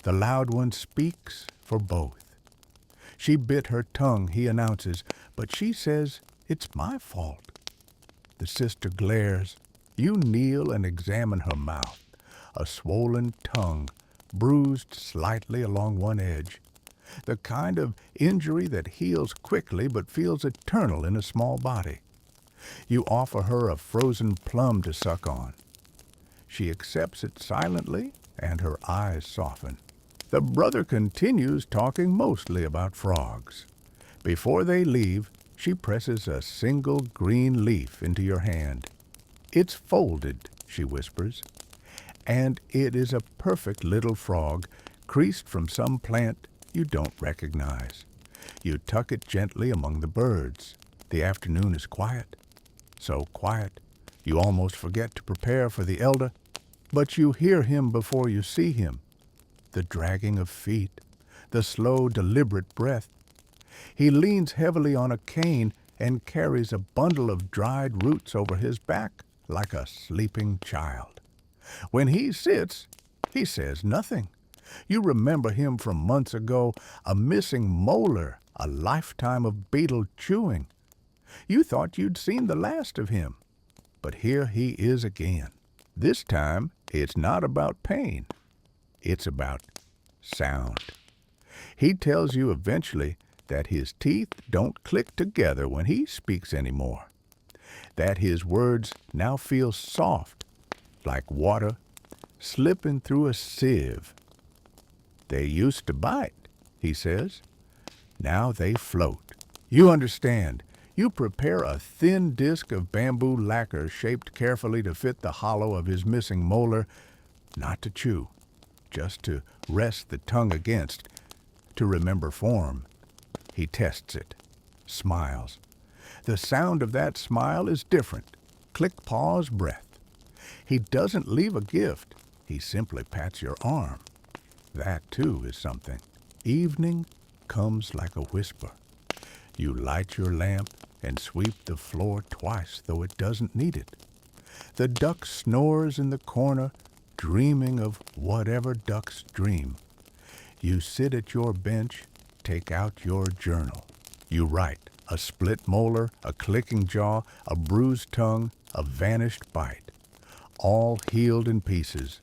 The loud one speaks for both. She bit her tongue, he announces, but she says, it's my fault. The sister glares. You kneel and examine her mouth, a swollen tongue, bruised slightly along one edge. The kind of injury that heals quickly but feels eternal in a small body. You offer her a frozen plum to suck on. She accepts it silently, and her eyes soften. The brother continues talking mostly about frogs. Before they leave, she presses a single green leaf into your hand. It's folded, she whispers, and it is a perfect little frog, creased from some plant you don't recognize. You tuck it gently among the birds. The afternoon is quiet. So quiet, you almost forget to prepare for the elder, but you hear him before you see him. The dragging of feet, the slow, deliberate breath. He leans heavily on a cane and carries a bundle of dried roots over his back like a sleeping child. When he sits, he says nothing. You remember him from months ago, a missing molar, a lifetime of beetle chewing. You thought you'd seen the last of him, But here he is again. This time, it's not about pain. It's about sound. He tells you eventually that his teeth don't click together when he speaks anymore, that his words now feel soft, like water slipping through a sieve. They used to bite, he says. Now they float. You understand. You prepare a thin disc of bamboo lacquer shaped carefully to fit the hollow of his missing molar, not to chew, just to rest the tongue against, to remember form. He tests it, smiles. The sound of that smile is different. Click, pause, breath. He doesn't leave a gift. He simply pats your arm. That, too, is something. Evening comes like a whisper. You light your lamp and sweep the floor twice, though it doesn't need it. The duck snores in the corner, dreaming of whatever ducks dream. You sit at your bench, take out your journal. You write a split molar, a clicking jaw, a bruised tongue, a vanished bite, all healed in pieces.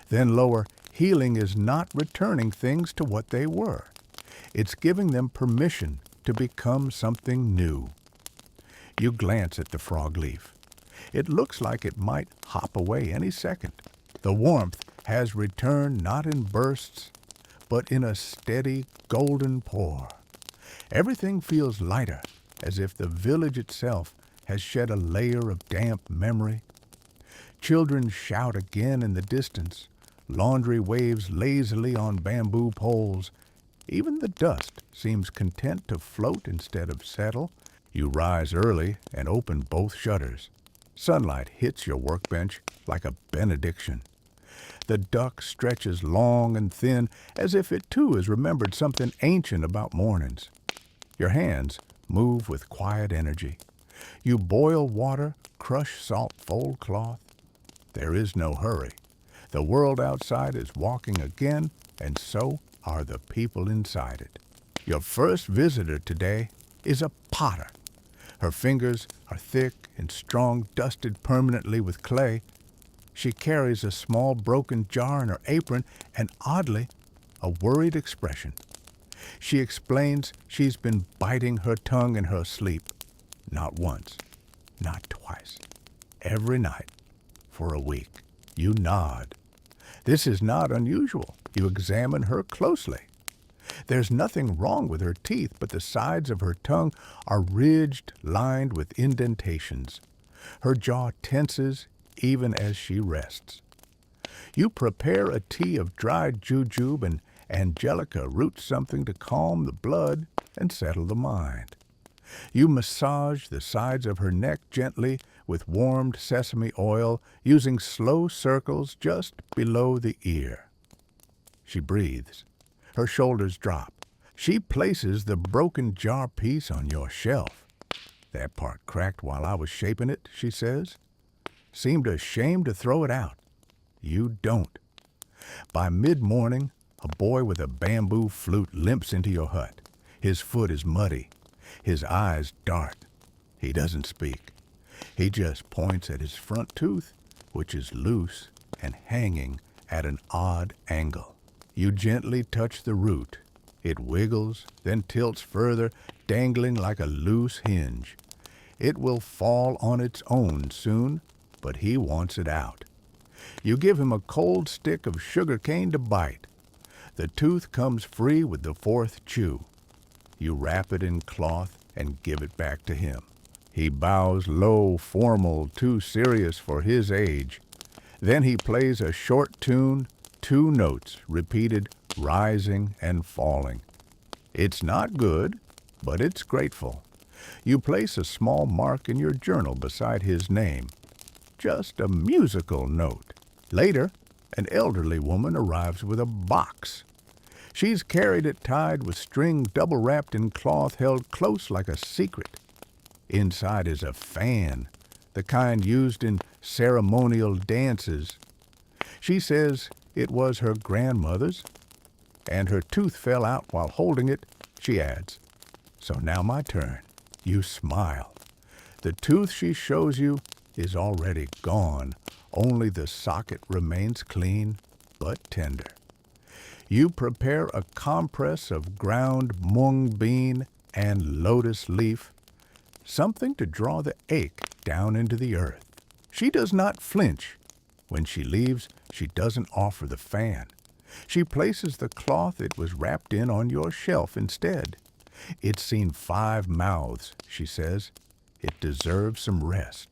Then lower, healing is not returning things to what they were. It's giving them permission to become something new. You glance at the frog leaf. It looks like it might hop away any second. The warmth has returned not in bursts, but in a steady golden pour. Everything feels lighter, as if the village itself has shed a layer of damp memory. Children shout again in the distance. Laundry waves lazily on bamboo poles. Even the dust seems content to float instead of settle. You rise early and open both shutters. Sunlight hits your workbench like a benediction. The duck stretches long and thin, as if it too has remembered something ancient about mornings. Your hands move with quiet energy. You boil water, crush salt, fold cloth. There is no hurry. The world outside is walking again, and so are the people inside it. Your first visitor today is a potter. Her fingers are thick and strong, dusted permanently with clay. She carries a small broken jar in her apron and, oddly, a worried expression. She explains she's been biting her tongue in her sleep. Not once, not twice. Every night, for a week. You nod. This is not unusual. You examine her closely. There's nothing wrong with her teeth, but the sides of her tongue are ridged, lined with indentations. Her jaw tenses even as she rests. You prepare a tea of dried jujube and angelica root, something to calm the blood and settle the mind. You massage the sides of her neck gently with warmed sesame oil, using slow circles just below the ear. She breathes. Her shoulders drop. She places the broken jar piece on your shelf. That part cracked while I was shaping it, she says. Seemed ashamed to throw it out. You don't. By mid-morning, a boy with a bamboo flute limps into your hut. His foot is muddy. His eyes dark. He doesn't speak. He just points at his front tooth, which is loose and hanging at an odd angle. You gently touch the root. It wiggles, then tilts further, dangling like a loose hinge. It will fall on its own soon, but he wants it out. You give him a cold stick of sugar cane to bite. The tooth comes free with the fourth chew. You wrap it in cloth and give it back to him. He bows low, formal, too serious for his age. Then he plays a short tune, 2 notes, repeated, rising and falling. It's not good, but it's grateful. You place a small mark in your journal beside his name. Just a musical note. Later, an elderly woman arrives with a box. She's carried it tied with string double-wrapped in cloth held close like a secret. Inside is a fan, the kind used in ceremonial dances. She says it was her grandmother's, and her tooth fell out while holding it, she adds. So now my turn. You smile. The tooth she shows you is already gone. Only the socket remains clean but tender. You prepare a compress of ground mung bean and lotus leaf, something to draw the ache down into the earth. She does not flinch. When she leaves, she doesn't offer the fan. She places the cloth it was wrapped in on your shelf instead. It's seen 5 mouths, she says. It deserves some rest.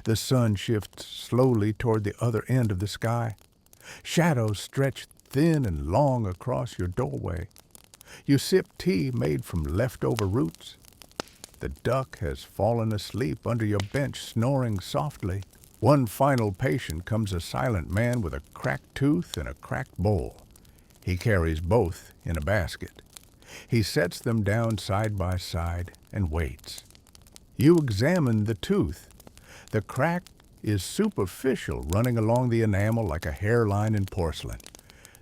The sun shifts slowly toward the other end of the sky. Shadows stretch thin and long across your doorway. You sip tea made from leftover roots. The duck has fallen asleep under your bench, snoring softly. One final patient comes, a silent man with a cracked tooth and a cracked bowl. He carries both in a basket. He sets them down side by side and waits. You examine the tooth. The crack is superficial, running along the enamel like a hairline in porcelain.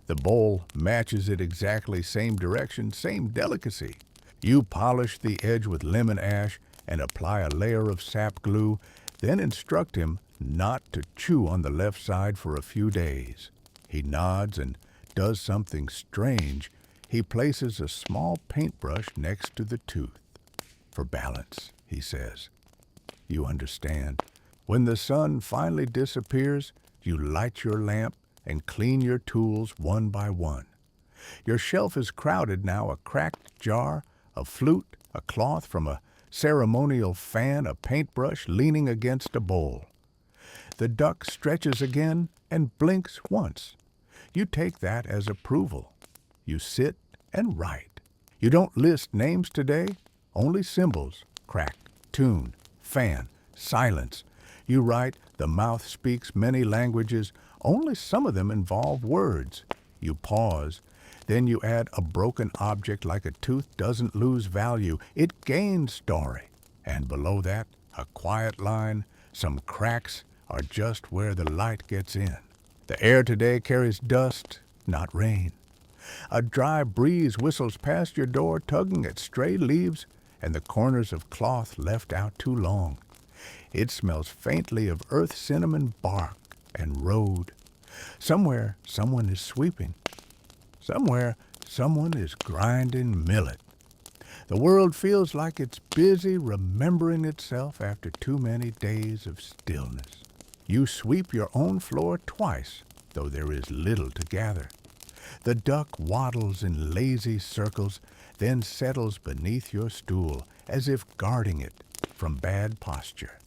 The bowl matches it exactly, same direction, same delicacy. You polish the edge with lemon ash and apply a layer of sap glue, then instruct him not to chew on the left side for a few days. He nods and does something strange. He places a small paintbrush next to the tooth. For balance, he says. You understand. When the sun finally disappears, you light your lamp and clean your tools one by one. Your shelf is crowded now, a cracked jar, a flute, a cloth from a ceremonial fan, a paintbrush leaning against a bowl. The duck stretches again and blinks once. You take that as approval. You sit and write. You don't list names today, only symbols: crack, tune, fan, silence. You write, the mouth speaks many languages, only some of them involve words. You pause, then you add a broken object like a tooth doesn't lose value, it gains story. And below that, a quiet line, some cracks are just where the light gets in. The air today carries dust, not rain. A dry breeze whistles past your door, tugging at stray leaves and the corners of cloth left out too long. It smells faintly of earth, cinnamon, bark, and road. Somewhere, someone is sweeping. Somewhere, someone is grinding millet. The world feels like it's busy remembering itself after too many days of stillness. You sweep your own floor twice, though there is little to gather. The duck waddles in lazy circles, then settles beneath your stool, as if guarding it from bad posture.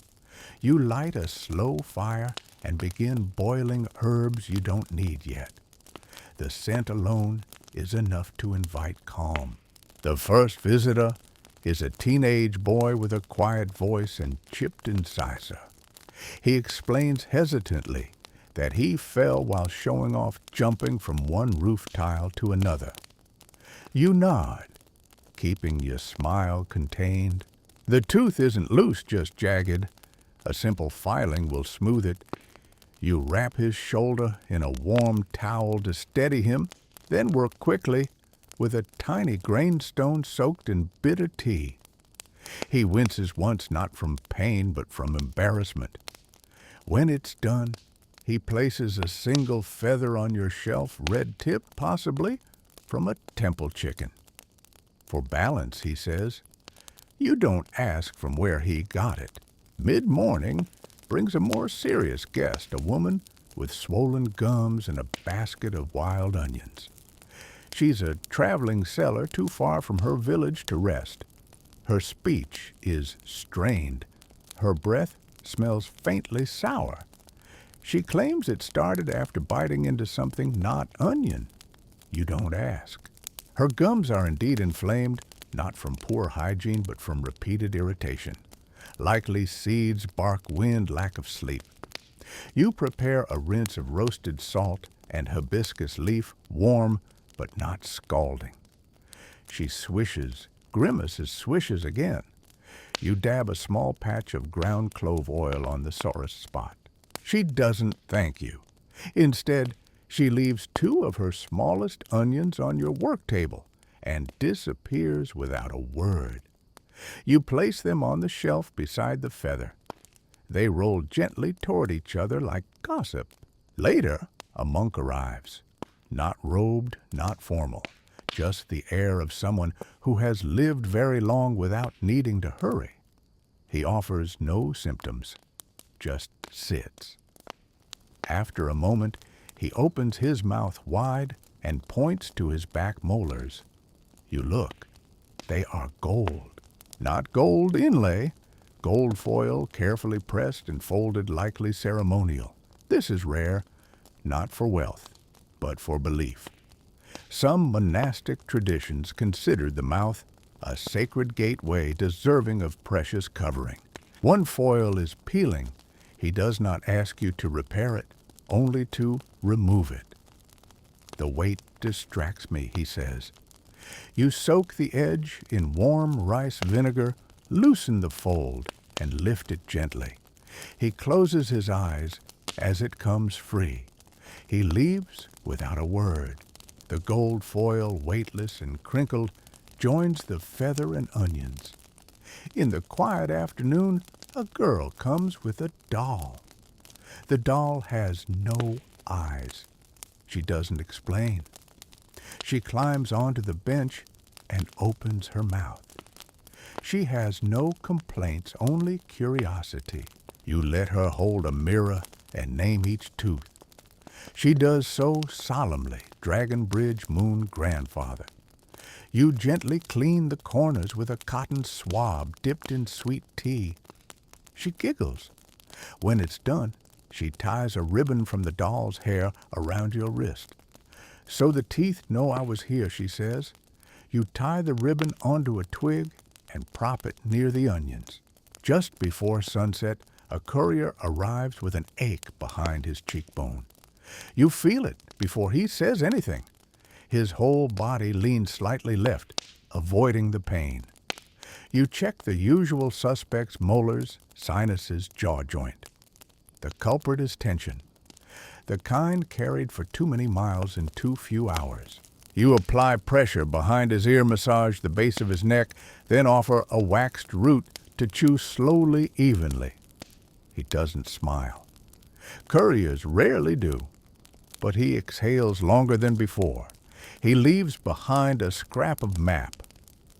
You light a slow fire and begin boiling herbs you don't need yet. The scent alone is enough to invite calm. The first visitor is a teenage boy with a quiet voice and chipped incisor. He explains hesitantly that he fell while showing off jumping from one roof tile to another. You nod, keeping your smile contained. The tooth isn't loose, just jagged. A simple filing will smooth it. You wrap his shoulder in a warm towel to steady him, then work quickly with a tiny grainstone soaked in bitter tea. He winces once, not from pain, but from embarrassment. When it's done, he places a single feather on your shelf, red-tipped, possibly from a temple chicken. For balance, he says. You don't ask from where he got it. Mid-morning brings a more serious guest, a woman with swollen gums and a basket of wild onions. She's a traveling seller too far from her village to rest. Her speech is strained. Her breath smells faintly sour. She claims it started after biting into something not onion. You don't ask. Her gums are indeed inflamed, not from poor hygiene, but from repeated irritation. Likely seeds, bark, wind, lack of sleep. You prepare a rinse of roasted salt and hibiscus leaf, warm but not scalding. She swishes, grimaces, swishes again. You dab a small patch of ground clove oil on the sorest spot. She doesn't thank you. Instead, she leaves 2 of her smallest onions on your work table and disappears without a word. You place them on the shelf beside the feather. They roll gently toward each other like gossip. Later, a monk arrives. Not robed, not formal, just the air of someone who has lived very long without needing to hurry. He offers no symptoms, just sits. After a moment, he opens his mouth wide and points to his back molars. You look. They are gold. Not gold inlay. Gold foil, carefully pressed and folded, likely ceremonial. This is rare, not for wealth, but for belief. Some monastic traditions considered the mouth a sacred gateway deserving of precious covering. One foil is peeling. He does not ask you to repair it, only to remove it. The weight distracts me, he says. You soak the edge in warm rice vinegar, loosen the fold, and lift it gently. He closes his eyes as it comes free. He leaves without a word. The gold foil, weightless and crinkled, joins the feather and onions. In the quiet afternoon, a girl comes with a doll. The doll has no eyes. She doesn't explain. She climbs onto the bench and opens her mouth. She has no complaints, only curiosity. You let her hold a mirror and name each tooth. She does so solemnly, Dragon Bridge Moon Grandfather. You gently clean the corners with a cotton swab dipped in sweet tea. She giggles. When it's done, she ties a ribbon from the doll's hair around your wrist. So the teeth know I was here, she says. You tie the ribbon onto a twig and prop it near the onions. Just before sunset, a courier arrives with an ache behind his cheekbone. You feel it before he says anything. His whole body leans slightly left, avoiding the pain. You check the usual suspects' molars, sinuses, jaw joint. The culprit is tension, the kind carried for too many miles in too few hours. You apply pressure behind his ear, massage the base of his neck, then offer a waxed root to chew slowly, evenly. He doesn't smile. Couriers rarely do, but he exhales longer than before. He leaves behind a scrap of map,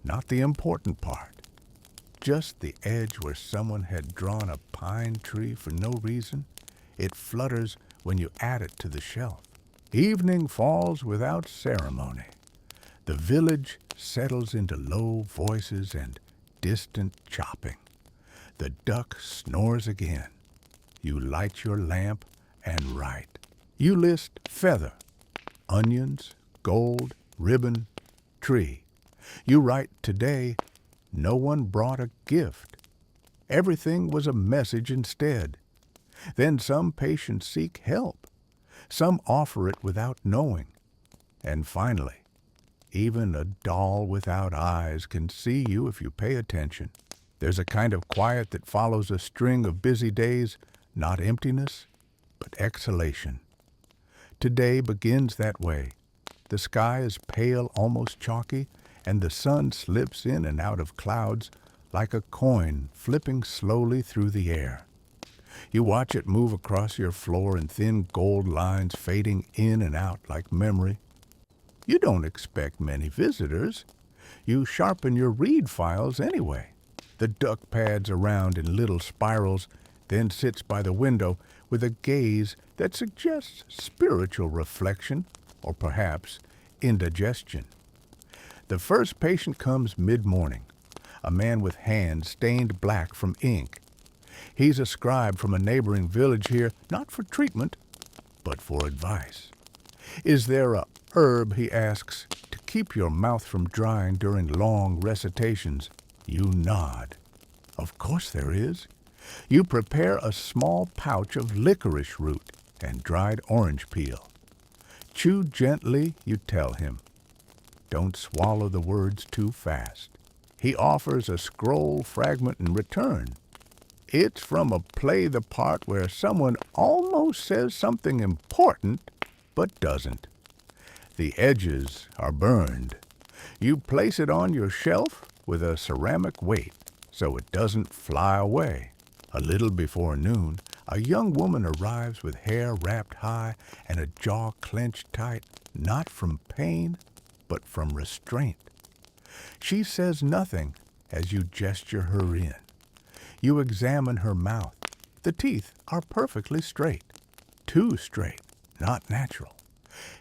not the important part, just the edge where someone had drawn a pine tree for no reason. It flutters when you add it to the shelf. Evening falls without ceremony. The village settles into low voices and distant chopping. The duck snores again. You light your lamp and write. You list feather, onions, gold, ribbon, tree. You write today, no one brought a gift. Everything was a message instead. Then some patients seek help. Some offer it without knowing. And finally, even a doll without eyes can see you if you pay attention. There's a kind of quiet that follows a string of busy days, not emptiness, but exhalation. Today begins that way. The sky is pale, almost chalky, and the sun slips in and out of clouds like a coin flipping slowly through the air. You watch it move across your floor in thin gold lines fading in and out like memory. You don't expect many visitors. You sharpen your read files anyway. The duck pads around in little spirals, then sits by the window with a gaze that suggests spiritual reflection or perhaps indigestion. The first patient comes mid-morning, a man with hands stained black from ink. He's a scribe from a neighboring village here, not for treatment, but for advice. Is there a herb, he asks, to keep your mouth from drying during long recitations? You nod. Of course there is. You prepare a small pouch of licorice root and dried orange peel. Chew gently, you tell him. Don't swallow the words too fast. He offers a scroll fragment in return. It's from a play the part where someone almost says something important, but doesn't. The edges are burned. You place it on your shelf with a ceramic weight so it doesn't fly away. A little before noon, a young woman arrives with hair wrapped high and a jaw clenched tight, not from pain, but from restraint. She says nothing as you gesture her in. You examine her mouth. The teeth are perfectly straight. Too straight, not natural.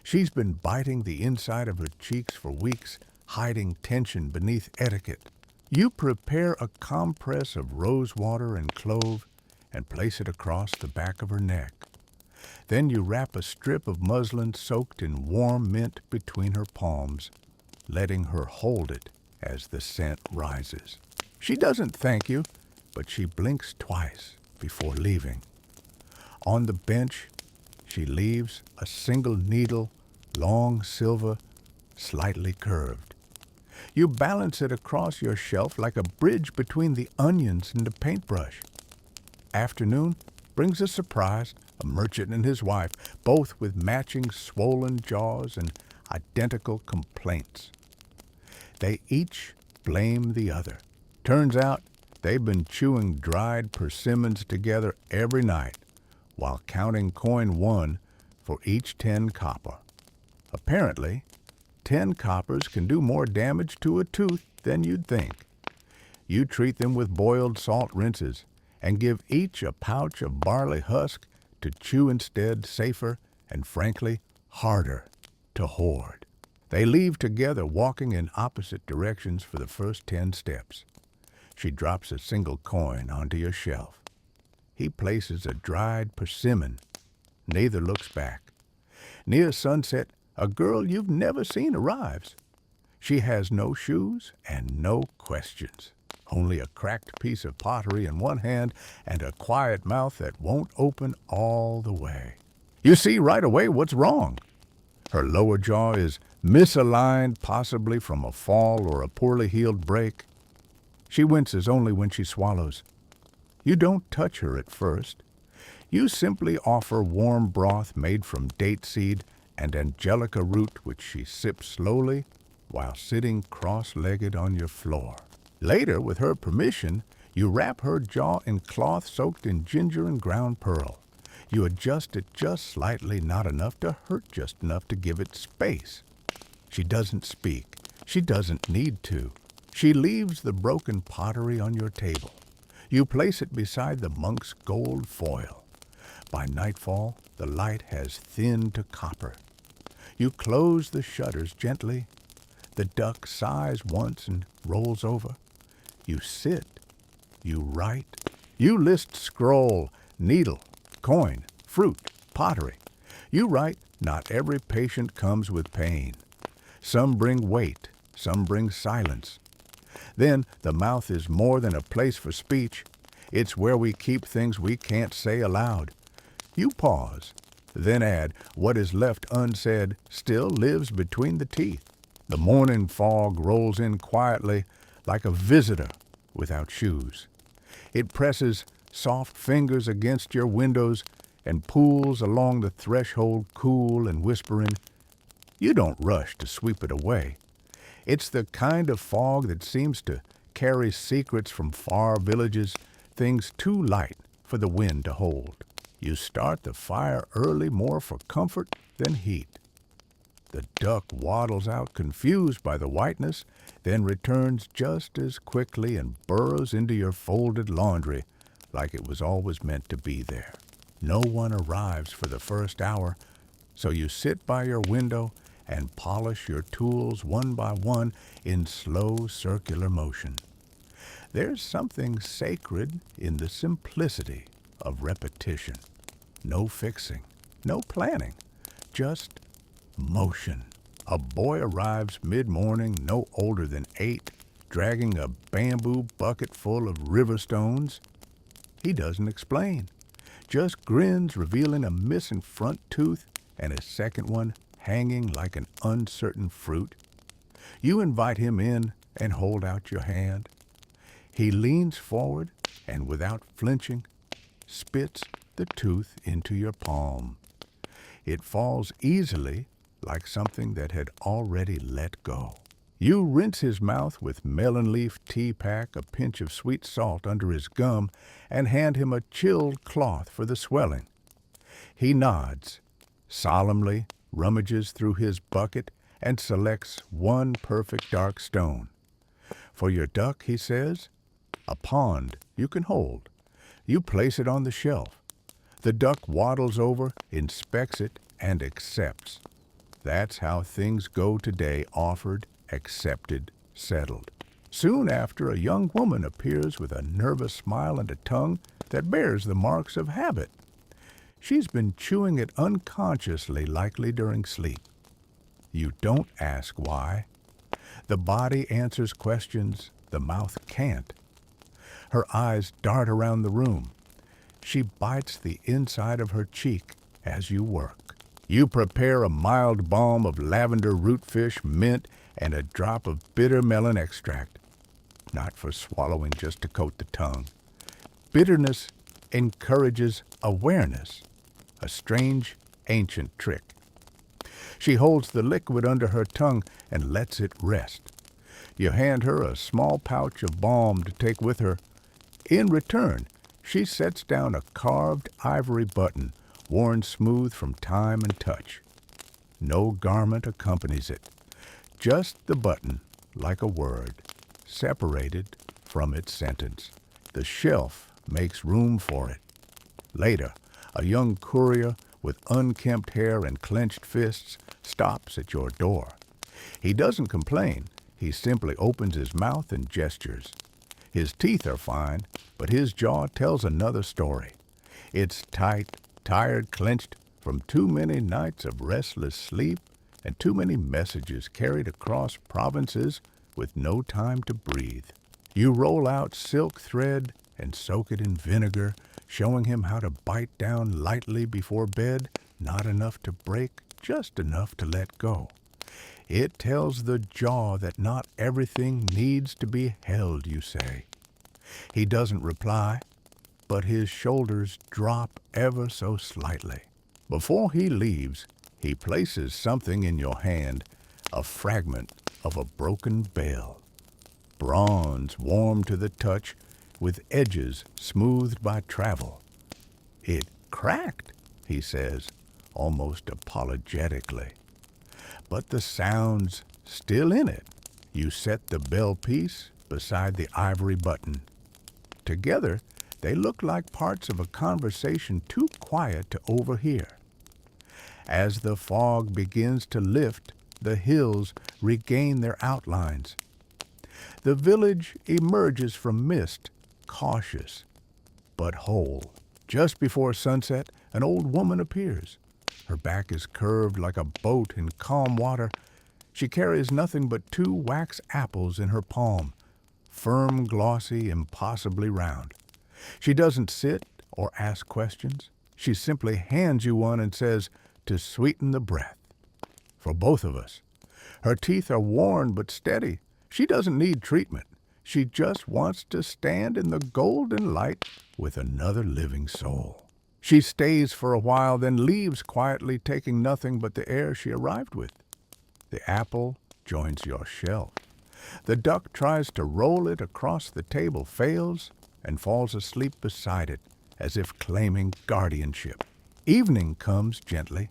She's been biting the inside of her cheeks for weeks, hiding tension beneath etiquette. You prepare a compress of rose water and clove and place it across the back of her neck. Then you wrap a strip of muslin soaked in warm mint between her palms, letting her hold it as the scent rises. She doesn't thank you, but she blinks twice before leaving. On the bench, she leaves a single needle, long silver, slightly curved. You balance it across your shelf like a bridge between the onions and the paintbrush. Afternoon brings a surprise, a merchant and his wife, both with matching swollen jaws and identical complaints. They each blame the other. Turns out they've been chewing dried persimmons together every night while counting coin 1 for each 10 copper. Apparently, 10 coppers can do more damage to a tooth than you'd think. You treat them with boiled salt rinses and give each a pouch of barley husk to chew instead, safer and frankly harder to hoard. They leave together, walking in opposite directions for the first 10 steps. She drops a single coin onto your shelf. He places a dried persimmon. Neither looks back. Near sunset, a girl you've never seen arrives. She has no shoes and no questions. Only a cracked piece of pottery in one hand and a quiet mouth that won't open all the way. You see right away what's wrong. Her lower jaw is misaligned, possibly from a fall or a poorly healed break. She winces only when she swallows. You don't touch her at first. You simply offer warm broth made from date seed and angelica root, which she sips slowly while sitting cross-legged on your floor. Later, with her permission, you wrap her jaw in cloth soaked in ginger and ground pearl. You adjust it just slightly, not enough to hurt, just enough to give it space. She doesn't speak. She doesn't need to. She leaves the broken pottery on your table. You place it beside the monk's gold foil. By nightfall, the light has thinned to copper. You close the shutters gently. The duck sighs once and rolls over. You sit. You write. You list scroll, needle, coin, fruit, pottery. You write, not every patient comes with pain. Some bring weight, some bring silence. Then the mouth is more than a place for speech. It's where we keep things we can't say aloud. You pause, then add, what is left unsaid still lives between the teeth. The morning fog rolls in quietly like a visitor without shoes. It presses soft fingers against your windows and pools along the threshold, cool and whispering. You don't rush to sweep it away. It's the kind of fog that seems to carry secrets from far villages, things too light for the wind to hold. You start the fire early more for comfort than heat. The duck waddles out confused by the whiteness, then returns just as quickly and burrows into your folded laundry like it was always meant to be there. No one arrives for the first hour, so you sit by your window and polish your tools one by one in slow circular motion. There's something sacred in the simplicity of repetition. No fixing, no planning, just motion. A boy arrives mid-morning, no older than 8, dragging a bamboo bucket full of river stones. He doesn't explain, just grins, revealing a missing front tooth and a second one hanging like an uncertain fruit. You invite him in and hold out your hand. He leans forward and, without flinching, spits the tooth into your palm. It falls easily, like something that had already let go. You rinse his mouth with melon leaf tea pack, a pinch of sweet salt under his gum, and hand him a chilled cloth for the swelling. He nods, solemnly rummages through his bucket, and selects one perfect dark stone. For your duck, he says, a pond you can hold. You place it on the shelf. The duck waddles over, inspects it, and accepts. That's how things go today, offered, accepted, settled. Soon after, a young woman appears with a nervous smile and a tongue that bears the marks of habit. She's been chewing it unconsciously, likely during sleep. You don't ask why. The body answers questions the mouth can't. Her eyes dart around the room. She bites the inside of her cheek as you work. You prepare a mild balm of lavender rootfish, mint, and a drop of bitter melon extract. Not for swallowing, just to coat the tongue. Bitterness encourages awareness, a strange, ancient trick. She holds the liquid under her tongue and lets it rest. You hand her a small pouch of balm to take with her. In return, she sets down a carved ivory button, worn smooth from time and touch. No garment accompanies it, just the button, like a word, separated from its sentence. The shelf makes room for it. Later, a young courier with unkempt hair and clenched fists stops at your door. He doesn't complain. He simply opens his mouth and gestures. His teeth are fine, but his jaw tells another story. It's tight, tired, clenched from too many nights of restless sleep and too many messages carried across provinces with no time to breathe. You roll out silk thread and soak it in vinegar, showing him how to bite down lightly before bed, not enough to break, just enough to let go. It tells the jaw that not everything needs to be held, you say. He doesn't reply, but his shoulders drop ever so slightly. Before he leaves, he places something in your hand, a fragment of a broken bell. Bronze, warm to the touch, with edges smoothed by travel. It cracked, he says, almost apologetically. But the sound's still in it. You set the bell piece beside the ivory button. Together, they look like parts of a conversation too quiet to overhear. As the fog begins to lift, the hills regain their outlines. The village emerges from mist, cautious but whole. Just before sunset, an old woman appears. Her back is curved like a boat in calm water. She carries nothing but 2 wax apples in her palm, firm, glossy, impossibly round. She doesn't sit or ask questions. She simply hands you one and says, to sweeten the breath. For both of us. Her teeth are worn but steady. She doesn't need treatment. She just wants to stand in the golden light with another living soul. She stays for a while, then leaves quietly, taking nothing but the air she arrived with. The apple joins your shelf. The duck tries to roll it across the table, fails, and falls asleep beside it, as if claiming guardianship. Evening comes gently.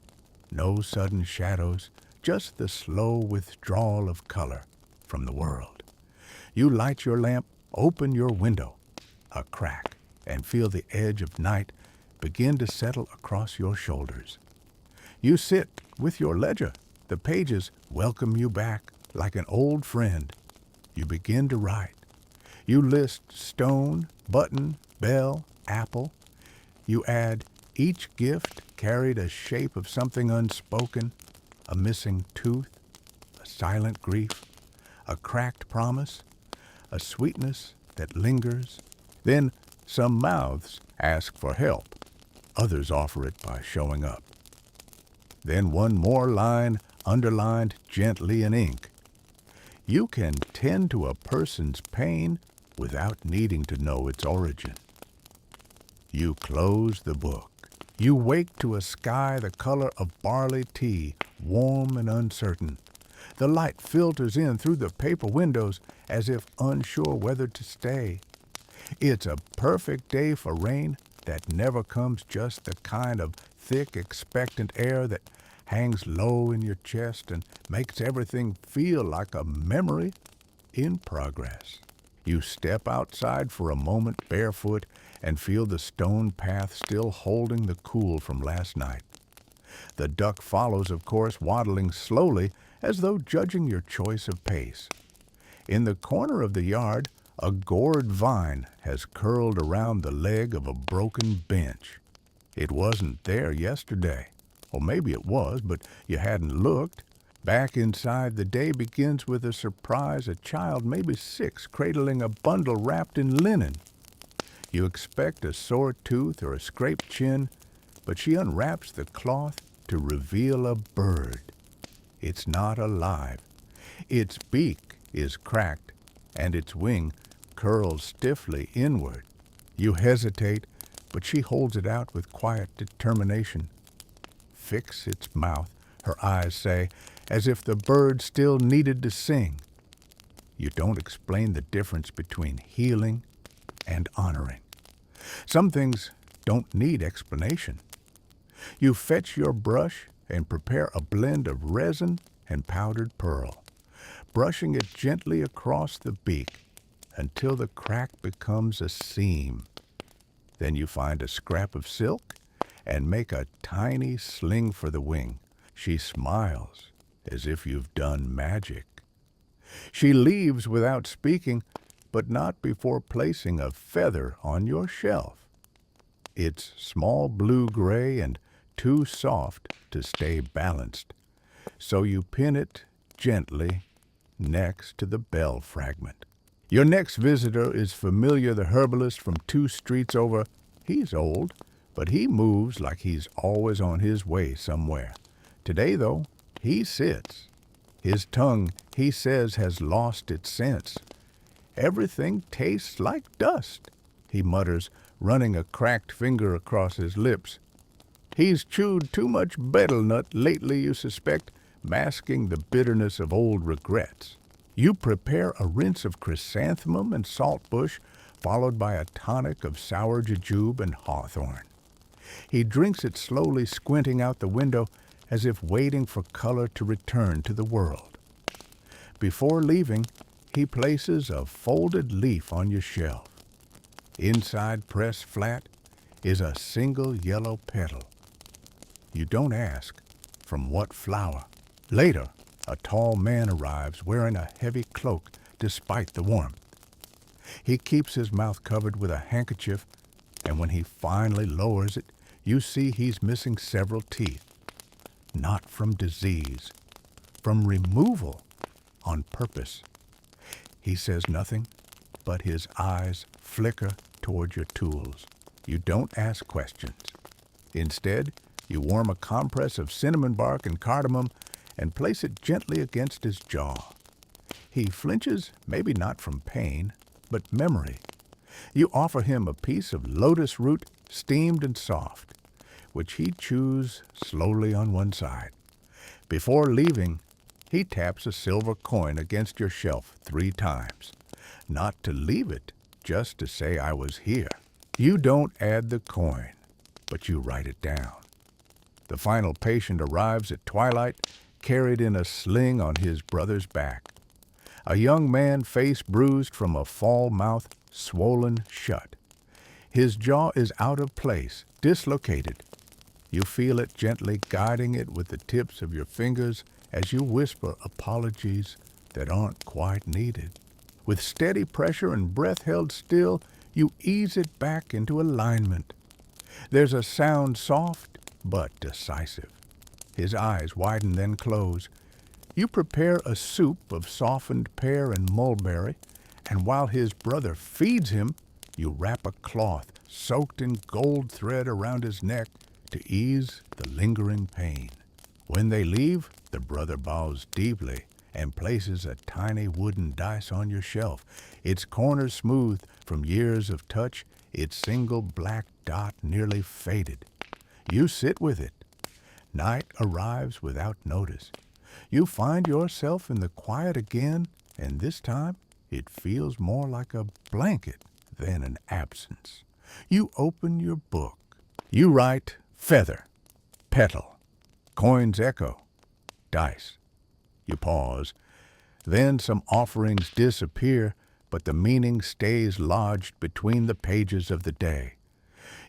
No sudden shadows, just the slow withdrawal of color from the world. You light your lamp, open your window, a crack, and feel the edge of night begin to settle across your shoulders. You sit with your ledger. The pages welcome you back like an old friend. You begin to write. You list stone, button, bell, apple. You add each gift carried a shape of something unspoken, a missing tooth, a silent grief, a cracked promise, a sweetness that lingers. Then some mouths ask for help. Others offer it by showing up. Then one more line underlined gently in ink. You can tend to a person's pain without needing to know its origin. You close the book. You wake to a sky the color of barley tea, warm and uncertain. The light filters in through the paper windows as if unsure whether to stay. It's a perfect day for rain that never comes, just the kind of thick, expectant air that hangs low in your chest and makes everything feel like a memory in progress. You step outside for a moment barefoot and feel the stone path still holding the cool from last night. The duck follows, of course, waddling slowly as though judging your choice of pace. In the corner of the yard, a gored vine has curled around the leg of a broken bench. It wasn't there yesterday. Or maybe it was, but you hadn't looked. Back inside, the day begins with a surprise, a child, maybe 6, cradling a bundle wrapped in linen. You expect a sore tooth or a scraped chin, but she unwraps the cloth to reveal a bird. It's not alive. Its beak is cracked, and its wing curls stiffly inward. You hesitate, but she holds it out with quiet determination. Fix its mouth, her eyes say, as if the bird still needed to sing. You don't explain the difference between healing and honoring. Some things don't need explanation. You fetch your brush and prepare a blend of resin and powdered pearl, brushing it gently across the beak until the crack becomes a seam. Then you find a scrap of silk and make a tiny sling for the wing. She smiles as if you've done magic. She leaves without speaking, but not before placing a feather on your shelf. It's small blue-gray and too soft to stay balanced, so you pin it gently next to the bell fragment. Your next visitor is Familiar the herbalist from 2 streets over. He's old, but he moves like he's always on his way somewhere. Today, though, he sits. His tongue, he says, has lost its sense. Everything tastes like dust, he mutters, running a cracked finger across his lips. He's chewed too much betel nut lately, you suspect, masking the bitterness of old regrets. You prepare a rinse of chrysanthemum and saltbush, followed by a tonic of sour jujube and hawthorn. He drinks it slowly, squinting out the window as if waiting for color to return to the world. Before leaving, he places a folded leaf on your shelf. Inside, pressed flat, is a single yellow petal. You don't ask, from what flower? Later, a tall man arrives wearing a heavy cloak despite the warmth. He keeps his mouth covered with a handkerchief, and when he finally lowers it, you see he's missing several teeth. Not from disease, from removal, on purpose. He says nothing, but his eyes flicker toward your tools. You don't ask questions. Instead, you warm a compress of cinnamon bark and cardamom and place it gently against his jaw. He flinches, maybe not from pain, but memory. You offer him a piece of lotus root, steamed and soft, which he chews slowly on one side. Before leaving, he taps a silver coin against your shelf 3 times. Not to leave it, just to say I was here. You don't add the coin, but you write it down. The final patient arrives at twilight, carried in a sling on his brother's back. A young man, face bruised from a fall, mouth swollen shut. His jaw is out of place, dislocated. You feel it gently guiding it with the tips of your fingers as you whisper apologies that aren't quite needed. With steady pressure and breath held still, you ease it back into alignment. There's a sound soft but decisive. His eyes widen, then close. You prepare a soup of softened pear and mulberry, and while his brother feeds him, you wrap a cloth soaked in gold thread around his neck to ease the lingering pain. When they leave, the brother bows deeply and places a tiny wooden dice on your shelf, its corners smooth from years of touch, its single black dot nearly faded. You sit with it. Night arrives without notice. You find yourself in the quiet again, and this time it feels more like a blanket than an absence. You open your book. You write feather, petal, coins echo, dice. You pause. Then some offerings disappear, but the meaning stays lodged between the pages of the day.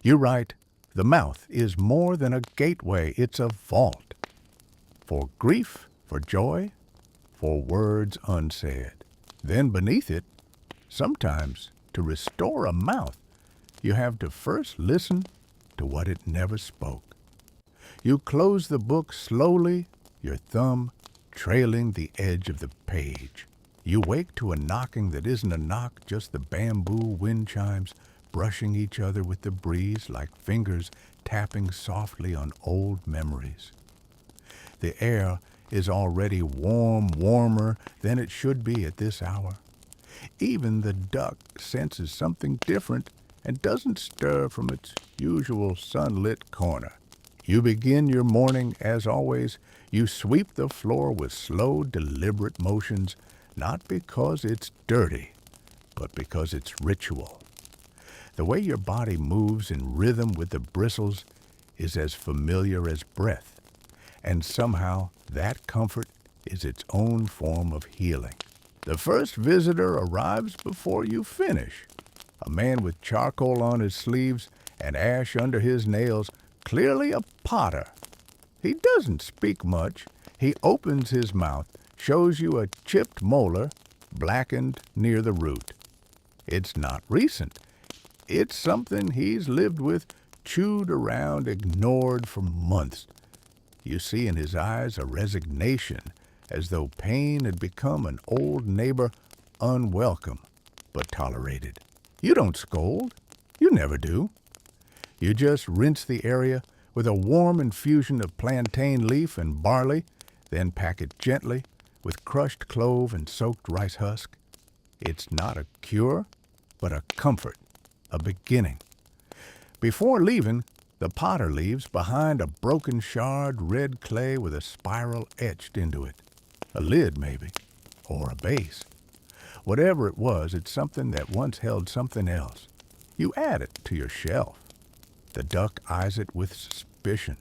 You write, the mouth is more than a gateway, it's a vault. For grief, for joy, for words unsaid. Then beneath it, sometimes to restore a mouth, you have to first listen to what it never spoke. You close the book slowly, your thumb trailing the edge of the page. You wake to a knocking that isn't a knock, just the bamboo wind chimes brushing each other with the breeze like fingers tapping softly on old memories. The air is already warmer than it should be at this hour. Even the duck senses something different and doesn't stir from its usual sunlit corner. You begin your morning as always. You sweep the floor with slow, deliberate motions, not because it's dirty, but because it's ritual. The way your body moves in rhythm with the bristles is as familiar as breath, and somehow that comfort is its own form of healing. The first visitor arrives before you finish. A man with charcoal on his sleeves and ash under his nails, clearly a potter. He doesn't speak much. He opens his mouth, shows you a chipped molar, blackened near the root. It's not recent. It's something he's lived with, chewed around, ignored for months. You see in his eyes a resignation, as though pain had become an old neighbor, unwelcome, but tolerated. You don't scold. You never do. You just rinse the area with a warm infusion of plantain leaf and barley, then pack it gently with crushed clove and soaked rice husk. It's not a cure, but a comfort, a beginning. Before leaving, the potter leaves behind a broken shard, red clay with a spiral etched into it. A lid, maybe, or a base. Whatever it was, it's something that once held something else. You add it to your shelf. The duck eyes it with suspicion.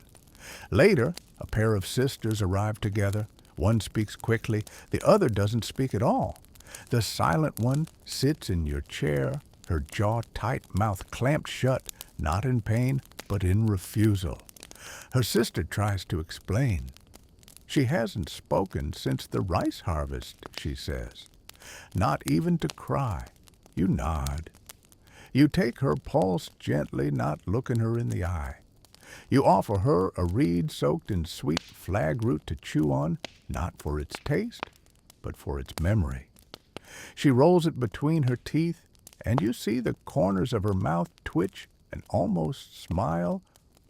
Later, a pair of sisters arrive together. One speaks quickly, the other doesn't speak at all. The silent one sits in your chair, her jaw tight, mouth clamped shut, not in pain, but in refusal. Her sister tries to explain. She hasn't spoken since the rice harvest, she says. Not even to cry. You nod. You take her pulse gently, not looking her in the eye. You offer her a reed soaked in sweet flag root to chew on, not for its taste, but for its memory. She rolls it between her teeth, and you see the corners of her mouth twitch and almost smile,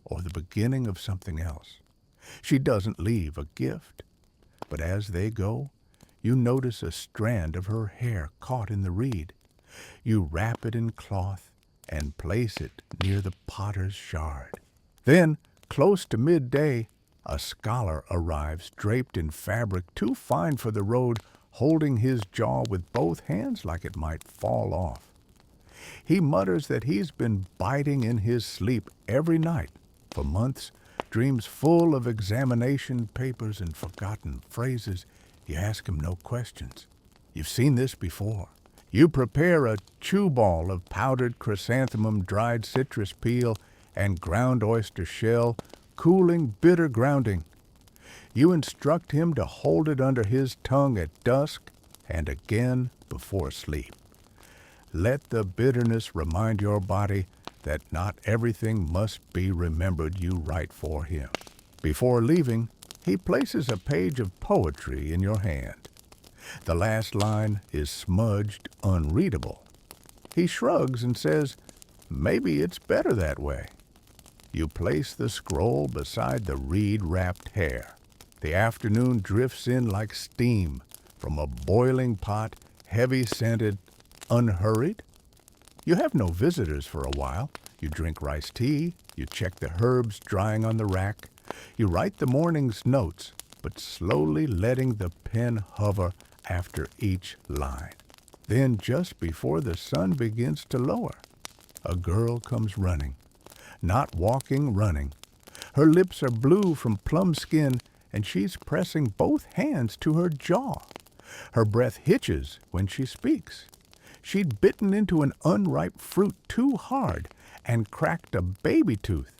or the beginning of something else. She doesn't leave a gift, but as they go, you notice a strand of her hair caught in the reed. You wrap it in cloth and place it near the potter's shard. Then, close to midday, a scholar arrives draped in fabric too fine for the road, holding his jaw with both hands like it might fall off. He mutters that he's been biting in his sleep every night for months, dreams full of examination papers and forgotten phrases. You ask him no questions. You've seen this before. You prepare a chew ball of powdered chrysanthemum, dried citrus peel, and ground oyster shell, cooling, bitter grounding. You instruct him to hold it under his tongue at dusk and again before sleep. Let the bitterness remind your body that not everything must be remembered. You write for him. Before leaving, he places a page of poetry in your hand. The last line is smudged, unreadable. He shrugs and says, "Maybe it's better that way." You place the scroll beside the reed-wrapped hair. The afternoon drifts in like steam from a boiling pot, heavy-scented, unhurried. You have no visitors for a while. You drink rice tea. You check the herbs drying on the rack. You write the morning's notes, but slowly letting the pen hover after each line. Then, just before the sun begins to lower, a girl comes running. Not walking, running. Her lips are blue from plum skin, and she's pressing both hands to her jaw. Her breath hitches when she speaks. She'd bitten into an unripe fruit too hard and cracked a baby tooth.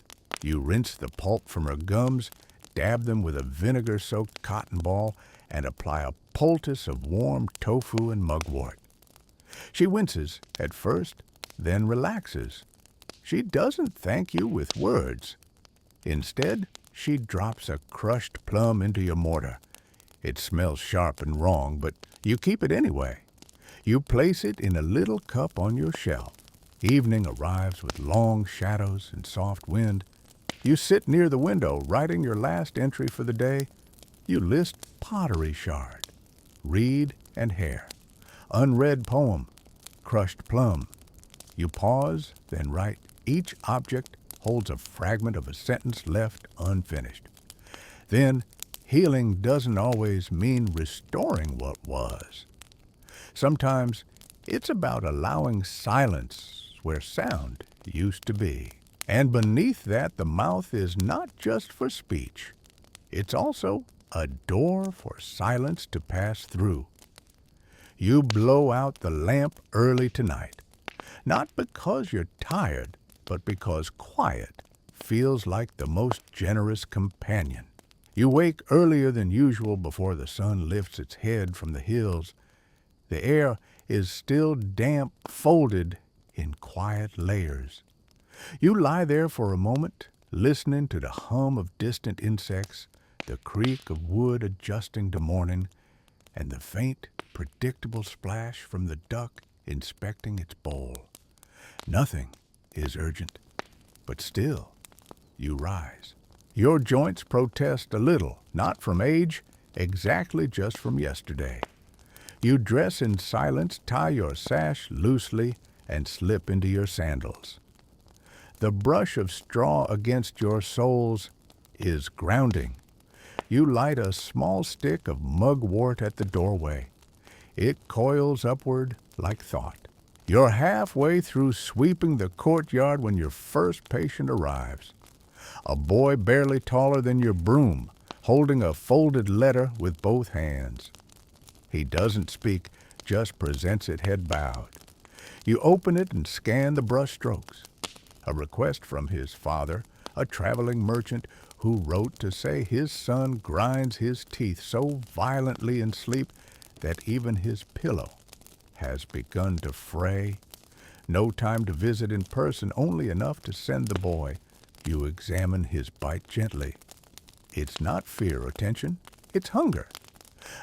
You rinse the pulp from her gums, dab them with a vinegar-soaked cotton ball, and apply a poultice of warm tofu and mugwort. She winces at first, then relaxes. She doesn't thank you with words. Instead, she drops a crushed plum into your mortar. It smells sharp and wrong, but you keep it anyway. You place it in a little cup on your shelf. Evening arrives with long shadows and soft wind. You sit near the window, writing your last entry for the day. You list pottery shard, reed and hair, unread poem, crushed plum. You pause, then write. Each object holds a fragment of a sentence left unfinished. Then, healing doesn't always mean restoring what was. Sometimes it's about allowing silence where sound used to be. And beneath that, the mouth is not just for speech. It's also a door for silence to pass through. You blow out the lamp early tonight, not because you're tired, but because quiet feels like the most generous companion. You wake earlier than usual before the sun lifts its head from the hills. The air is still damp, folded in quiet layers. You lie there for a moment, listening to the hum of distant insects, the creak of wood adjusting to morning, and the faint, predictable splash from the duck inspecting its bowl. Nothing is urgent, but still you rise. Your joints protest a little, not from age, exactly just from yesterday. You dress in silence, tie your sash loosely, and slip into your sandals. The brush of straw against your soles is grounding. You light a small stick of mugwort at the doorway. It coils upward like thought. You're halfway through sweeping the courtyard when your first patient arrives. A boy barely taller than your broom, holding a folded letter with both hands. He doesn't speak, just presents it head bowed. You open it and scan the brush strokes. A request from his father, a traveling merchant who wrote to say his son grinds his teeth so violently in sleep that even his pillow has begun to fray. No time to visit in person, only enough to send the boy. You examine his bite gently. It's not fear or tension, it's hunger.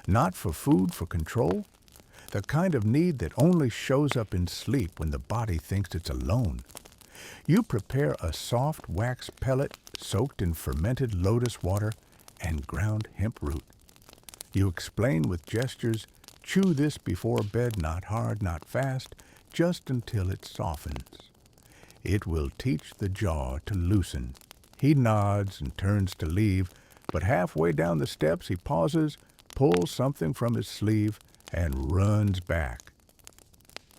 Not for food, for control. The kind of need that only shows up in sleep when the body thinks it's alone. You prepare a soft wax pellet soaked in fermented lotus water and ground hemp root. You explain with gestures, chew this before bed, not hard, not fast, just until it softens. It will teach the jaw to loosen. He nods and turns to leave, but halfway down the steps he pauses, pulls something from his sleeve, and runs back.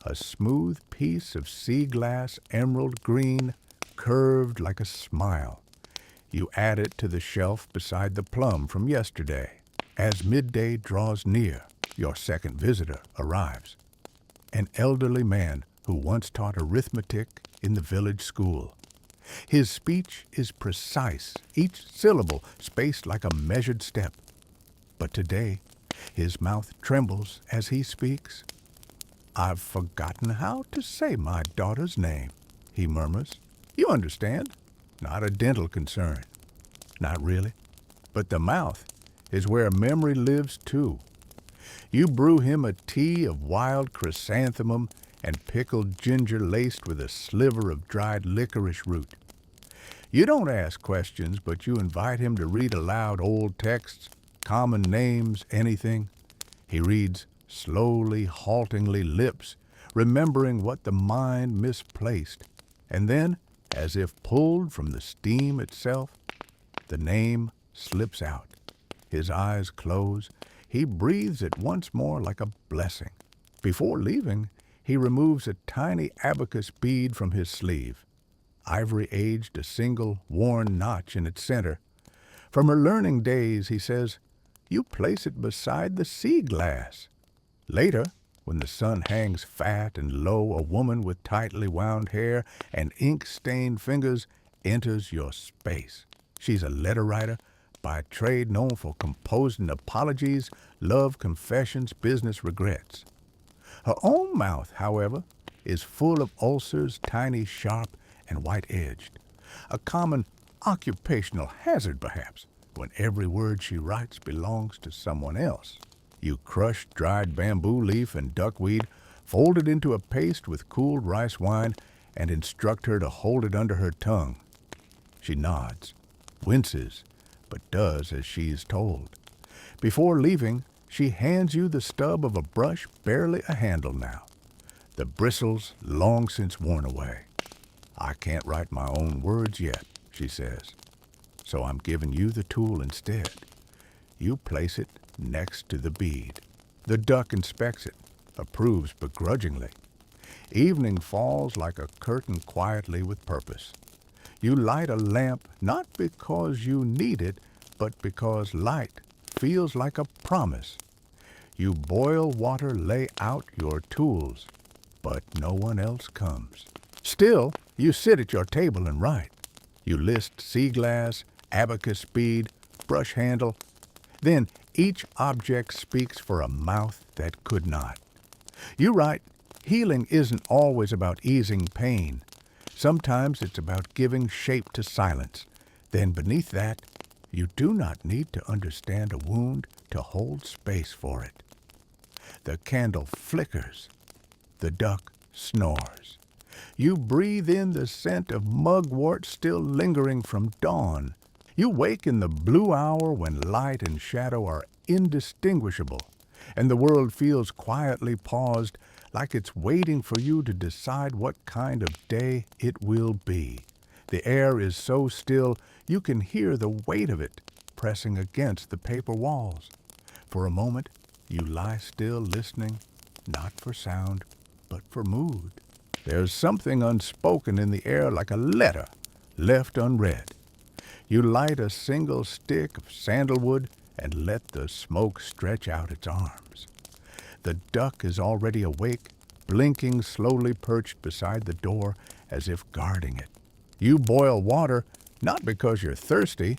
A smooth piece of sea glass emerald green, curved like a smile. You add it to the shelf beside the plum from yesterday. As midday draws near, your second visitor arrives. An elderly man who once taught arithmetic in the village school. His speech is precise, each syllable spaced like a measured step. But today, his mouth trembles as he speaks. "I've forgotten how to say my daughter's name," he murmurs. You understand? Not a dental concern. Not really. But the mouth is where memory lives too. You brew him a tea of wild chrysanthemum and pickled ginger laced with a sliver of dried licorice root. You don't ask questions, but you invite him to read aloud old texts, common names, anything. He reads slowly, haltingly, lips, remembering what the mind misplaced. And then, as if pulled from the steam itself, the name slips out. His eyes close. He breathes it once more like a blessing. Before leaving, he removes a tiny abacus bead from his sleeve, ivory-aged, a single worn notch in its center. From her learning days, he says, you place it beside the sea glass. Later, when the sun hangs fat and low, a woman with tightly wound hair and ink-stained fingers enters your space. She's a letter writer, by trade known for composing apologies, love confessions, business regrets. Her own mouth, however, is full of ulcers, tiny, sharp, and white-edged. A common occupational hazard, perhaps, when every word she writes belongs to someone else. You crush dried bamboo leaf and duckweed, fold it into a paste with cooled rice wine, and instruct her to hold it under her tongue. She nods, winces, but does as she is told. Before leaving, she hands you the stub of a brush, barely a handle now. The bristles long since worn away. I can't write my own words yet, she says, so I'm giving you the tool instead. You place it next to the bead. The duck inspects it, approves begrudgingly. Evening falls like a curtain quietly with purpose. You light a lamp not because you need it, but because light feels like a promise. You boil water, lay out your tools, but no one else comes. Still, you sit at your table and write. You list sea glass, abacus bead, brush handle. Then each object speaks for a mouth that could not. You write, healing isn't always about easing pain. Sometimes it's about giving shape to silence. Then beneath that, you do not need to understand a wound to hold space for it. The candle flickers. The duck snores. You breathe in the scent of mugwort still lingering from dawn. You wake in the blue hour when light and shadow are indistinguishable, and the world feels quietly paused, like it's waiting for you to decide what kind of day it will be. The air is so still you can hear the weight of it pressing against the paper walls. For a moment, you lie still listening, not for sound, but for mood. There's something unspoken in the air like a letter left unread. You light a single stick of sandalwood and let the smoke stretch out its arms. The duck is already awake, blinking slowly perched beside the door as if guarding it. You boil water not because you're thirsty,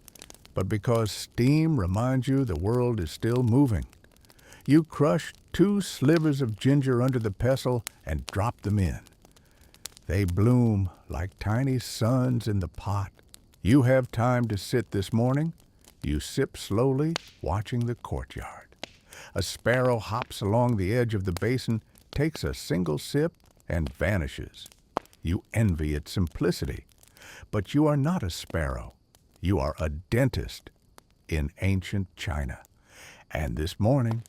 but because steam reminds you the world is still moving. You crush 2 slivers of ginger under the pestle and drop them in. They bloom like tiny suns in the pot. You have time to sit this morning. You sip slowly, watching the courtyard. A sparrow hops along the edge of the basin, takes a single sip, and vanishes. You envy its simplicity. But you are not a sparrow. You are a dentist in ancient China. And this morning,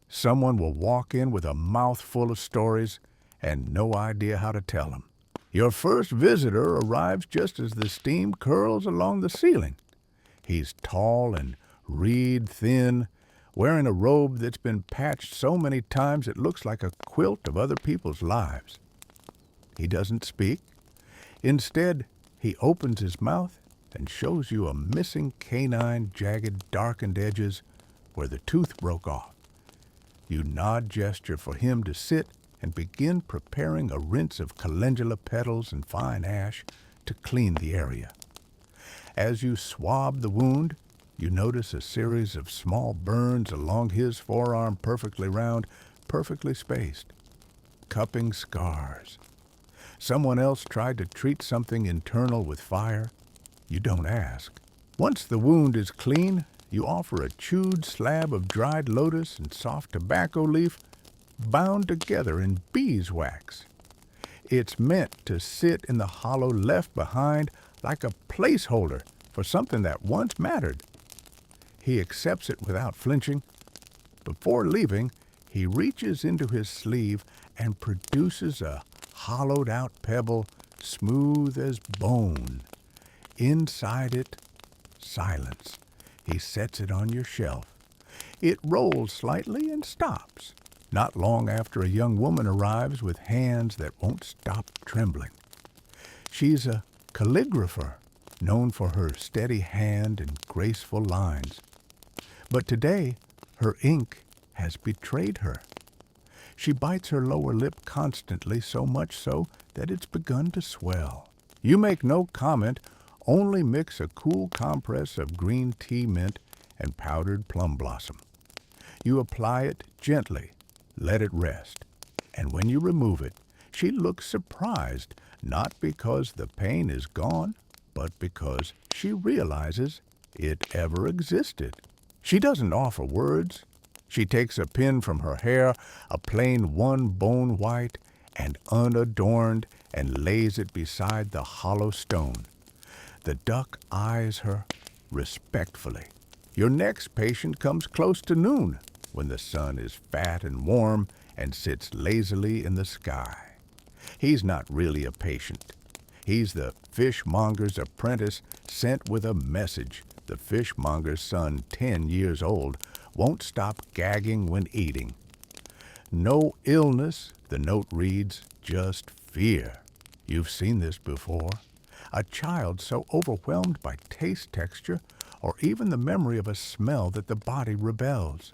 someone will walk in with a mouth full of stories and no idea how to tell them. Your first visitor arrives just as the steam curls along the ceiling. He's tall and reed-thin, wearing a robe that's been patched so many times it looks like a quilt of other people's lives. He doesn't speak. Instead, he opens his mouth and shows you a missing canine, jagged, darkened edges where the tooth broke off. You nod gesture for him to sit and begin preparing a rinse of calendula petals and fine ash to clean the area. As you swab the wound, you notice a series of small burns along his forearm, perfectly round, perfectly spaced. Cupping scars. Someone else tried to treat something internal with fire. You don't ask. Once the wound is clean, you offer a chewed slab of dried lotus and soft tobacco leaf bound together in beeswax. It's meant to sit in the hollow left behind like a placeholder for something that once mattered. He accepts it without flinching. Before leaving, he reaches into his sleeve and produces a hollowed-out pebble, smooth as bone. Inside it, silence. He sets it on your shelf. It rolls slightly and stops, not long after a young woman arrives with hands that won't stop trembling. She's a calligrapher, known for her steady hand and graceful lines. But today, her ink has betrayed her. She bites her lower lip constantly, so much so that it's begun to swell. You make no comment, only mix a cool compress of green tea mint and powdered plum blossom. You apply it gently, let it rest, and when you remove it, she looks surprised, not because the pain is gone, but because she realizes it ever existed. She doesn't offer words. She takes a pin from her hair, a plain one bone white and unadorned, and lays it beside the hollow stone. The duck eyes her respectfully. Your next patient comes close to noon, when the sun is fat and warm and sits lazily in the sky. He's not really a patient. He's the fishmonger's apprentice sent with a message. The fishmonger's son, 10 years old, won't stop gagging when eating. No illness, the note reads, just fear. You've seen this before. A child so overwhelmed by taste texture or even the memory of a smell that the body rebels.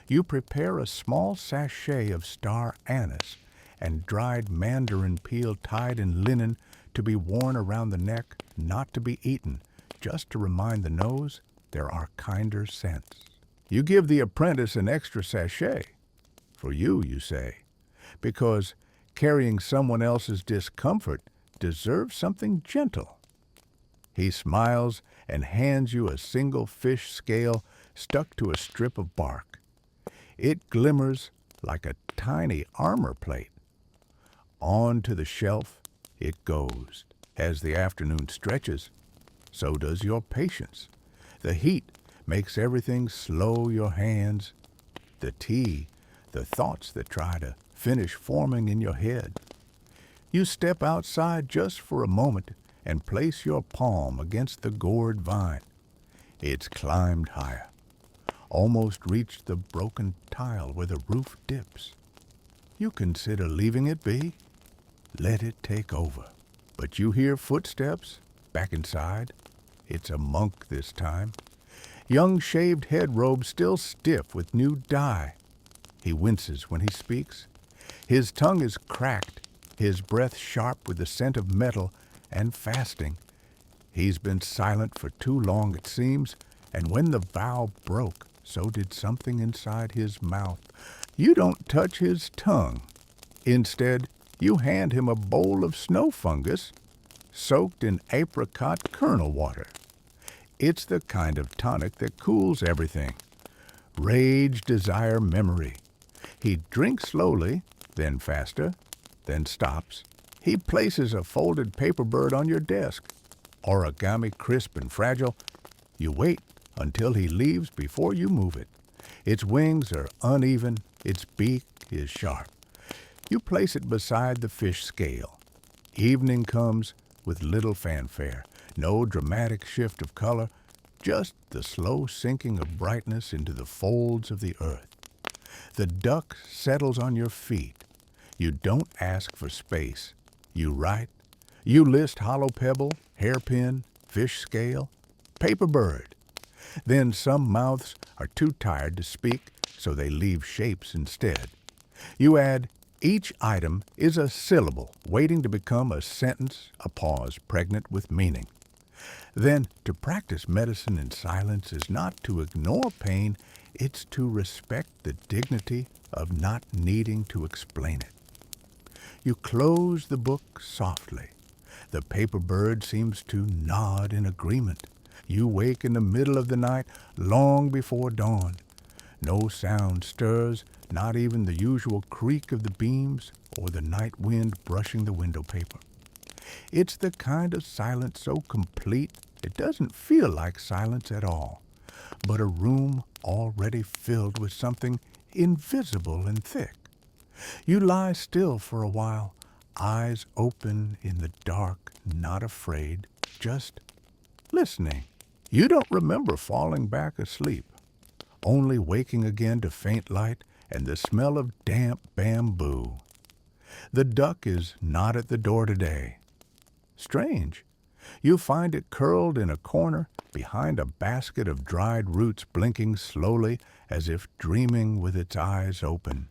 You prepare a small sachet of star anise and dried mandarin peel tied in linen to be worn around the neck, not to be eaten, just to remind the nose there are kinder scents. You give the apprentice an extra sachet. For you say, because carrying someone else's discomfort deserves something gentle. He smiles and hands you a single fish scale stuck to a strip of bark. It glimmers like a tiny armor plate. On to the shelf it goes. As the afternoon stretches, so does your patience. The heat makes everything slow your hands. The tea, the thoughts that try to finish forming in your head. You step outside just for a moment and place your palm against the gourd vine. It's climbed higher, almost reached the broken tile where the roof dips. You consider leaving it be, let it take over. But you hear footsteps back inside. It's a monk this time. Young shaved head robe still stiff with new dye. He winces when he speaks. His tongue is cracked, his breath sharp with the scent of metal and fasting. He's been silent for too long, it seems, and when the vow broke, so did something inside his mouth. You don't touch his tongue. Instead, you hand him a bowl of snow fungus soaked in apricot kernel water. It's the kind of tonic that cools everything. Rage, desire, memory. He drinks slowly, then faster, then stops. He places a folded paper bird on your desk. Origami crisp and fragile. You wait until he leaves before you move it. Its wings are uneven, its beak is sharp. You place it beside the fish scale. Evening comes with little fanfare, no dramatic shift of color, just the slow sinking of brightness into the folds of the earth. The duck settles on your feet. You don't ask for space. You write. You list hollow pebble, hairpin, fish scale, paper bird. Then some mouths are too tired to speak, so they leave shapes instead. You add, each item is a syllable waiting to become a sentence, a pause pregnant with meaning. Then, to practice medicine in silence is not to ignore pain, it's to respect the dignity of not needing to explain it. You close the book softly. The paper bird seems to nod in agreement. You wake in the middle of the night, long before dawn. No sound stirs, not even the usual creak of the beams or the night wind brushing the window paper. It's the kind of silence so complete it doesn't feel like silence at all, but a room already filled with something invisible and thick. You lie still for a while, eyes open in the dark, not afraid, just listening. You don't remember falling back asleep. only waking again to faint light and the smell of damp bamboo. The duck is not at the door today. Strange. You find it curled in a corner behind a basket of dried roots blinking slowly as if dreaming with its eyes open.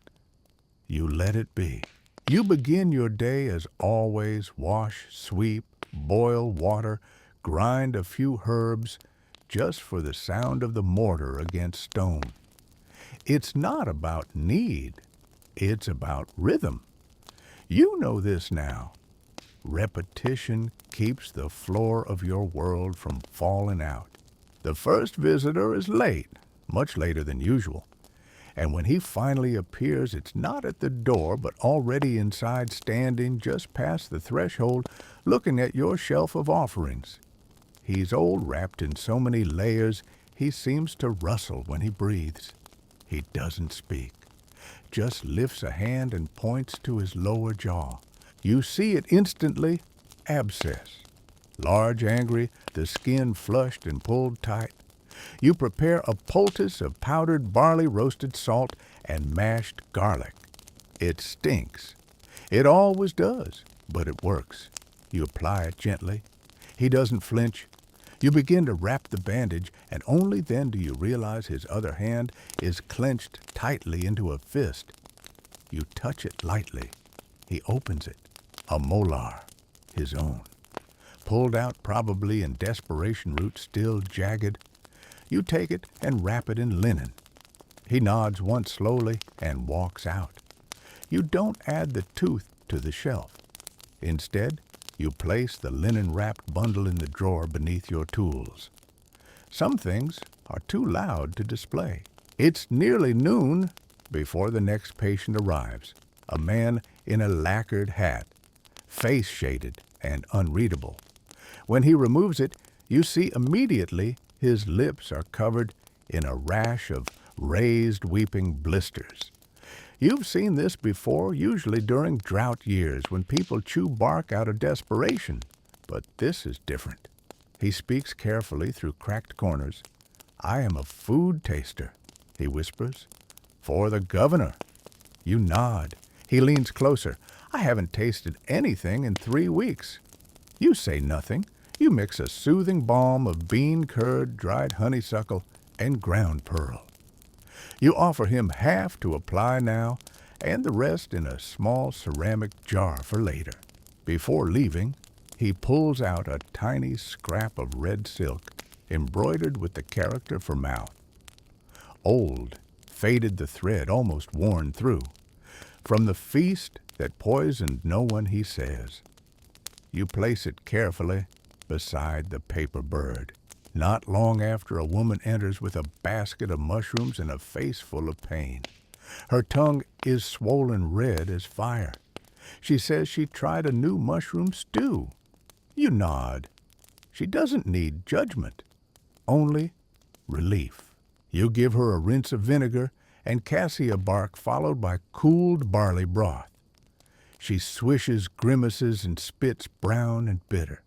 You let it be. You begin your day as always, wash, sweep, boil water, grind a few herbs, just for the sound of the mortar against stone. It's not about need, it's about rhythm. You know this now. Repetition keeps the floor of your world from falling out. The first visitor is late, much later than usual. And when he finally appears, it's not at the door, but already inside, standing just past the threshold, looking at your shelf of offerings. He's old, wrapped in so many layers, he seems to rustle when he breathes. He doesn't speak, just lifts a hand and points to his lower jaw. You see it instantly, abscess. Large, angry, the skin flushed and pulled tight. You prepare a poultice of powdered barley, roasted salt, and mashed garlic. It stinks. It always does, but it works. You apply it gently. He doesn't flinch. You begin to wrap the bandage, and only then do you realize his other hand is clenched tightly into a fist. You touch it lightly. He opens it. A molar, his own. Pulled out probably in desperation, root still jagged. You take it and wrap it in linen. He nods once slowly and walks out. You don't add the tooth to the shelf. Instead, you place the linen-wrapped bundle in the drawer beneath your tools. Some things are too loud to display. It's nearly noon before the next patient arrives. A man in a lacquered hat, face shaded and unreadable. When he removes it, you see immediately his lips are covered in a rash of raised weeping blisters. You've seen this before, usually during drought years when people chew bark out of desperation. But this is different. He speaks carefully through cracked corners. "I am a food taster," he whispers. "For the governor." You nod. He leans closer. "I haven't tasted anything in 3 weeks." You say nothing. You mix a soothing balm of bean curd, dried honeysuckle, and ground pearl. You offer him half to apply now, and the rest in a small ceramic jar for later. Before leaving, he pulls out a tiny scrap of red silk, embroidered with the character for mouth. Old, faded the thread, almost worn through. From the feast that poisoned no one, he says. You place it carefully beside the paper bird. Not long after, a woman enters with a basket of mushrooms and a face full of pain. Her tongue is swollen red as fire. She says she tried a new mushroom stew. You nod. She doesn't need judgment, only relief. You give her a rinse of vinegar and cassia bark followed by cooled barley broth. She swishes, grimaces, and spits brown and bitter.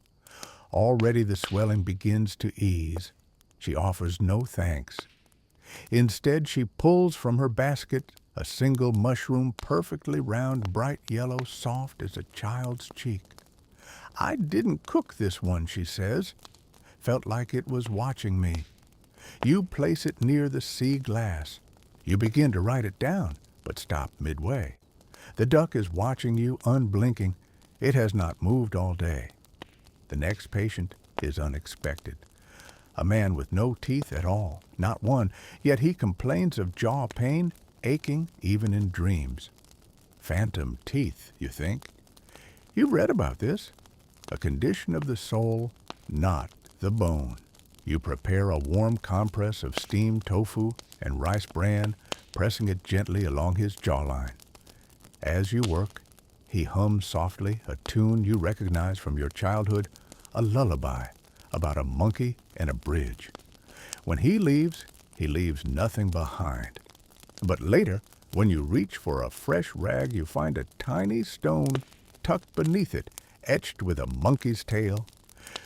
Already the swelling begins to ease. She offers no thanks. Instead, she pulls from her basket a single mushroom, perfectly round, bright yellow, soft as a child's cheek. "I didn't cook this one," she says. "Felt like it was watching me." You place it near the sea glass. You begin to write it down, but stop midway. The duck is watching you, unblinking. It has not moved all day. The next patient is unexpected. A man with no teeth at all, not one, yet he complains of jaw pain, aching even in dreams. Phantom teeth, you think? You've read about this. A condition of the soul, not the bone. You prepare a warm compress of steamed tofu and rice bran, pressing it gently along his jawline. As you work, he hums softly a tune you recognize from your childhood, a lullaby about a monkey and a bridge. When he leaves nothing behind. But later, when you reach for a fresh rag, you find a tiny stone tucked beneath it, etched with a monkey's tail.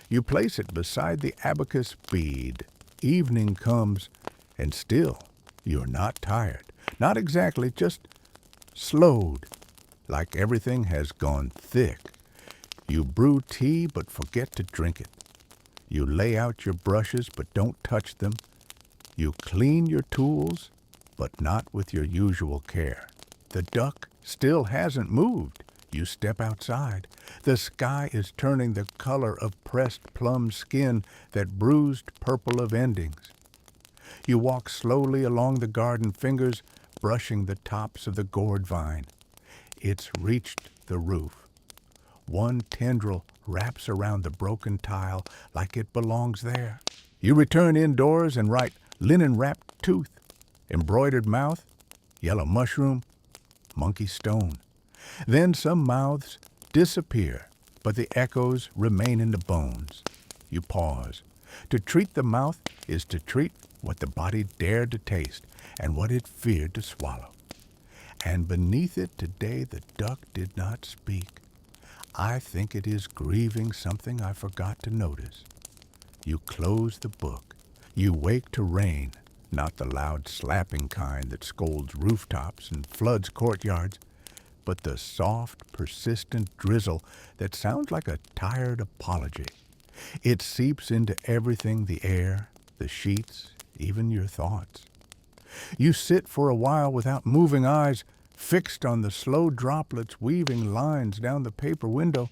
You place it beside the abacus bead. Evening comes, and still You're not tired. Not exactly, just slowed, like everything has gone thick. You brew tea but forget to drink it. You lay out your brushes but don't touch them. You clean your tools but not with your usual care. The duck still hasn't moved. You step outside. The sky is turning the color of pressed plum skin that bruised purple of endings. You walk slowly along the garden, fingers brushing the tops of the gourd vine. It's reached the roof. One tendril wraps around the broken tile like it belongs there. You return indoors and write linen-wrapped tooth, embroidered mouth, yellow mushroom, monkey stone. Then some mouths disappear, but the echoes remain in the bones. You pause. To treat the mouth is to treat what the body dared to taste and what it feared to swallow. And beneath it today the duck did not speak. I think it is grieving something I forgot to notice. You close the book. You wake to rain, not the loud slapping kind that scolds rooftops and floods courtyards, but the soft, persistent drizzle that sounds like a tired apology. It seeps into everything, the air, the sheets, even your thoughts. You sit for a while without moving, eyes fixed on the slow droplets weaving lines down the paper window.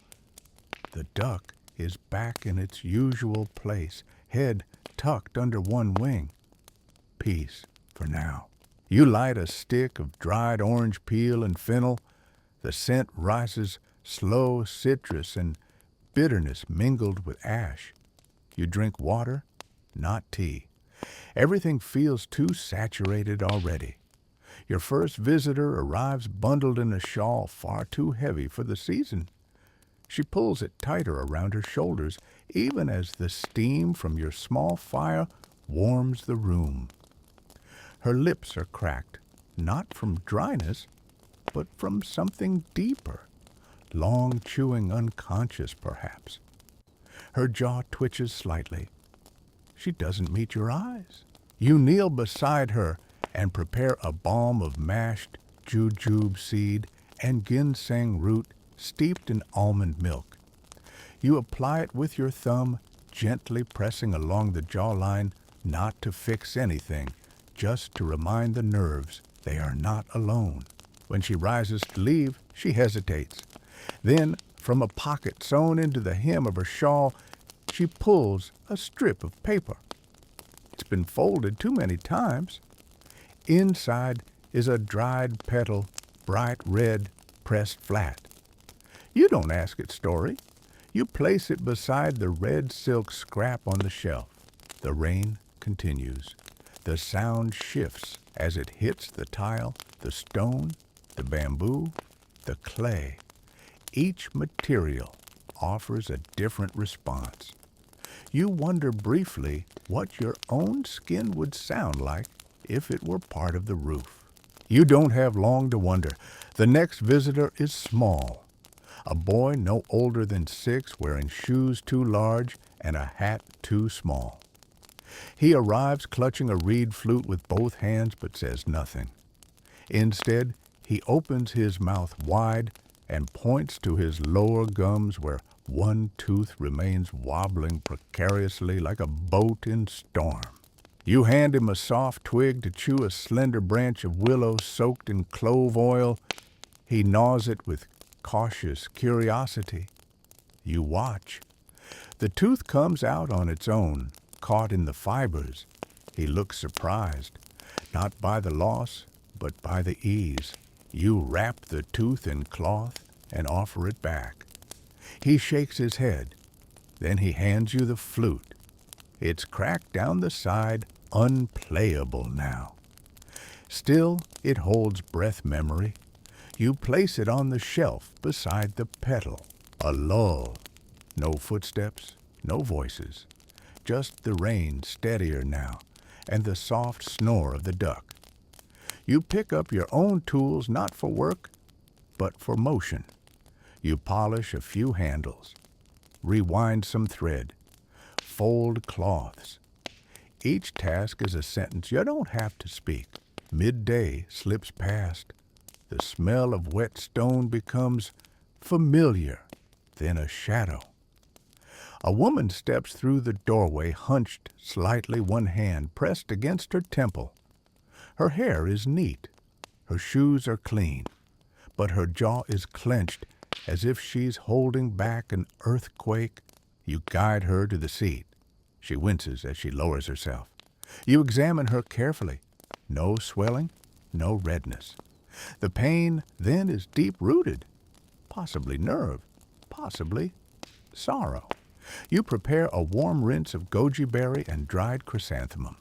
The duck is back in its usual place, head tucked under one wing. Peace for now. You light a stick of dried orange peel and fennel. The scent rises slow, citrus and bitterness mingled with ash. You drink water, not tea. Everything feels too saturated already. Your first visitor arrives bundled in a shawl far too heavy for the season. She pulls it tighter around her shoulders, even as the steam from your small fire warms the room. Her lips are cracked, not from dryness, but from something deeper, long chewing unconscious perhaps. Her jaw twitches slightly. She doesn't meet your eyes. You kneel beside her and prepare a balm of mashed jujube seed and ginseng root steeped in almond milk. You apply it with your thumb, gently pressing along the jawline, not to fix anything, just to remind the nerves they are not alone. When she rises to leave, she hesitates. Then, from a pocket sewn into the hem of her shawl, she pulls a strip of paper. It's been folded too many times. Inside is a dried petal, bright red, pressed flat. You don't ask its story. You place it beside the red silk scrap on the shelf. The rain continues. The sound shifts as it hits the tile, the stone, the bamboo, the clay. Each material offers a different response. You wonder briefly what your own skin would sound like if it were part of the roof. You don't have long to wonder. The next visitor is small. A boy no older than 6, wearing shoes too large and a hat too small. He arrives clutching a reed flute with both hands but says nothing. Instead, he opens his mouth wide and points to his lower gums where one tooth remains wobbling precariously like a boat in storm. You hand him a soft twig to chew, a slender branch of willow soaked in clove oil. He gnaws it with cautious curiosity. You watch. The tooth comes out on its own, caught in the fibers. He looks surprised, not by the loss, but by the ease. You wrap the tooth in cloth and offer it back. He shakes his head. Then he hands you the flute. It's cracked down the side, unplayable now. Still, it holds breath memory. You place it on the shelf beside the petal. A lull. No footsteps, no voices. Just the rain steadier now, and the soft snore of the duck. You pick up your own tools not for work, but for motion. You polish a few handles, rewind some thread, fold cloths. Each task is a sentence you don't have to speak. Midday slips past. The smell of wet stone becomes familiar, then a shadow. A woman steps through the doorway, hunched slightly, one hand pressed against her temple. Her hair is neat. Her shoes are clean, but her jaw is clenched as if she's holding back an earthquake. You guide her to the seat. She winces as she lowers herself. You examine her carefully. No swelling, no redness. The pain then is deep-rooted, possibly nerve, possibly sorrow. You prepare a warm rinse of goji berry and dried chrysanthemum.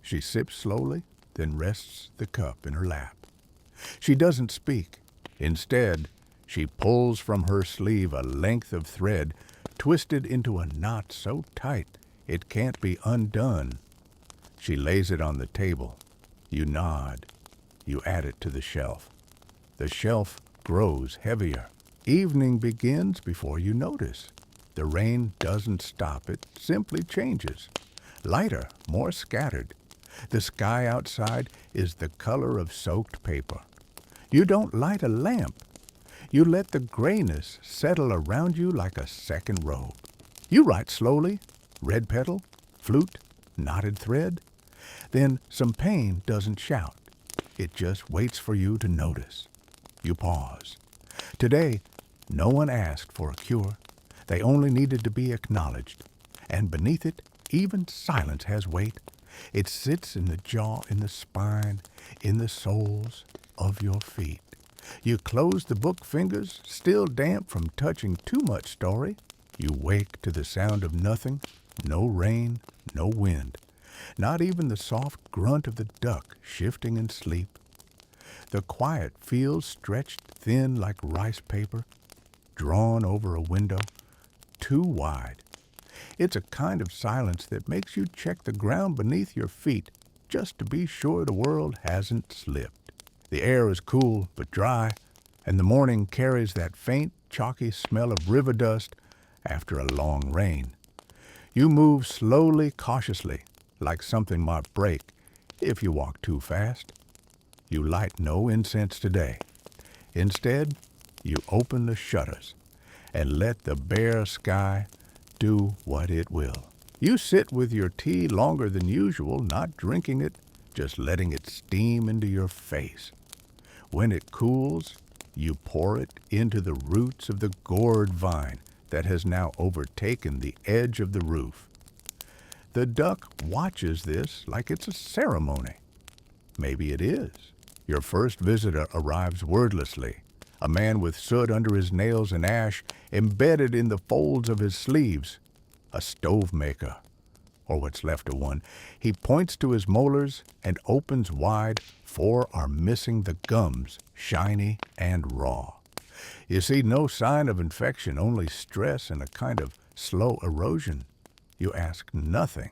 She sips slowly, then rests the cup in her lap. She doesn't speak. Instead, she pulls from her sleeve a length of thread twisted into a knot so tight it can't be undone. She lays it on the table. You nod. You add it to the shelf. The shelf grows heavier. Evening begins before you notice. The rain doesn't stop, it simply changes. Lighter, more scattered. The sky outside is the color of soaked paper. You don't light a lamp. You let the grayness settle around you like a second robe. You write slowly, red petal, flute, knotted thread. Then some pain doesn't shout. It just waits for you to notice. You pause. Today, no one asked for a cure. They only needed to be acknowledged. And beneath it, even silence has weight. It sits in the jaw, in the spine, in the soles of your feet. You close the book fingers, still damp from touching too much story. You wake to the sound of nothing, no rain, no wind, not even the soft grunt of the duck shifting in sleep. The quiet feels stretched thin like rice paper, drawn over a window, too wide. It's a kind of silence that makes you check the ground beneath your feet just to be sure the world hasn't slipped. The air is cool but dry, and the morning carries that faint, chalky smell of river dust after a long rain. You move slowly, cautiously, like something might break if you walk too fast. You light no incense today. Instead, you open the shutters and let the bare sky do what it will. You sit with your tea longer than usual, not drinking it, just letting it steam into your face. When it cools, you pour it into the roots of the gourd vine that has now overtaken the edge of the roof. The duck watches this like it's a ceremony. Maybe it is. Your first visitor arrives wordlessly, a man with soot under his nails and ash embedded in the folds of his sleeves, a stove maker, or what's left of one. He points to his molars and opens wide. 4 are missing the gums, shiny and raw. You see no sign of infection, only stress and a kind of slow erosion. You ask nothing.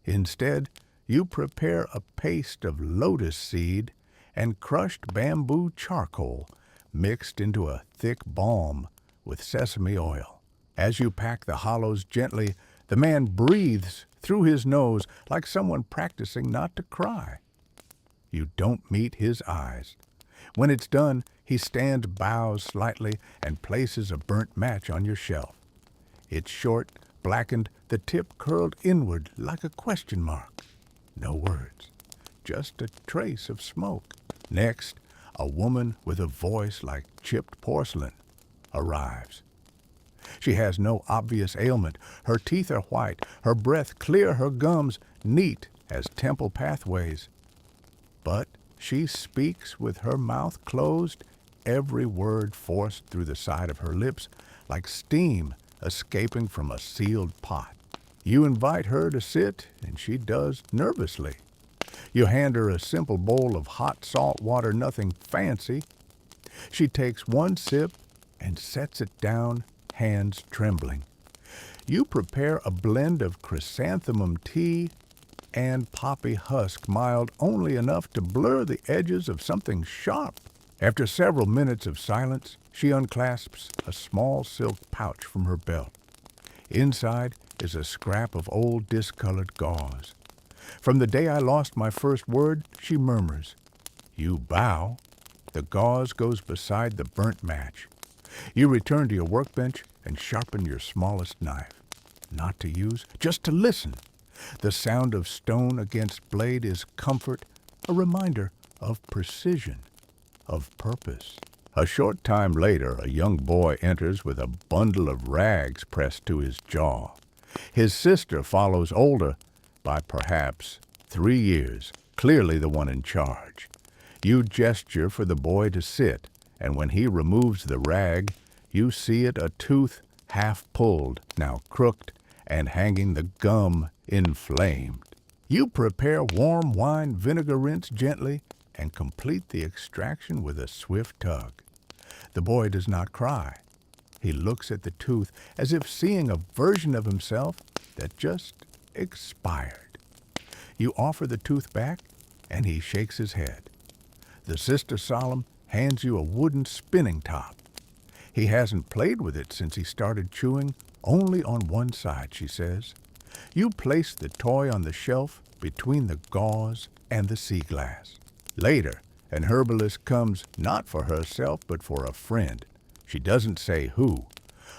Instead, you prepare a paste of lotus seed and crushed bamboo charcoal mixed into a thick balm with sesame oil. As you pack the hollows gently, the man breathes through his nose like someone practicing not to cry. You don't meet his eyes. When it's done, he stands, bows slightly, and places a burnt match on your shelf. It's short, blackened, the tip curled inward like a question mark. No words, just a trace of smoke. Next, a woman with a voice like chipped porcelain arrives. She has no obvious ailment. Her teeth are white, her breath clear, her gums neat as temple pathways. But she speaks with her mouth closed, every word forced through the side of her lips like steam escaping from a sealed pot. You invite her to sit, and she does nervously. You hand her a simple bowl of hot salt water, nothing fancy. She takes one sip and sets it down, hands trembling. You prepare a blend of chrysanthemum tea and poppy husk, mild only enough to blur the edges of something sharp. After several minutes of silence, she unclasps a small silk pouch from her belt. Inside is a scrap of old discolored gauze. From the day I lost my first word, she murmurs. You bow. The gauze goes beside the burnt match. You return to your workbench and sharpen your smallest knife. Not to use, just to listen. The sound of stone against blade is comfort, a reminder of precision, of purpose. A short time later, a young boy enters with a bundle of rags pressed to his jaw. His sister follows, older by perhaps 3 years, clearly the one in charge. You gesture for the boy to sit, and when he removes the rag, you see it a tooth half pulled, now crooked, and hanging the gum inflamed. You prepare warm wine vinegar rinse gently and complete the extraction with a swift tug. The boy does not cry. He looks at the tooth as if seeing a version of himself that just expired. You offer the tooth back, and he shakes his head. The sister solemn hands you a wooden spinning top. He hasn't played with it since he started chewing, only on one side, she says. You place the toy on the shelf between the gauze and the sea glass. Later, an herbalist comes not for herself but for a friend. She doesn't say who,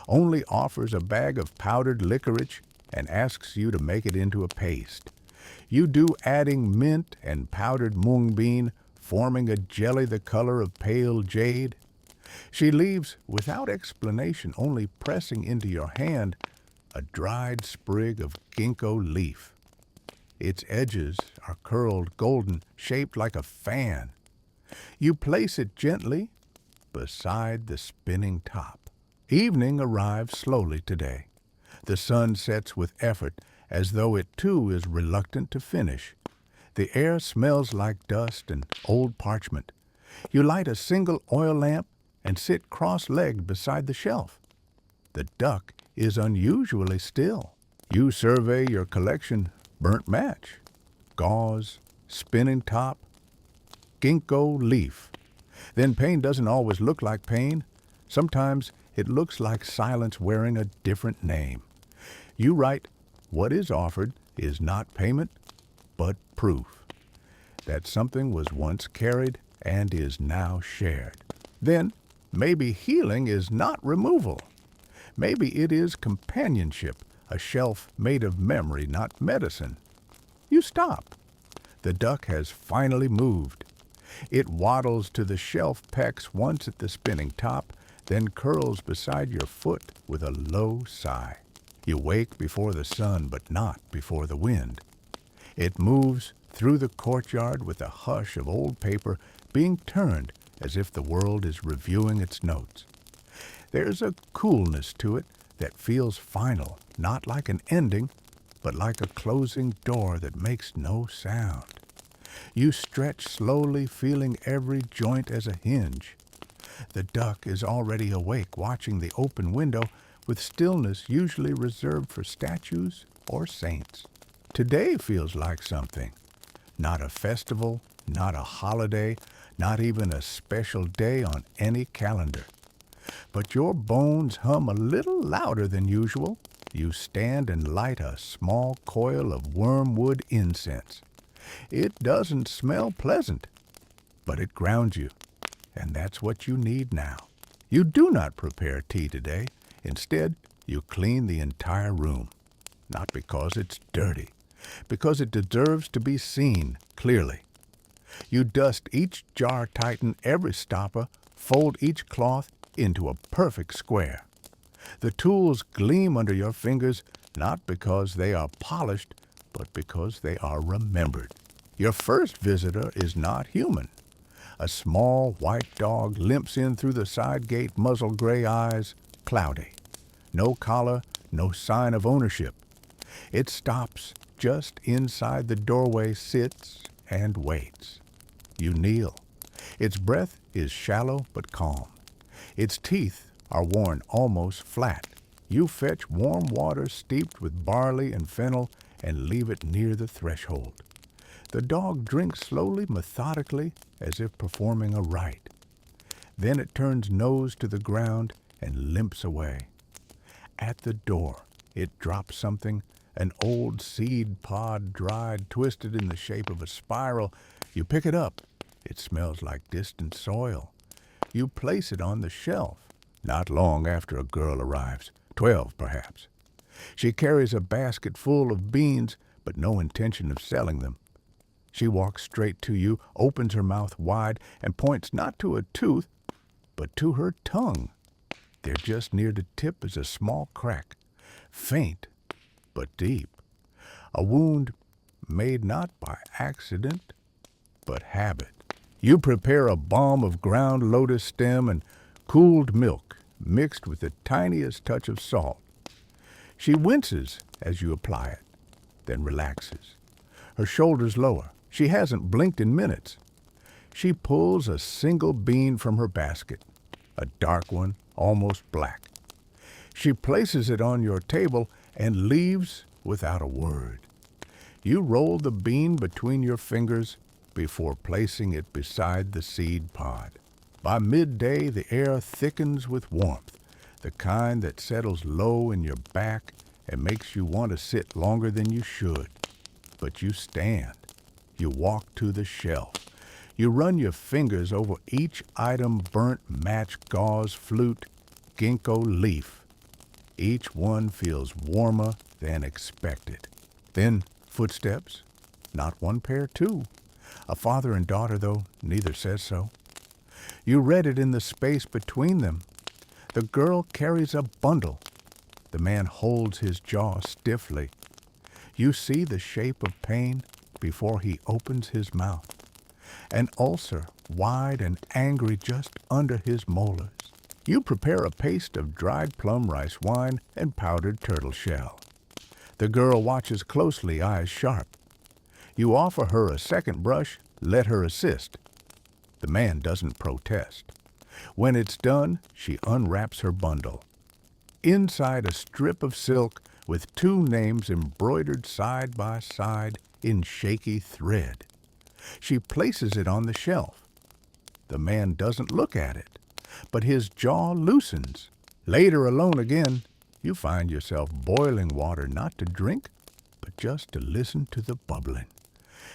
only offers a bag of powdered licorice and asks you to make it into a paste. You do, adding mint and powdered mung bean, forming a jelly the color of pale jade. She leaves without explanation, only pressing into your hand a dried sprig of ginkgo leaf. Its edges are curled golden, shaped like a fan. You place it gently beside the spinning top. Evening arrives slowly today. The sun sets with effort, as though it too is reluctant to finish. The air smells like dust and old parchment. You light a single oil lamp and sit cross-legged beside the shelf. The duck is unusually still. You survey your collection, burnt match, gauze, spinning top, ginkgo leaf. Then pain doesn't always look like pain. Sometimes it looks like silence wearing a different name. You write, what is offered is not payment, but proof that something was once carried and is now shared. Then, maybe healing is not removal. Maybe it is companionship, a shelf made of memory, not medicine. You stop. The duck has finally moved. It waddles to the shelf, pecks once at the spinning top, then curls beside your foot with a low sigh. You wake before the sun, but not before the wind. It moves through the courtyard with a hush of old paper being turned as if the world is reviewing its notes. There's a coolness to it that feels final, not like an ending, but like a closing door that makes no sound. You stretch slowly, feeling every joint as a hinge. The duck is already awake, watching the open window with stillness usually reserved for statues or saints. Today feels like something. Not a festival, not a holiday, not even a special day on any calendar. But your bones hum a little louder than usual. You stand and light a small coil of wormwood incense. It doesn't smell pleasant, but it grounds you, and that's what you need now. You do not prepare tea today. Instead, you clean the entire room. Not because it's dirty, because it deserves to be seen clearly. You dust each jar, tighten every stopper, fold each cloth into a perfect square. The tools gleam under your fingers, not because they are polished, but because they are remembered. Your first visitor is not human. A small white dog limps in through the side gate, muzzle gray eyes cloudy. No collar, no sign of ownership. It stops just inside the doorway, sits, and waits. You kneel. Its breath is shallow but calm. Its teeth are worn almost flat. You fetch warm water steeped with barley and fennel and leave it near the threshold. The dog drinks slowly, methodically, as if performing a rite. Then it turns nose to the ground and limps away. At the door, it drops something An old seed pod dried, twisted in the shape of a spiral. You pick it up. It smells like distant soil. You place it on the shelf. Not long after a girl arrives, 12 perhaps. She carries a basket full of beans, but no intention of selling them. She walks straight to you, opens her mouth wide, and points not to a tooth, but to her tongue. There just near the tip is a small crack, faint but deep. A wound made not by accident, but habit. You prepare a balm of ground lotus stem and cooled milk mixed with the tiniest touch of salt. She winces as you apply it, then relaxes. Her shoulders lower. She hasn't blinked in minutes. She pulls a single bean from her basket, a dark one, almost black. She places it on your table and leaves without a word. You roll the bean between your fingers before placing it beside the seed pod. By midday, the air thickens with warmth, the kind that settles low in your back and makes you want to sit longer than you should. But you stand. You walk to the shelf. You run your fingers over each item: burnt match, gauze, flute, ginkgo leaf. Each one feels warmer than expected. Then footsteps. Not one pair, two. A father and daughter, though neither says so. You read it in the space between them. The girl carries a bundle. The man holds his jaw stiffly. You see the shape of pain before he opens his mouth. An ulcer, wide and angry just under his molars. You prepare a paste of dried plum rice wine and powdered turtle shell. The girl watches closely, eyes sharp. You offer her a second brush, let her assist. The man doesn't protest. When it's done, she unwraps her bundle. Inside, a strip of silk with two names embroidered side by side in shaky thread. She places it on the shelf. The man doesn't look at it, but his jaw loosens. Later, alone again, you find yourself boiling water not to drink, but just to listen to the bubbling.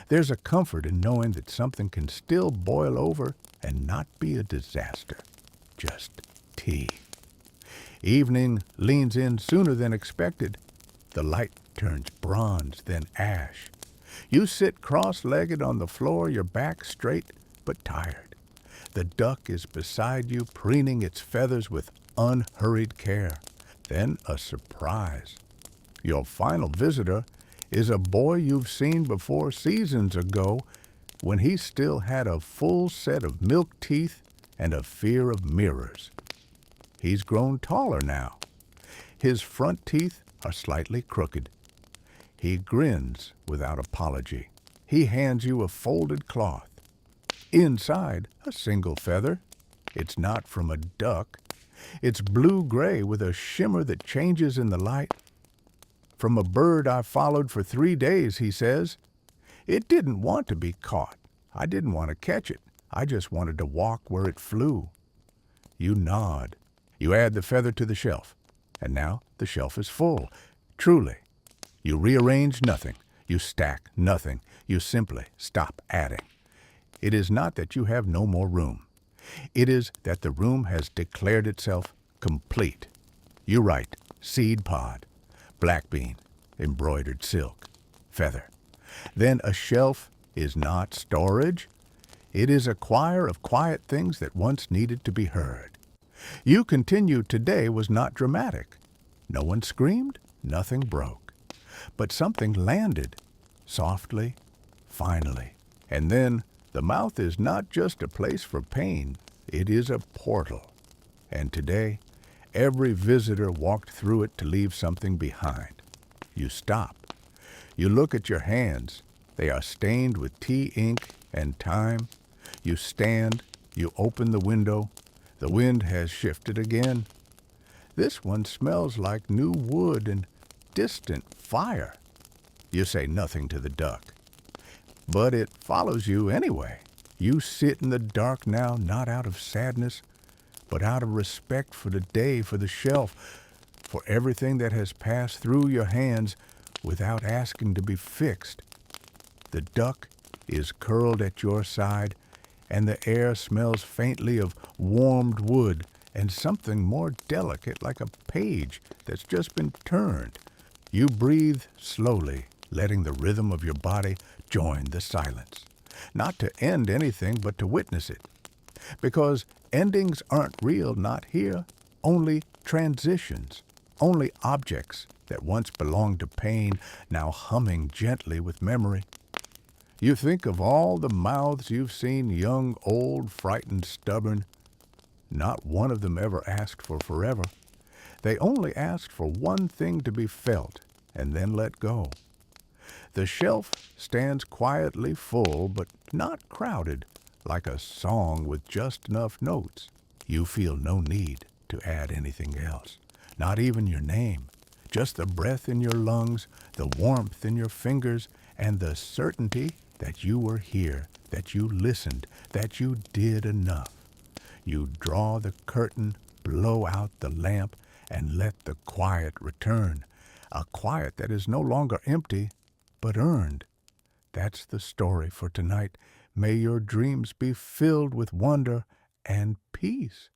There's a comfort in knowing that something can still boil over and not be a disaster. Just tea. Evening leans in sooner than expected. The light turns bronze, then ash. You sit cross-legged on the floor, your back straight but tired. The duck is beside you, preening its feathers with unhurried care. Then a surprise. Your final visitor is a boy you've seen before seasons ago, when he still had a full set of milk teeth and a fear of mirrors. He's grown taller now. His front teeth are slightly crooked. He grins without apology. He hands you a folded cloth. Inside, a single feather. It's not from a duck. It's blue-gray with a shimmer that changes in the light. From a bird I followed for 3 days, he says. It didn't want to be caught. I didn't want to catch it. I just wanted to walk where it flew. You nod. You add the feather to the shelf. And now the shelf is full. Truly. You rearrange nothing. You stack nothing. You simply stop adding. It is not that you have no more room. It is that the room has declared itself complete. You write seed pod, black bean, embroidered silk, feather. Then a shelf is not storage. It is a choir of quiet things that once needed to be heard. You continue today was not dramatic. No one screamed, nothing broke. But something landed, softly, finally. And then the mouth is not just a place for pain, it is a portal. And today, every visitor walked through it to leave something behind. You stop. You look at your hands. They are stained with tea ink and time. You stand. You open the window. The wind has shifted again. This one smells like new wood and distant fire. You say nothing to the duck. But it follows you anyway. You sit in the dark now, not out of sadness, but out of respect for the day, for the shelf, for everything that has passed through your hands without asking to be fixed. The duck is curled at your side, and the air smells faintly of warmed wood and something more delicate like a page that's just been turned. You breathe slowly, letting the rhythm of your body join the silence. Not to end anything, but to witness it. Because endings aren't real, not here, only transitions, only objects that once belonged to pain, now humming gently with memory. You think of all the mouths you've seen, young, old, frightened, stubborn. Not one of them ever asked for forever. They only asked for one thing to be felt and then let go. The shelf stands quietly full, but not crowded, like a song with just enough notes. You feel no need to add anything else, not even your name. Just the breath in your lungs, the warmth in your fingers, and the certainty that you were here, that you listened, that you did enough. You draw the curtain, blow out the lamp, and let the quiet return. A quiet that is no longer empty, but earned. That's the story for tonight. May your dreams be filled with wonder and peace.